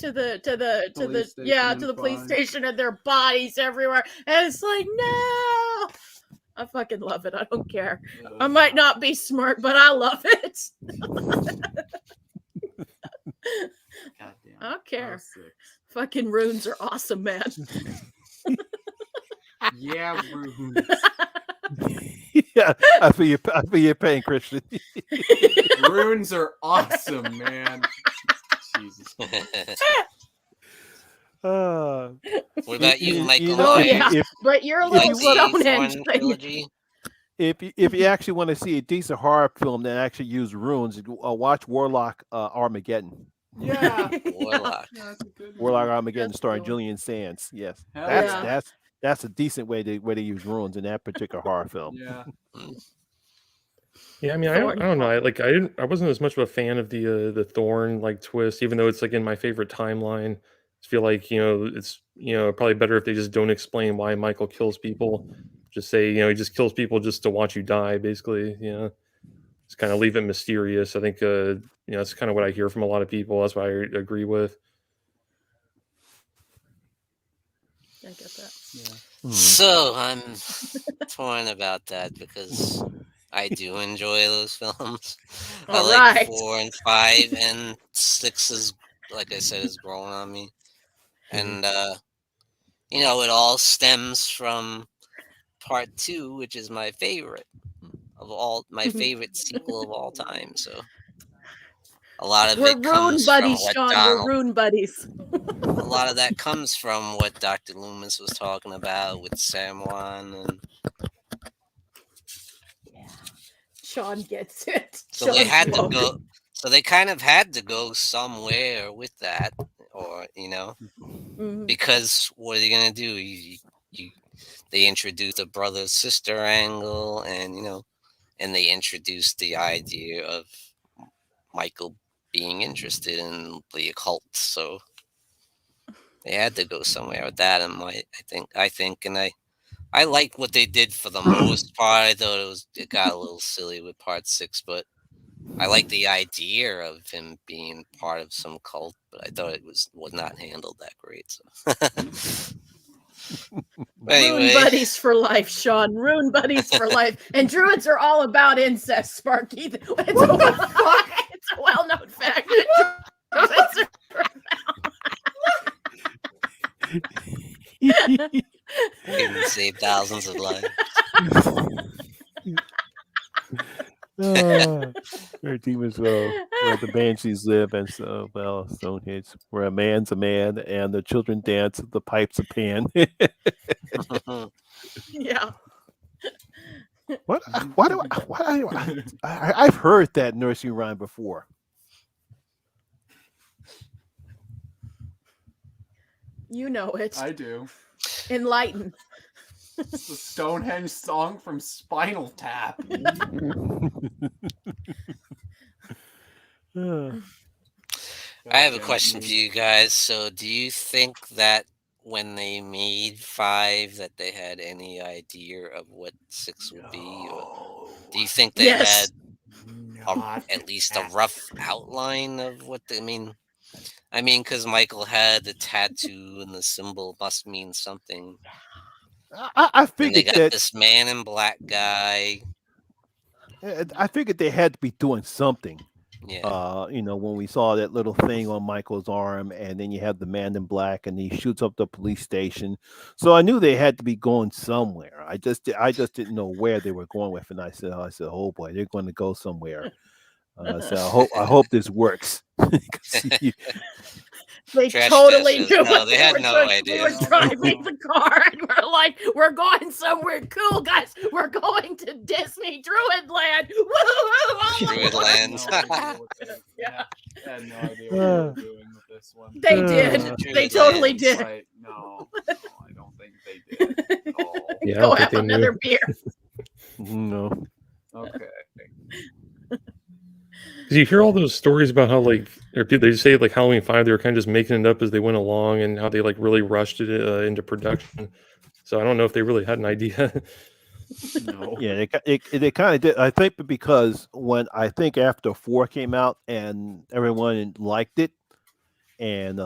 police station and there are bodies everywhere, and it's like, no. I fucking love it. I don't care. I might not be smart, but I love it. I don't care. Fucking runes are awesome, man. Yeah, runes. Yeah, I feel your pain, Christian. Runes are awesome, man. Jesus. What about you, Michael? Oh yeah, but you're a little Stonehenge Stonehenge. trilogy? If you actually want to see a decent horror film that actually uses runes, watch Warlock Armageddon. Yeah. Warlock. Yeah, that's a good one. Warlock Armageddon That's starring cool. Julian Sands. Yes, Hell that's a decent way they use runes in that particular horror film. Yeah. Yeah, I mean, I don't know. I wasn't as much of a fan of the Thorn twist, even though it's in my favorite timeline. I feel like it's probably better if they just don't explain why Michael kills people. Just say he just kills people just to watch you die, basically. Just kind of leave it mysterious. I think that's kind of what I hear from a lot of people. That's what I agree with. I get that. Yeah. So I'm torn about that because I do enjoy those films. I All like right. 4 and 5, and 6 is, like I said, is growing on me. And it all stems from part 2, which is my favorite favorite sequel of all time. So a lot of We're it comes rune buddies, from what Sean. We're rune buddies. a lot of that comes from what Dr. Loomis was talking about with Samwan, and Sean gets it. so they Sean's had to woke. go. So they kind of had to go somewhere with that, or Mhm. because what are they gonna do? They introduced a brother sister angle, and and they introduced the idea of Michael being interested in the occult. So they had to go somewhere with that. And I think, and I like what they did for the most part. I thought it got a little silly with part 6, but I like the idea of him being part of some cult, but I thought it was not handled that great. So. Rune Anyway, buddies for life, Sean. Rune buddies for life. And druids are all about incest, Sparky. It's a well-known fact. Druids can save thousands of lives. Where demons where the banshees live, and so Stonehenge, where a man's a man, and the children dance, the pipes a pan. Yeah. I've heard that nursery rhyme before. You know it. I do. Enlighten. It's the Stonehenge song from Spinal Tap. I have a question for you guys. So, do you think that when they made 5, that they had any idea of what 6 would be? Or do you think they had at least a rough outline of what they mean? I mean, because Michael had the tattoo and the symbol must mean something. I figured they got that this man in black guy. I figured they had to be doing something. Yeah. When we saw that little thing on Michael's arm, and then you have the man in black, and he shoots up the police station. So I knew they had to be going somewhere. I just didn't know where they were going with, and I said, oh boy, they're going to go somewhere. So I hope this works. They Trash totally testers. knew No, what they had were no doing. idea. They were driving the car, and we're like, we're going somewhere cool, guys. We're going to Disney Druidland. Druidland. Yeah. I had no idea what they were doing with this one. They did. They totally did. Right. No, I don't think they did at all. Yeah, I Go don't have think they knew. another beer. No. Okay. Because you hear all those stories about how or they say Halloween 5, they were kind of just making it up as they went along, and how they really rushed it into production. So I don't know if they really had an idea. No. Yeah, they kind of did. I think because after 4 came out and everyone liked it, and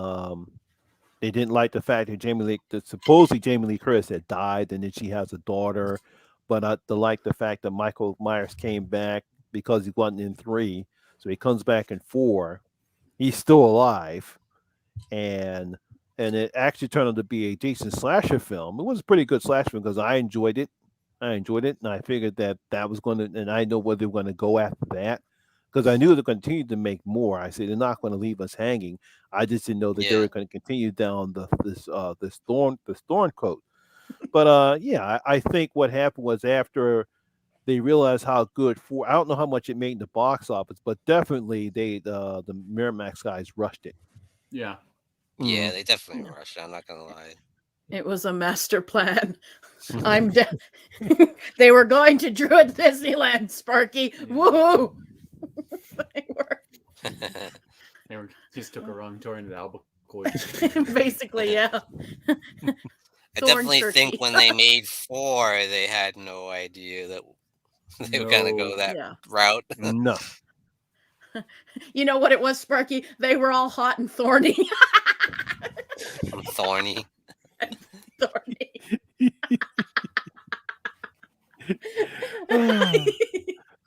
they didn't like the fact that supposedly Jamie Lee Curtis had died, and then she has a daughter, but they liked the fact that Michael Myers came back because he wasn't in 3. So he comes back in 4. He's still alive, and it actually turned out to be a decent slasher film. It was a pretty good slasher film because I enjoyed it, and I figured that was going to, and I know where they were going to go after that, because I knew they were going to continue to make more. I said they're not going to leave us hanging. I just didn't know that they were going to continue down this thorn coat. But I think what happened was after they realized how good I don't know how much it made in the box office, but definitely the Miramax guys rushed it. Yeah. Yeah, they definitely rushed it. I'm not gonna lie. It was a master plan. They were going to Druid Disneyland, Sparky. Yeah. Woohoo! They just took a wrong turn at Albuquerque. Basically, yeah. I definitely think when they made 4, they had no idea that they were going to go that route. No. You know what it was, Sparky? They were all hot and thorny. Thorny. Thorny.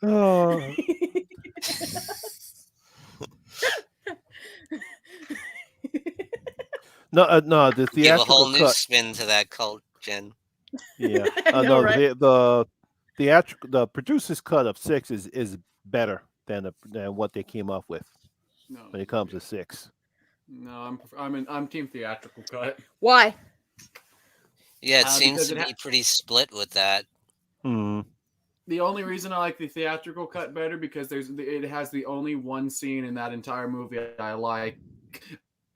Oh. No, the theatrical Give a whole new cut. spin to that cult, Jen. Yeah, know, right? the producer's cut of 6 is better than what they came up with when it comes to 6. No, I'm team theatrical cut. Why? Yeah, it seems to be pretty split with that. The only reason I like the theatrical cut better because it has the only one scene in that entire movie I like,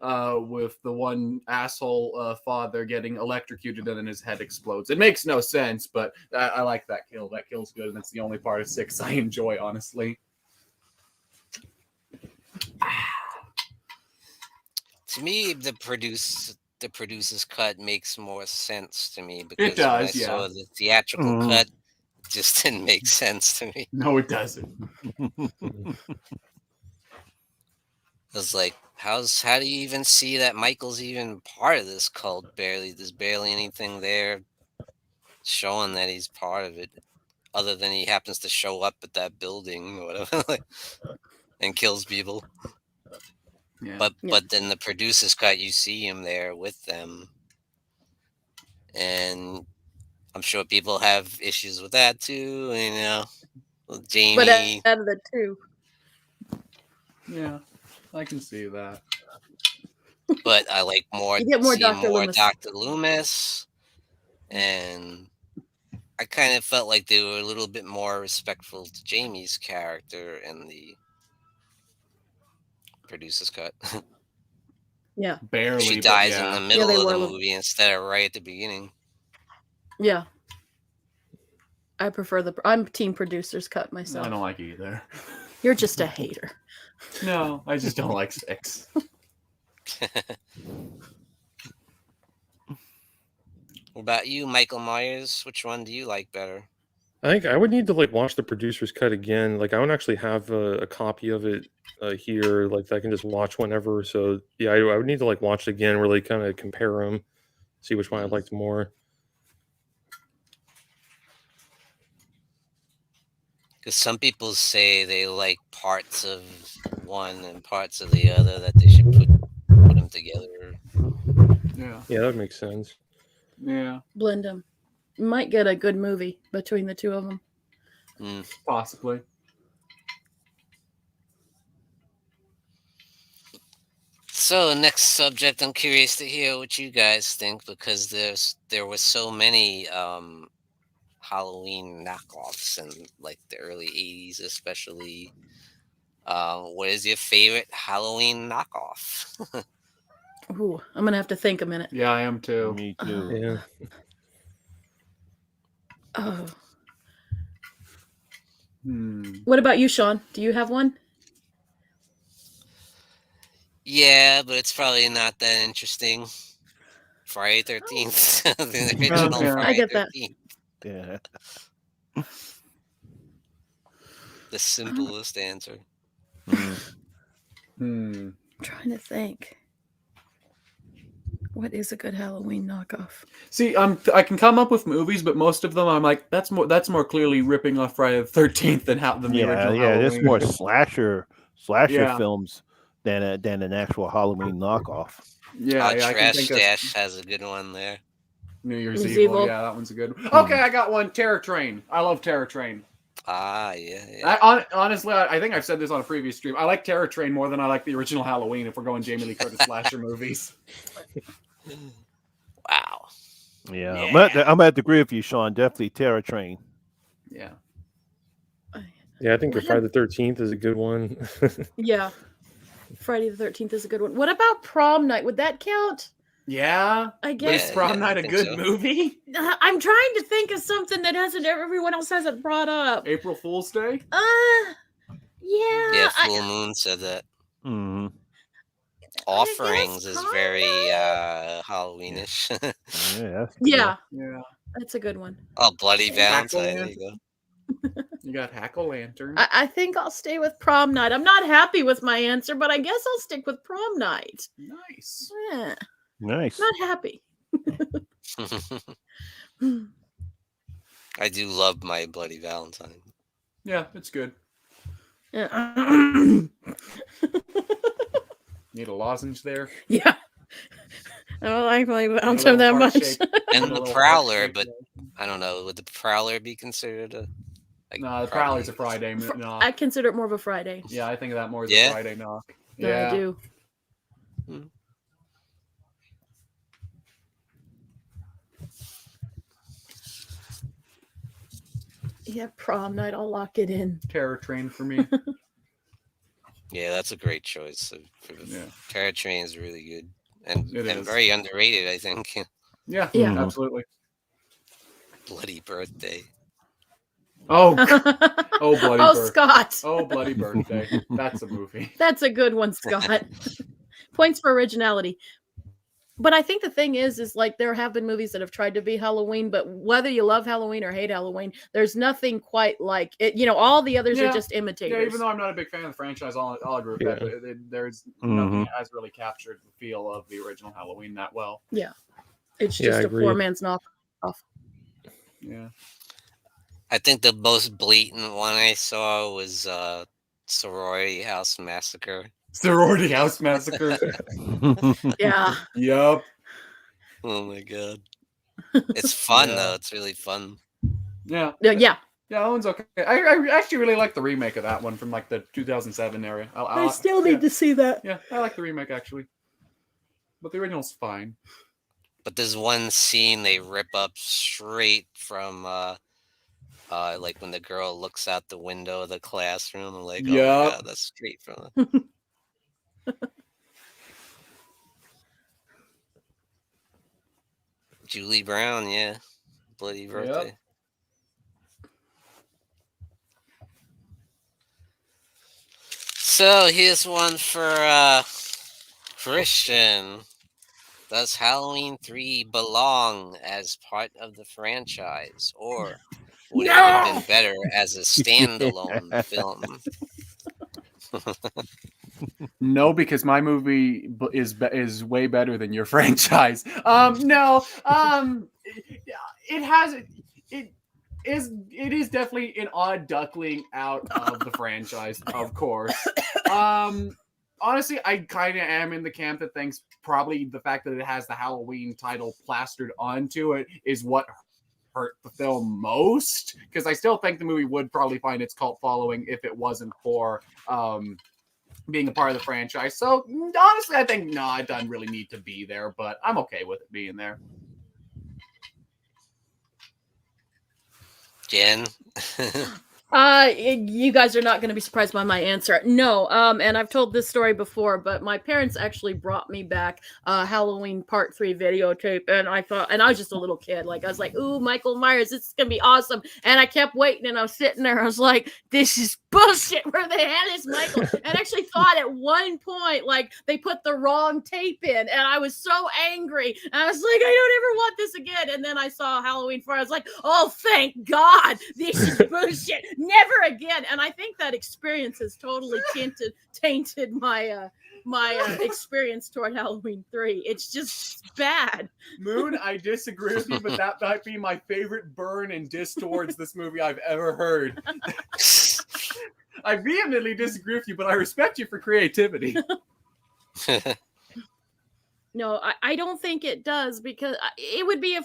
with the one asshole father getting electrocuted and then his head explodes. It makes no sense, but I like that kill. That kill's good, and that's the only part of 6 I enjoy, honestly. To me, the producer's cut makes more sense to me because it does, when I saw the theatrical cut, just didn't make sense to me. No, it doesn't. I was like, how do you even see that Michael's even part of this cult? There's barely anything there showing that he's part of it, other than he happens to show up at that building or whatever, and kills people. Yeah. But then the producer's cut, you see him there with them, and I'm sure people have issues with that too. You know, with Jamie. But out of the two, Yeah, I can see that. But I like more. You get more seeing Dr. more Loomis. Dr. Loomis, and I kind of felt like they were a little bit more respectful to Jamie's character in the producer's cut. yeah, Barely. She but dies yeah. in the Yeah, middle they of were the a little- movie instead of right at the beginning. yeah. I prefer I'm team producer's cut myself. I don't like either. You're just a hater. No, I just don't like 6. What about you, Michael Myers? Which one do you like better? I think I would need to like watch the producer's cut again. Like I don't actually have a copy of it here, like that I can just watch whenever. So yeah, I would need to like watch it again, really kind of compare them, see which one I liked more. Because some people say they like parts of one and parts of the other, that they should put them together. Yeah. Yeah, that makes sense. Yeah. Blend them. You might get a good movie between the two of them. Possibly. So next subject, I'm curious to hear what you guys think, because there were so many Halloween knockoffs in like the early 80s, especially. What is your favorite Halloween knockoff? Ooh, I'm gonna have to think a minute. Yeah, I am too. Me too. Yeah. Oh, What about you, Sean? Do you have one? Yeah, but it's probably not that interesting. Friday 13th. The original Okay. Friday I get that. 13th. Yeah. The simplest answer. I'm trying to think. What is a good Halloween knockoff? See, I can come up with movies, but most of them I'm like, that's more clearly ripping off Friday the 13th than the Yeah, original yeah. There's Halloween. more slasher Yeah. films than an actual Halloween knockoff. Yeah, I can Trash think of Dash has a good one there. New Year's New Year's Evil. Evil. Yeah, that one's a good one. Okay, I got one. Terror Train. I love Terror Train. Ah, yeah. Honestly, I think I've said this on a previous stream. I like Terror Train more than I like the original Halloween if we're going Jamie Lee Curtis slasher movies. Wow. Yeah, Yeah. I'm gonna have to agree with you, Sean. Definitely Terror Train. Yeah. Yeah, I think the Friday the 13th is a good one. Yeah. Friday the 13th is a good one. What about Prom Night? Would that count? Yeah? I But guess. is Prom I Night a think good so. movie? I'm trying to think of something that everyone else hasn't brought up. April Fool's Day? Yeah. Yeah, Full Moon said that. Hmm. Offerings is kinda. very Halloweenish. Yeah. Yeah, Yeah. that's a good one. Oh, Bloody Valentine. There Jack-o'-lantern. you go. You got Hack-O-Lantern. I think I'll stay with Prom Night. I'm not happy with my answer, but I guess I'll stick with Prom Night. Nice. Yeah, Nice. not happy. I do love my Bloody Valentine. Yeah, it's good. Yeah. Need a lozenge there. Yeah. I don't like my Valentine that much. And A the little Prowler, heart-shaped but there. I don't know. Would the Prowler be considered a? Like, No, the Prowler's a Friday knock. I consider it more of a Friday. Yeah, I think of that more as Yeah? a Friday knock. Yeah, Yeah. I do. Yeah, Prom Night. I'll lock it in. Terror Train for me. Yeah, that's a great choice. Yeah. Terror Train is really good and It is. very underrated, I think. Yeah, Yeah. absolutely. Bloody Birthday. Oh, oh, Bloody Oh, Birthday. Scott. Oh, Bloody Birthday. That's a movie. That's a good one, Scott. Points for originality. But I think the thing is like there have been movies that have tried to be Halloween, but whether you love Halloween or hate Halloween, there's nothing quite like it. You know, all the others are just Yeah, imitators. even though I'm not a big fan of the franchise, I'll agree with that. Yeah. But there's nothing that has really captured the feel of the original Halloween that well. Yeah, it's Yeah, just I a agree. poor man's knockoff. Yeah. I think the most blatant one I saw was Sorority House Massacre. Sorority House Massacre. Yeah. Yup. Oh my god. It's fun Yeah. though. It's really fun. Yeah. Yeah. Yeah, that one's okay. I actually really like the remake of that one from like the 2007 area. I still need to see that. Yeah, I like the remake actually. But the original's fine. But there's one scene they rip up straight from like when the girl looks out the window of the classroom. I'm like, oh my Yup. god, that's straight from it. Julie Brown, yeah. Bloody birthday. So here's one for Christian. Does Halloween 3 belong as part of the franchise, or would it have been better as a standalone film? No, because my movie is way better than your franchise. No. It is definitely an odd duckling out of the franchise, of course. Honestly, I kind of am in the camp that thinks probably the fact that it has the Halloween title plastered onto it is what hurt the film most. Because I still think the movie would probably find its cult following if it wasn't for being a part of the franchise. So honestly, I think no, it doesn't really need to be there, but I'm okay with it being there. Jen? You guys are not going to be surprised by my answer. No, and I've told this story before, but my parents actually brought me back Halloween Part 3 videotape, and I was just a little kid. Like, I was like, ooh, Michael Myers, this is going to be awesome. And I kept waiting, and I was sitting there, I was like, this is bullshit, where the hell is Michael? And I actually thought at one point, like, they put the wrong tape in, and I was so angry. And I was like, I don't ever want this again. And then I saw Halloween 4, I was like, oh, thank God, this is bullshit. Never again. And I think that experience has totally tainted my experience toward Halloween 3. It's just bad. Moon, I disagree with you, but that might be my favorite burn and diss towards this movie I've ever heard. I vehemently disagree with you, but I respect you for creativity. No, I don't think it does, because it would be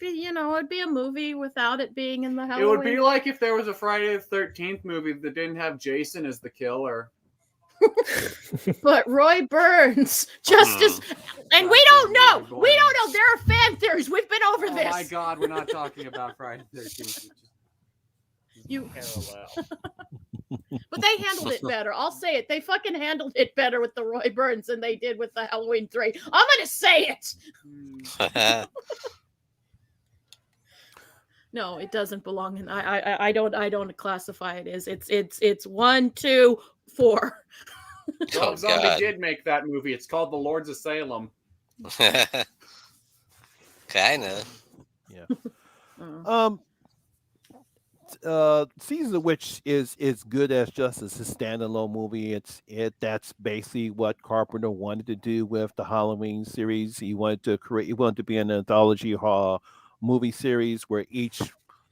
it'd be a movie without it being in the Halloween. It would be like if there was a Friday the 13th movie that didn't have Jason as the killer. But Roy Burns, Justice, and we don't know. There are fan theories. We've been over this. Oh my God, we're not talking about Friday the 13th. You parallel. But they handled it better. I'll say it. They fucking handled it better with the Roy Burns than they did with the Halloween 3. I'm gonna say it. No, it doesn't belong in. I don't classify it as it's 1, 2, 4. Rob Zombie did make that movie. It's called The Lords of Salem. Kinda. Yeah. Season of Witch is good as just as a standalone movie. That's basically what Carpenter wanted to do with the Halloween series. He wanted to be an anthology movie series where each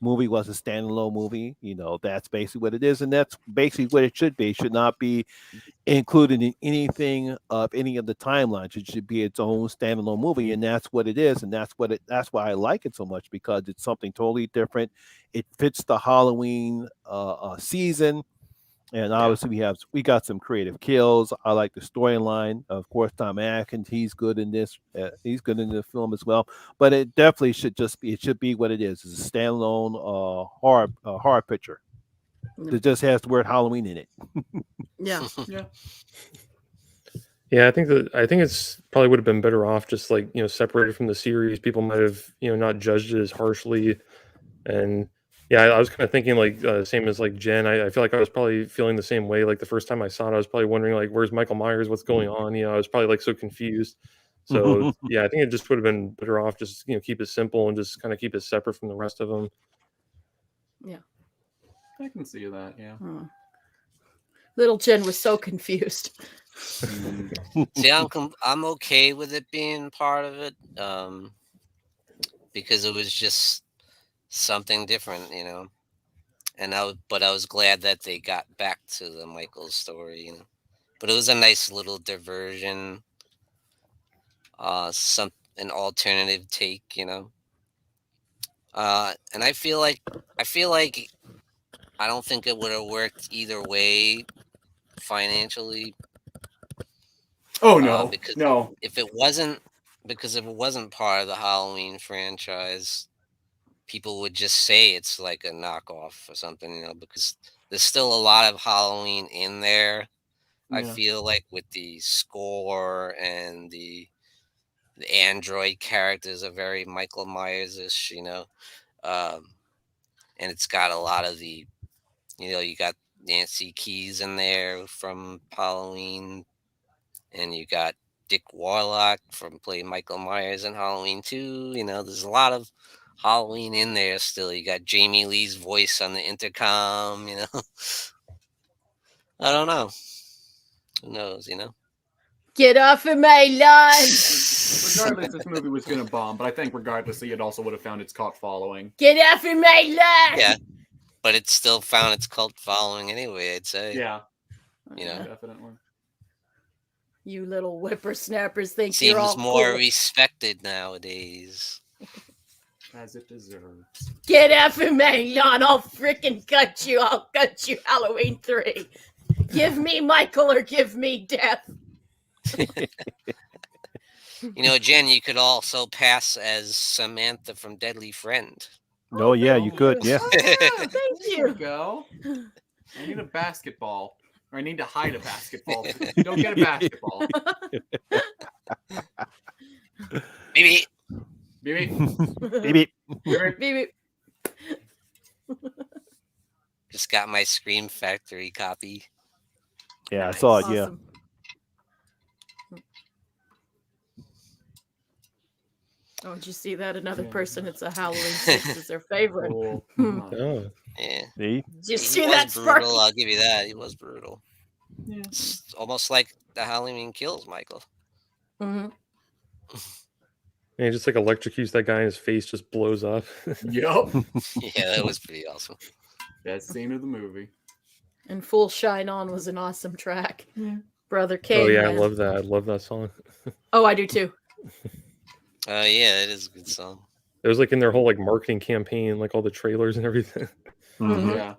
movie was a standalone movie. That's basically what it is, and that's basically what it should be. It should not be included in anything of any of the timelines. It should be its own standalone movie, and that's what it is, and that's why I like it so much, because it's something totally different. It fits the Halloween season, and obviously we got some creative kills. I like the storyline. Of course, Tom Atkins, he's good in this. He's good in the film as well. But it definitely should be what it is. It's a standalone horror picture. It just has the word Halloween in it. Yeah. Yeah, I think it's probably would have been better off just like, separated from the series. People might have, not judged it as harshly. And yeah, I was kind of thinking like same as like Jen. I feel like I was probably feeling the same way. Like the first time I saw it, I was probably wondering like, where's Michael Myers? What's going on? I was probably like so confused. So yeah, I think it just would have been better off just keep it simple and just kind of keep it separate from the rest of them. Yeah. I can see that. Yeah. Little Jen was so confused. See, I'm okay with it being part of it, because it was just something different, And but I was glad that they got back to the Michael story, But it was a nice little diversion, an alternative take, And I feel like I don't think it would have worked either way financially. Oh no, because no. if it wasn't part of the Halloween franchise, people would just say it's like a knockoff or something, because there's still a lot of Halloween in there. I Yeah. feel like with the score and the android characters are very Michael Myers-ish, and it's got a lot of the, you got Nancy Keys in there from Halloween, and you got Dick Warlock from playing Michael Myers in Halloween 2. There's a lot of Halloween in there still. You got Jamie Lee's voice on the intercom, I don't know. Who knows, Get off of my lawn! Regardless, this movie was going to bomb, but I think regardlessly, it also would have found its cult following. Get off of my lawn! Yeah, but it still found its cult following anyway, I'd say. Yeah. Definitely. You little whippersnappers think you're Seems all more cool. respected nowadays. As it deserves. Get off of my lawn! I'll frickin' cut you! I'll cut you, Halloween 3. Give me Michael or give me death. Jen, you could also pass as Samantha from Deadly Friend. Oh yeah, you could. Yeah. Thank There you. go. I need a basketball. Or I need to hide a basketball. Don't get a basketball. Maybe. Maybe. Baby. Just got my Scream Factory copy. Yeah, I saw it. Yeah. Awesome. Oh, did you see that? Another person, it's a Halloween 6 is their favorite. Cool. Oh, Yeah. See? Did you He see was that, Sparky? brutal. I'll give you that. He was brutal. Yeah. It's almost like the Halloween Kills, Michael. Mm-hmm. and he just like electrocutes that guy and his face just blows up. Yup. Yeah, that was pretty awesome. Best scene of the movie. And Full Shine On was an awesome track. Yeah. Brother King. Oh yeah, I man. love that. I love that song. Oh, I do too. Yeah, it is a good song. It was like in their whole like marketing campaign, like all the trailers and everything. Mhm. Yeah.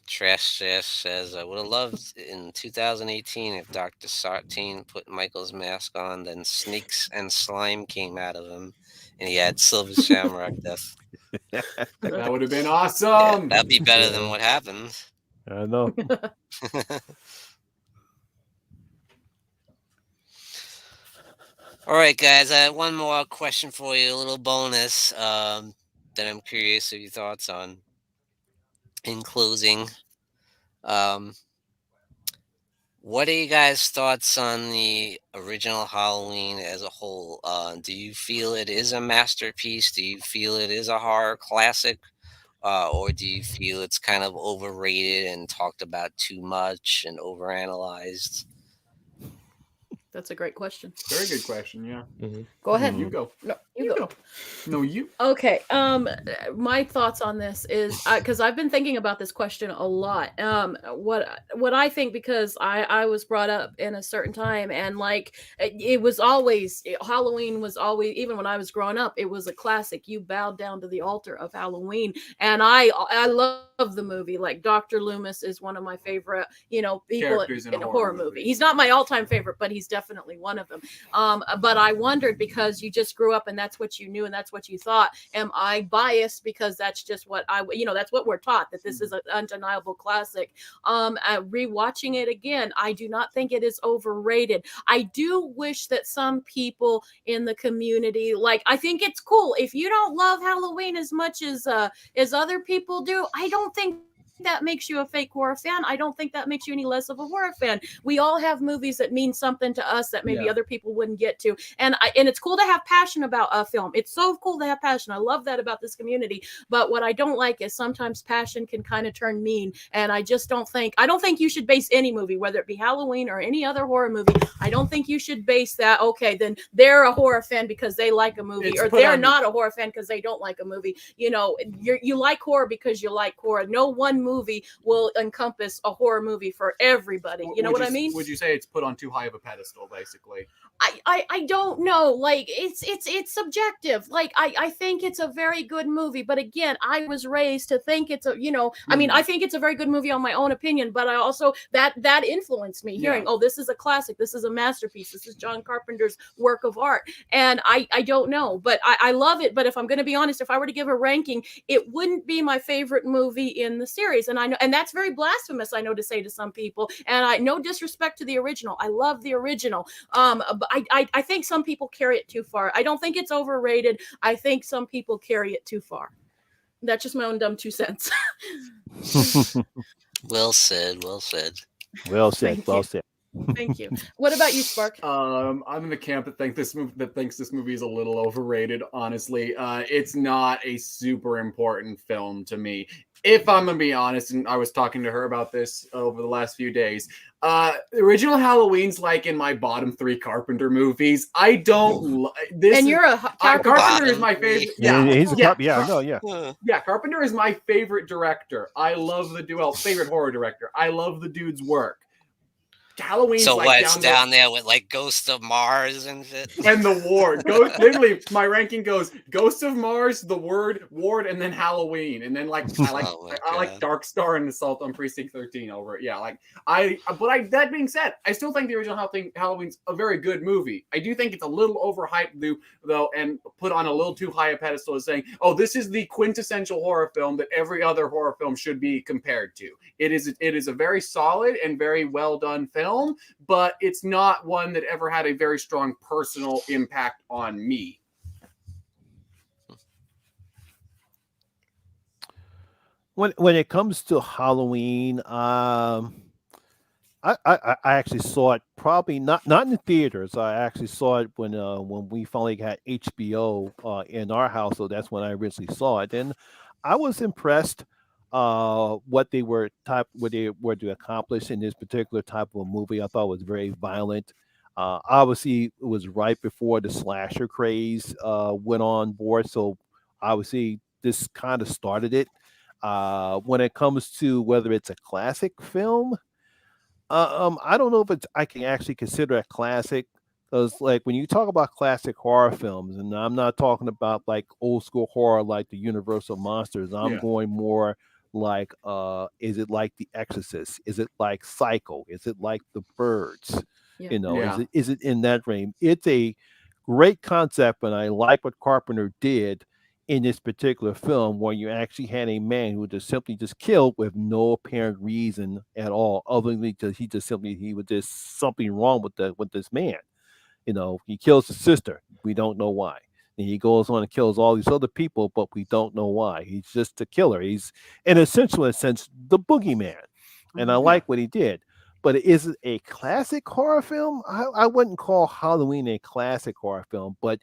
Trash says, I would have loved in 2018 if Dr. Sartine put Michael's mask on, then snakes and slime came out of him, and he had Silver Shamrock death. That would have been Yeah, awesome. that'd be better than what happened. I know. All right, guys, I have one more question for you, a little bonus that I'm curious of your thoughts on. In closing, what are you guys' thoughts on the original Halloween as a whole? Do you feel it is a masterpiece? Do you feel it is a horror classic? Or do you feel it's kind of overrated and talked about too much and overanalyzed? That's a great question. Very good question. Yeah. Go ahead. You go. No, you go. No, you. Okay. My thoughts on this is because I've been thinking about this question a lot. What I think, because I was brought up in a certain time, and like it was always Halloween was always, even when I was growing up, it was a classic. You bowed down to the altar of Halloween, and I love the movie. Like Dr. Loomis is one of my favorite, people Characters in a horror movie. He's not my all-time favorite, but he's definitely one of them. But I wondered, because you just grew up and that's what you knew and that's what you thought. Am I biased because that's just what that's what we're taught, that this is an undeniable classic. Rewatching it again, I do not think it is overrated. I do wish that some people in the community, like, I think it's cool if you don't love Halloween as much as other people do. I don't think that makes you a fake horror fan. I don't think that makes you any less of a horror fan. We all have movies that mean something to us that maybe other people wouldn't get to. And it's cool to have passion about a film. It's so cool to have passion. I love that about this community. But what I don't like is sometimes passion can kind of turn mean. And I just don't think you should base any movie, whether it be Halloween or any other horror movie. I don't think you should base that, okay, then they're a horror fan because they like a movie, or they're not a horror fan because they don't like a movie. You know, you like horror because you like horror. No one movie will encompass a horror movie for everybody. You know what I mean? Would you say it's put on too high of a pedestal, basically? I don't know. Like it's subjective. Like I think it's a very good movie, but again, I was raised to think it's a, you know, I mean, I think it's a very good movie on my own opinion, but I also that influenced me hearing, oh, this is a classic, this is a masterpiece, this is John Carpenter's work of art. And I don't know, but I love it. But if I'm going to be honest, if I were to give a ranking, it wouldn't be my favorite movie in the series. And I know, and that's very blasphemous, I know, to say to some people. And I no disrespect to the original. I love the original. But I think some people carry it too far. I don't think it's overrated. I think some people carry it too far. That's just my own dumb 2 cents. Well said. Well said. Well said. Well said. Thank you. What about you, Spark? I'm in the camp that thinks this movie is a little overrated. Honestly, it's not a super important film to me. If I'm gonna be honest, and I was talking to her about this over the last few days, the original Halloween's like in my bottom 3 Carpenter movies. I don't this. And you're a Carpenter is my favorite. Yeah, Carpenter is my favorite director. I love the dude. Well, favorite horror director. I love the dude's work. Halloween's so like what's down there with like Ghost of Mars and shit? And the Ward. Literally, my ranking goes Ghost of Mars, the Ward, and then Halloween, and then like I like Dark Star and Assault on Precinct 13 over it. Yeah, like that being said, I still think the original Halloween's a very good movie. I do think it's a little overhyped though, and put on a little too high a pedestal as saying, oh, this is the quintessential horror film that every other horror film should be compared to. It is a very solid and very well done film. But it's not one that ever had a very strong personal impact on me. When it comes to Halloween, I actually saw it probably not in the theaters. I actually saw it when we finally got HBO in our house. So that's when I originally saw it, and I was impressed. What they were to accomplish in this particular type of a movie. I thought was very violent. Obviously, it was right before the slasher craze went on board, so obviously this kind of started it. When it comes to whether it's a classic film, I don't know if I can actually consider a classic. Because like when you talk about classic horror films, and I'm not talking about like old school horror like the Universal monsters, I'm going more like is it like The Exorcist? Is it like Psycho? Is it like The Birds? You know, is it in that range? It's a great concept, and I like what Carpenter did in this particular film, where you actually had a man who just simply just killed with no apparent reason at all, other than he was just something wrong with this man. You know, he kills his sister. We don't know why. And he goes on and kills all these other people, but we don't know why. He's just a killer. He's, in a sense, the boogeyman. And I like what he did. But is it a classic horror film? I wouldn't call Halloween a classic horror film. But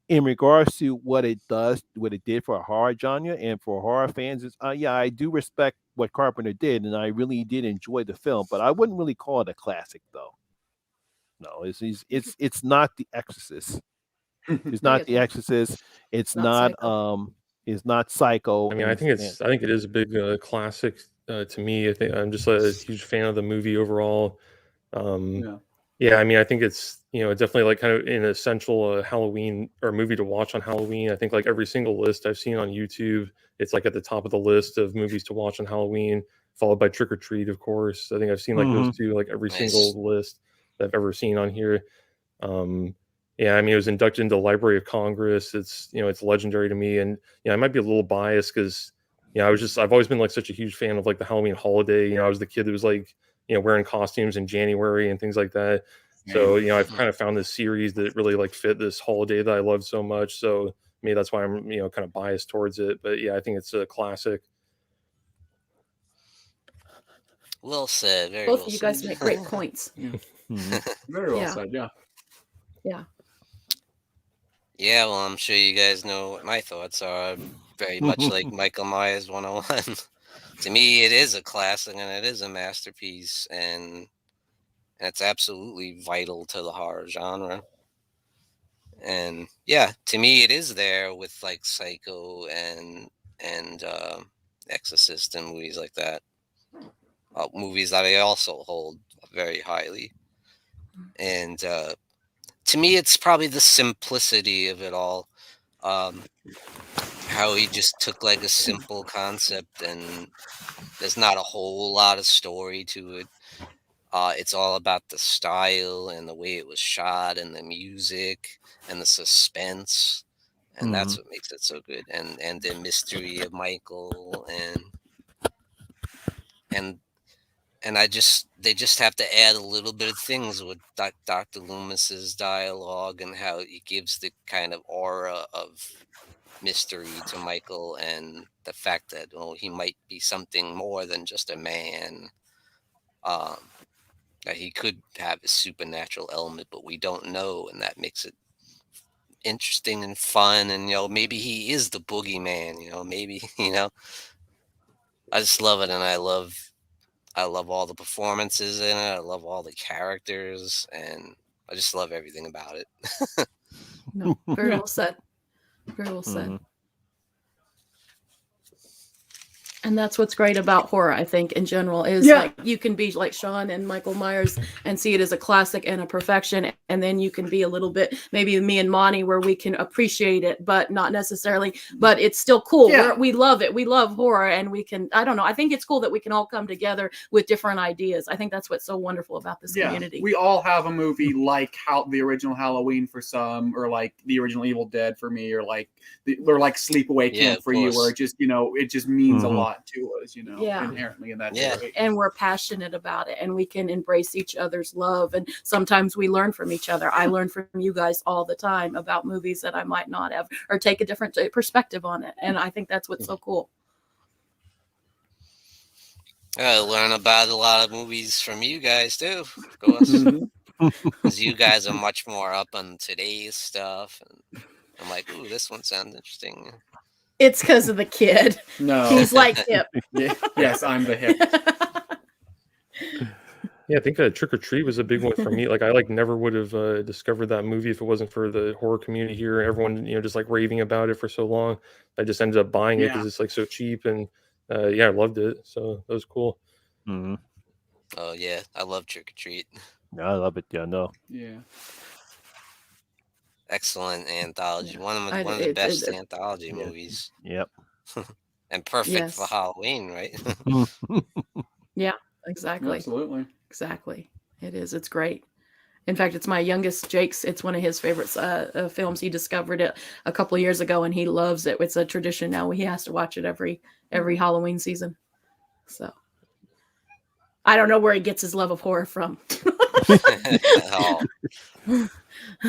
in regards to what it did for a horror genre and for horror fans, I do respect what Carpenter did. And I really did enjoy the film. But I wouldn't really call it a classic, though. No, it's not The Exorcist. It's not The Exorcist. It's not Psycho. I mean, I think it is a big classic to me. I think I'm just a huge fan of the movie overall. Yeah, I mean, I think it's definitely like kind of an essential Halloween or movie to watch on Halloween. I think like every single list I've seen on YouTube, it's like at the top of the list of movies to watch on Halloween, followed by Trick or Treat, of course. I think I've seen like those two like every single list that I've ever seen on here. Yeah, I mean, it was inducted into the Library of Congress. It's it's legendary to me, and I might be a little biased because I've always been like such a huge fan of like the Halloween holiday. I was the kid that was like wearing costumes in January and things like that. So I've kind of found this series that really like fit this holiday that I love so much. So maybe that's why I'm kind of biased towards it. But yeah, I think it's a classic. Well said. Very Both well of you said. guys make great points. Very well Yeah. said. Yeah. Yeah. Yeah, well, I'm sure you guys know what my thoughts are. Very much like Michael Myers 101. To me, it is a classic and it is a masterpiece, and it's absolutely vital to the horror genre. And yeah, to me, it is there with like Psycho and Exorcist and movies like that. Movies that I also hold very highly. And to me, it's probably the simplicity of it all. How he just took like a simple concept and there's not a whole lot of story to it. It's all about the style and the way it was shot and the music and the suspense, and that's what makes it so good. And the mystery of Michael and they just have to add a little bit of things with Dr. Loomis's dialogue and how he gives the kind of aura of mystery to Michael and the fact that he might be something more than just a man. That he could have a supernatural element, but we don't know, and that makes it interesting and fun. And maybe he is the boogeyman. Maybe I just love it, and I love all the performances in it. I love all the characters, and I just love everything about it. No, very well said. Very well said. And that's what's great about horror, I think, in general, is like you can be like Sean and Michael Myers and see it as a classic and a perfection. And then you can be a little bit, maybe me and Monty, where we can appreciate it, but not necessarily, but it's still cool. We love it. We love horror, and we can, I don't know. I think it's cool that we can all come together with different ideas. I think that's what's so wonderful about this community. We all have a movie like the original Halloween for some, or like the original Evil Dead for me, or like Sleepaway Camp for you, where it just, it just means a lot to us, inherently, and that's great. And we're passionate about it, and we can embrace each other's love, and sometimes we learn from each other. I learn from you guys all the time about movies that I might not have, or take a different perspective on it, and I think that's what's so cool. I learn about a lot of movies from you guys too, of course, because you guys are much more up on today's stuff, and I'm like, ooh, this one sounds interesting. It's because of the kid. No. He's like hip. Yes, I'm the hip. Yeah, I think Trick or Treat was a big one for me. Like, I never would have discovered that movie if it wasn't for the horror community here. Everyone, just like raving about it for so long. I just ended up buying it because it's like so cheap, and I loved it. So that was cool. Oh yeah, I love Trick or Treat. I love it. Yeah, no. Yeah. Excellent anthology. One of the best anthology movies. Yep. And perfect for Halloween, right? Yeah, exactly. Absolutely. Exactly. It is. It's great. In fact, it's my youngest Jake's. It's one of his favorite films. He discovered it a couple of years ago, and he loves it. It's a tradition now. He has to watch it every Halloween season. So I don't know where he gets his love of horror from.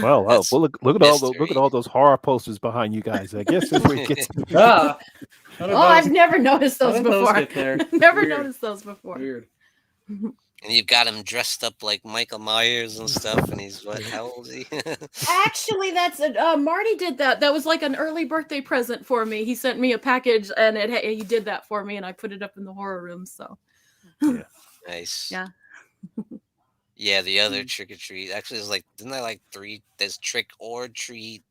Well, look at all those horror posters behind you guys. I guess that's where it gets. I've never noticed those before. Never noticed those before. Weird. And you've got him dressed up like Michael Myers and stuff, and he's what? How old is he? Actually, that's Marty did that. That was like an early birthday present for me. He sent me a package, and he did that for me, and I put it up in the horror room. So, nice. Yeah. Yeah, the other Trick or Treat. Actually, there's isn't there like 3? There's Trick or Treat.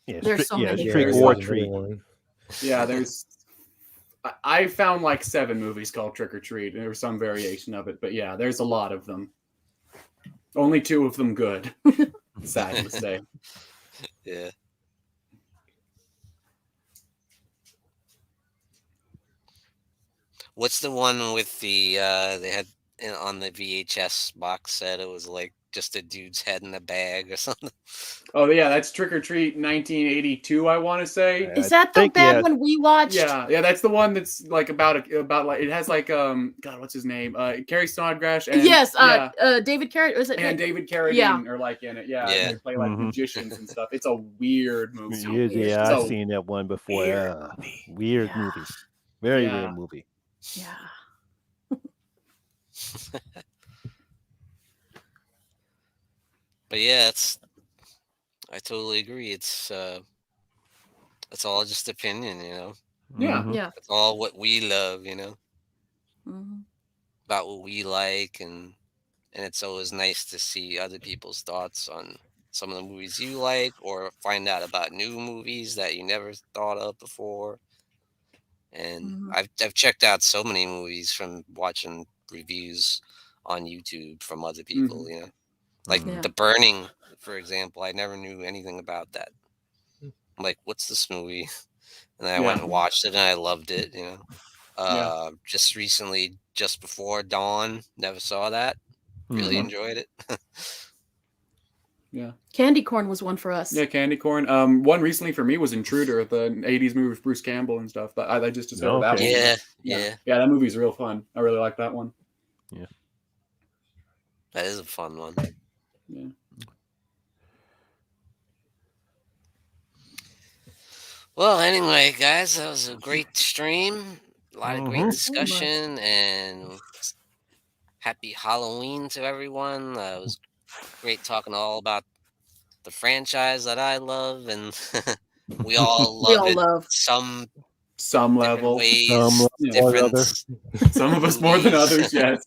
Yeah, there's so many. Trick or Treat. Yeah, there's. I found like 7 movies called Trick or Treat. There was some variation of it, but yeah, there's a lot of them. Only 2 of them good. Sad to say. Yeah. What's the one with the they had on the VHS box set? It was like just a dude's head in a bag or something. Oh yeah, that's Trick or Treat 1982. I want to say. Is that the bad one we watched? Yeah, that's the one that's like about like it has like God, what's his name? Carrie Snodgrass and David Carradine. Was it? And David Carradine are like in it. Yeah. They play like magicians and stuff. It's a weird movie. I've seen that one before. Weird movie. Very weird movie. Yeah. But yeah, I totally agree. It's all just opinion, Yeah. Mhm. Yeah. It's all what we love, Mhm. about what we like, and it's always nice to see other people's thoughts on some of the movies you like, or find out about new movies that you never thought of before. And Mhm. I've checked out so many movies from watching reviews on YouTube from other people, like Yeah. The Burning, for example. I never knew anything about that. I'm like, what's this movie? And then I went Yeah. and watched it, and I loved it. Yeah. Just recently, Just Before Dawn, never saw that. Really Mhm. enjoyed it. Yeah. Candy corn was one for us. Yeah, Candy Corn. One recently for me was Intruder, the '80s movie with Bruce Campbell and stuff. But I just discovered that Okay. one. Yeah. Yeah, that movie's real fun. I really like that one. That is a fun one. Yeah. Well, anyway, guys, that was a great stream. A lot of great Mhm. discussion, and happy Halloween to everyone. It was great talking all about the franchise that I love, and we all We love all it love. some Some different level. ways, Yeah. different Some of us more than movies. others, yes.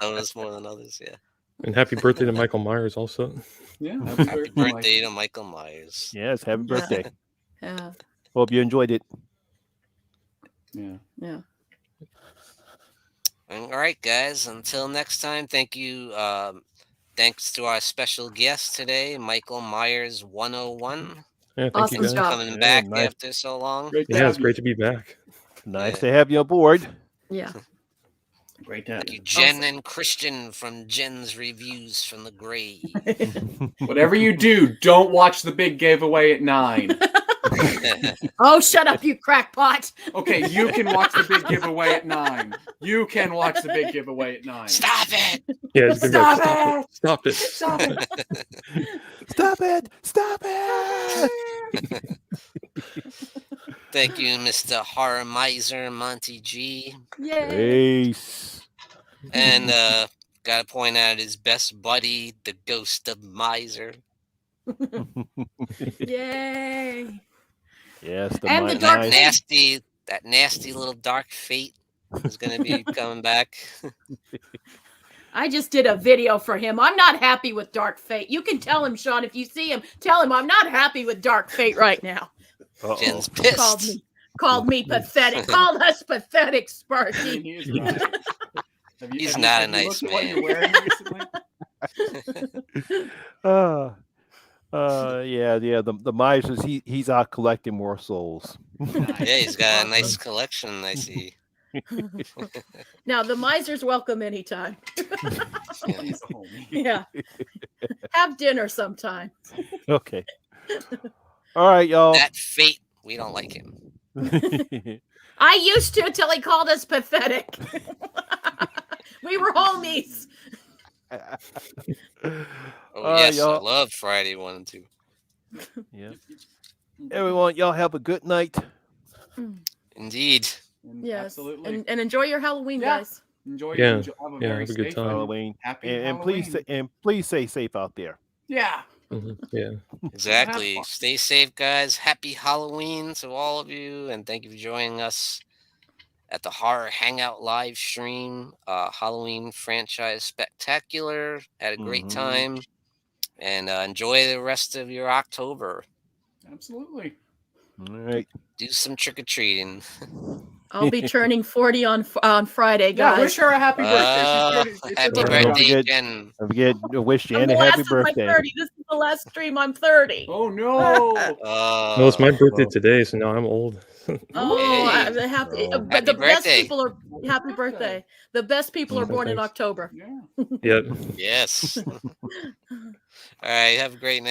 Some of us more than others, yeah. And happy birthday to Michael Myers also. Yeah. Happy birthday to Michael Myers. Yes, happy Yeah. birthday. Yeah. Hope you enjoyed it. Yeah. Yeah. All right, guys. Until next time, thank you. Thanks to our special guest today, Michael Myers 101. Yeah, thank Awesome you guys. job. Coming Yeah, back nice. after so long. Great to Yeah, have it's great to be back. Nice Yeah. to have you aboard. Yeah. you. Great to have Thank you, you. Jen Awesome. and Christian from Jen's Reviews from the Grave. Whatever you do, don't watch the big giveaway at 9. Oh, shut up, you crackpot. Okay, you can watch the big giveaway at 9. You can watch the big giveaway at 9. Stop it! Yeah, it's gonna be like, stop it. Stop it! Stop it! Stop it! Thank you, Mr. Horror Miser Monty G. Yay. Peace. And gotta point out his best buddy, the Ghost of Miser. Yay. Yes, the And the mi- dark mice. fate. That nasty little dark fate is gonna be coming back. I just did a video for him. I'm not happy with Dark Fate. You can tell him, Sean, if you see him, tell him I'm not happy with Dark Fate right now. Uh-oh. Jen's Called pissed. me pathetic. Called us pathetic, Sparky. He is right. He's not a nice looked at what man. you're wearing recently? Yeah. The misers. He's out collecting more souls. Yeah, he's got a nice Awesome. collection, I see. Now the miser's welcome anytime. Yeah. He's a homie. Yeah. Have dinner sometime. Okay. All right, y'all. That fate, we don't like him. I used to until he called us pathetic. We were homies. Oh yes, I y'all. love Friday 1 and 2. Yeah. Everyone, y'all have a good night. Indeed. Yes. Absolutely. And enjoy your Halloween, Yeah. guys. Enjoy. Yeah. Have a Yeah, very have a good safe time. Halloween. Happy And Halloween. please stay safe out there. Yeah. Yeah. Exactly. fun. Stay safe, guys. Happy Halloween to all of you, and thank you for joining us at the Horror Hangout live stream. Halloween franchise spectacular. Had a great Mhm. time, and enjoy the rest of your October. Absolutely. All right. Do some trick or treating. I'll be turning 40 on Friday, Yeah, guys. wish her a happy birthday. She's Happy Don't birthday, forget- Jen. Don't forget to wish I'm Jan the a last happy of my birthday. 30. This is the last stream. I'm 30. Oh no. Well, it's my birthday well. today, so now I'm old. Oh, Hey. I'm happy. Oh. But the Happy best birthday. people are happy birthday. The best people are born in Thanks. October. Yeah. Yep. Yes. All right. Have a great night.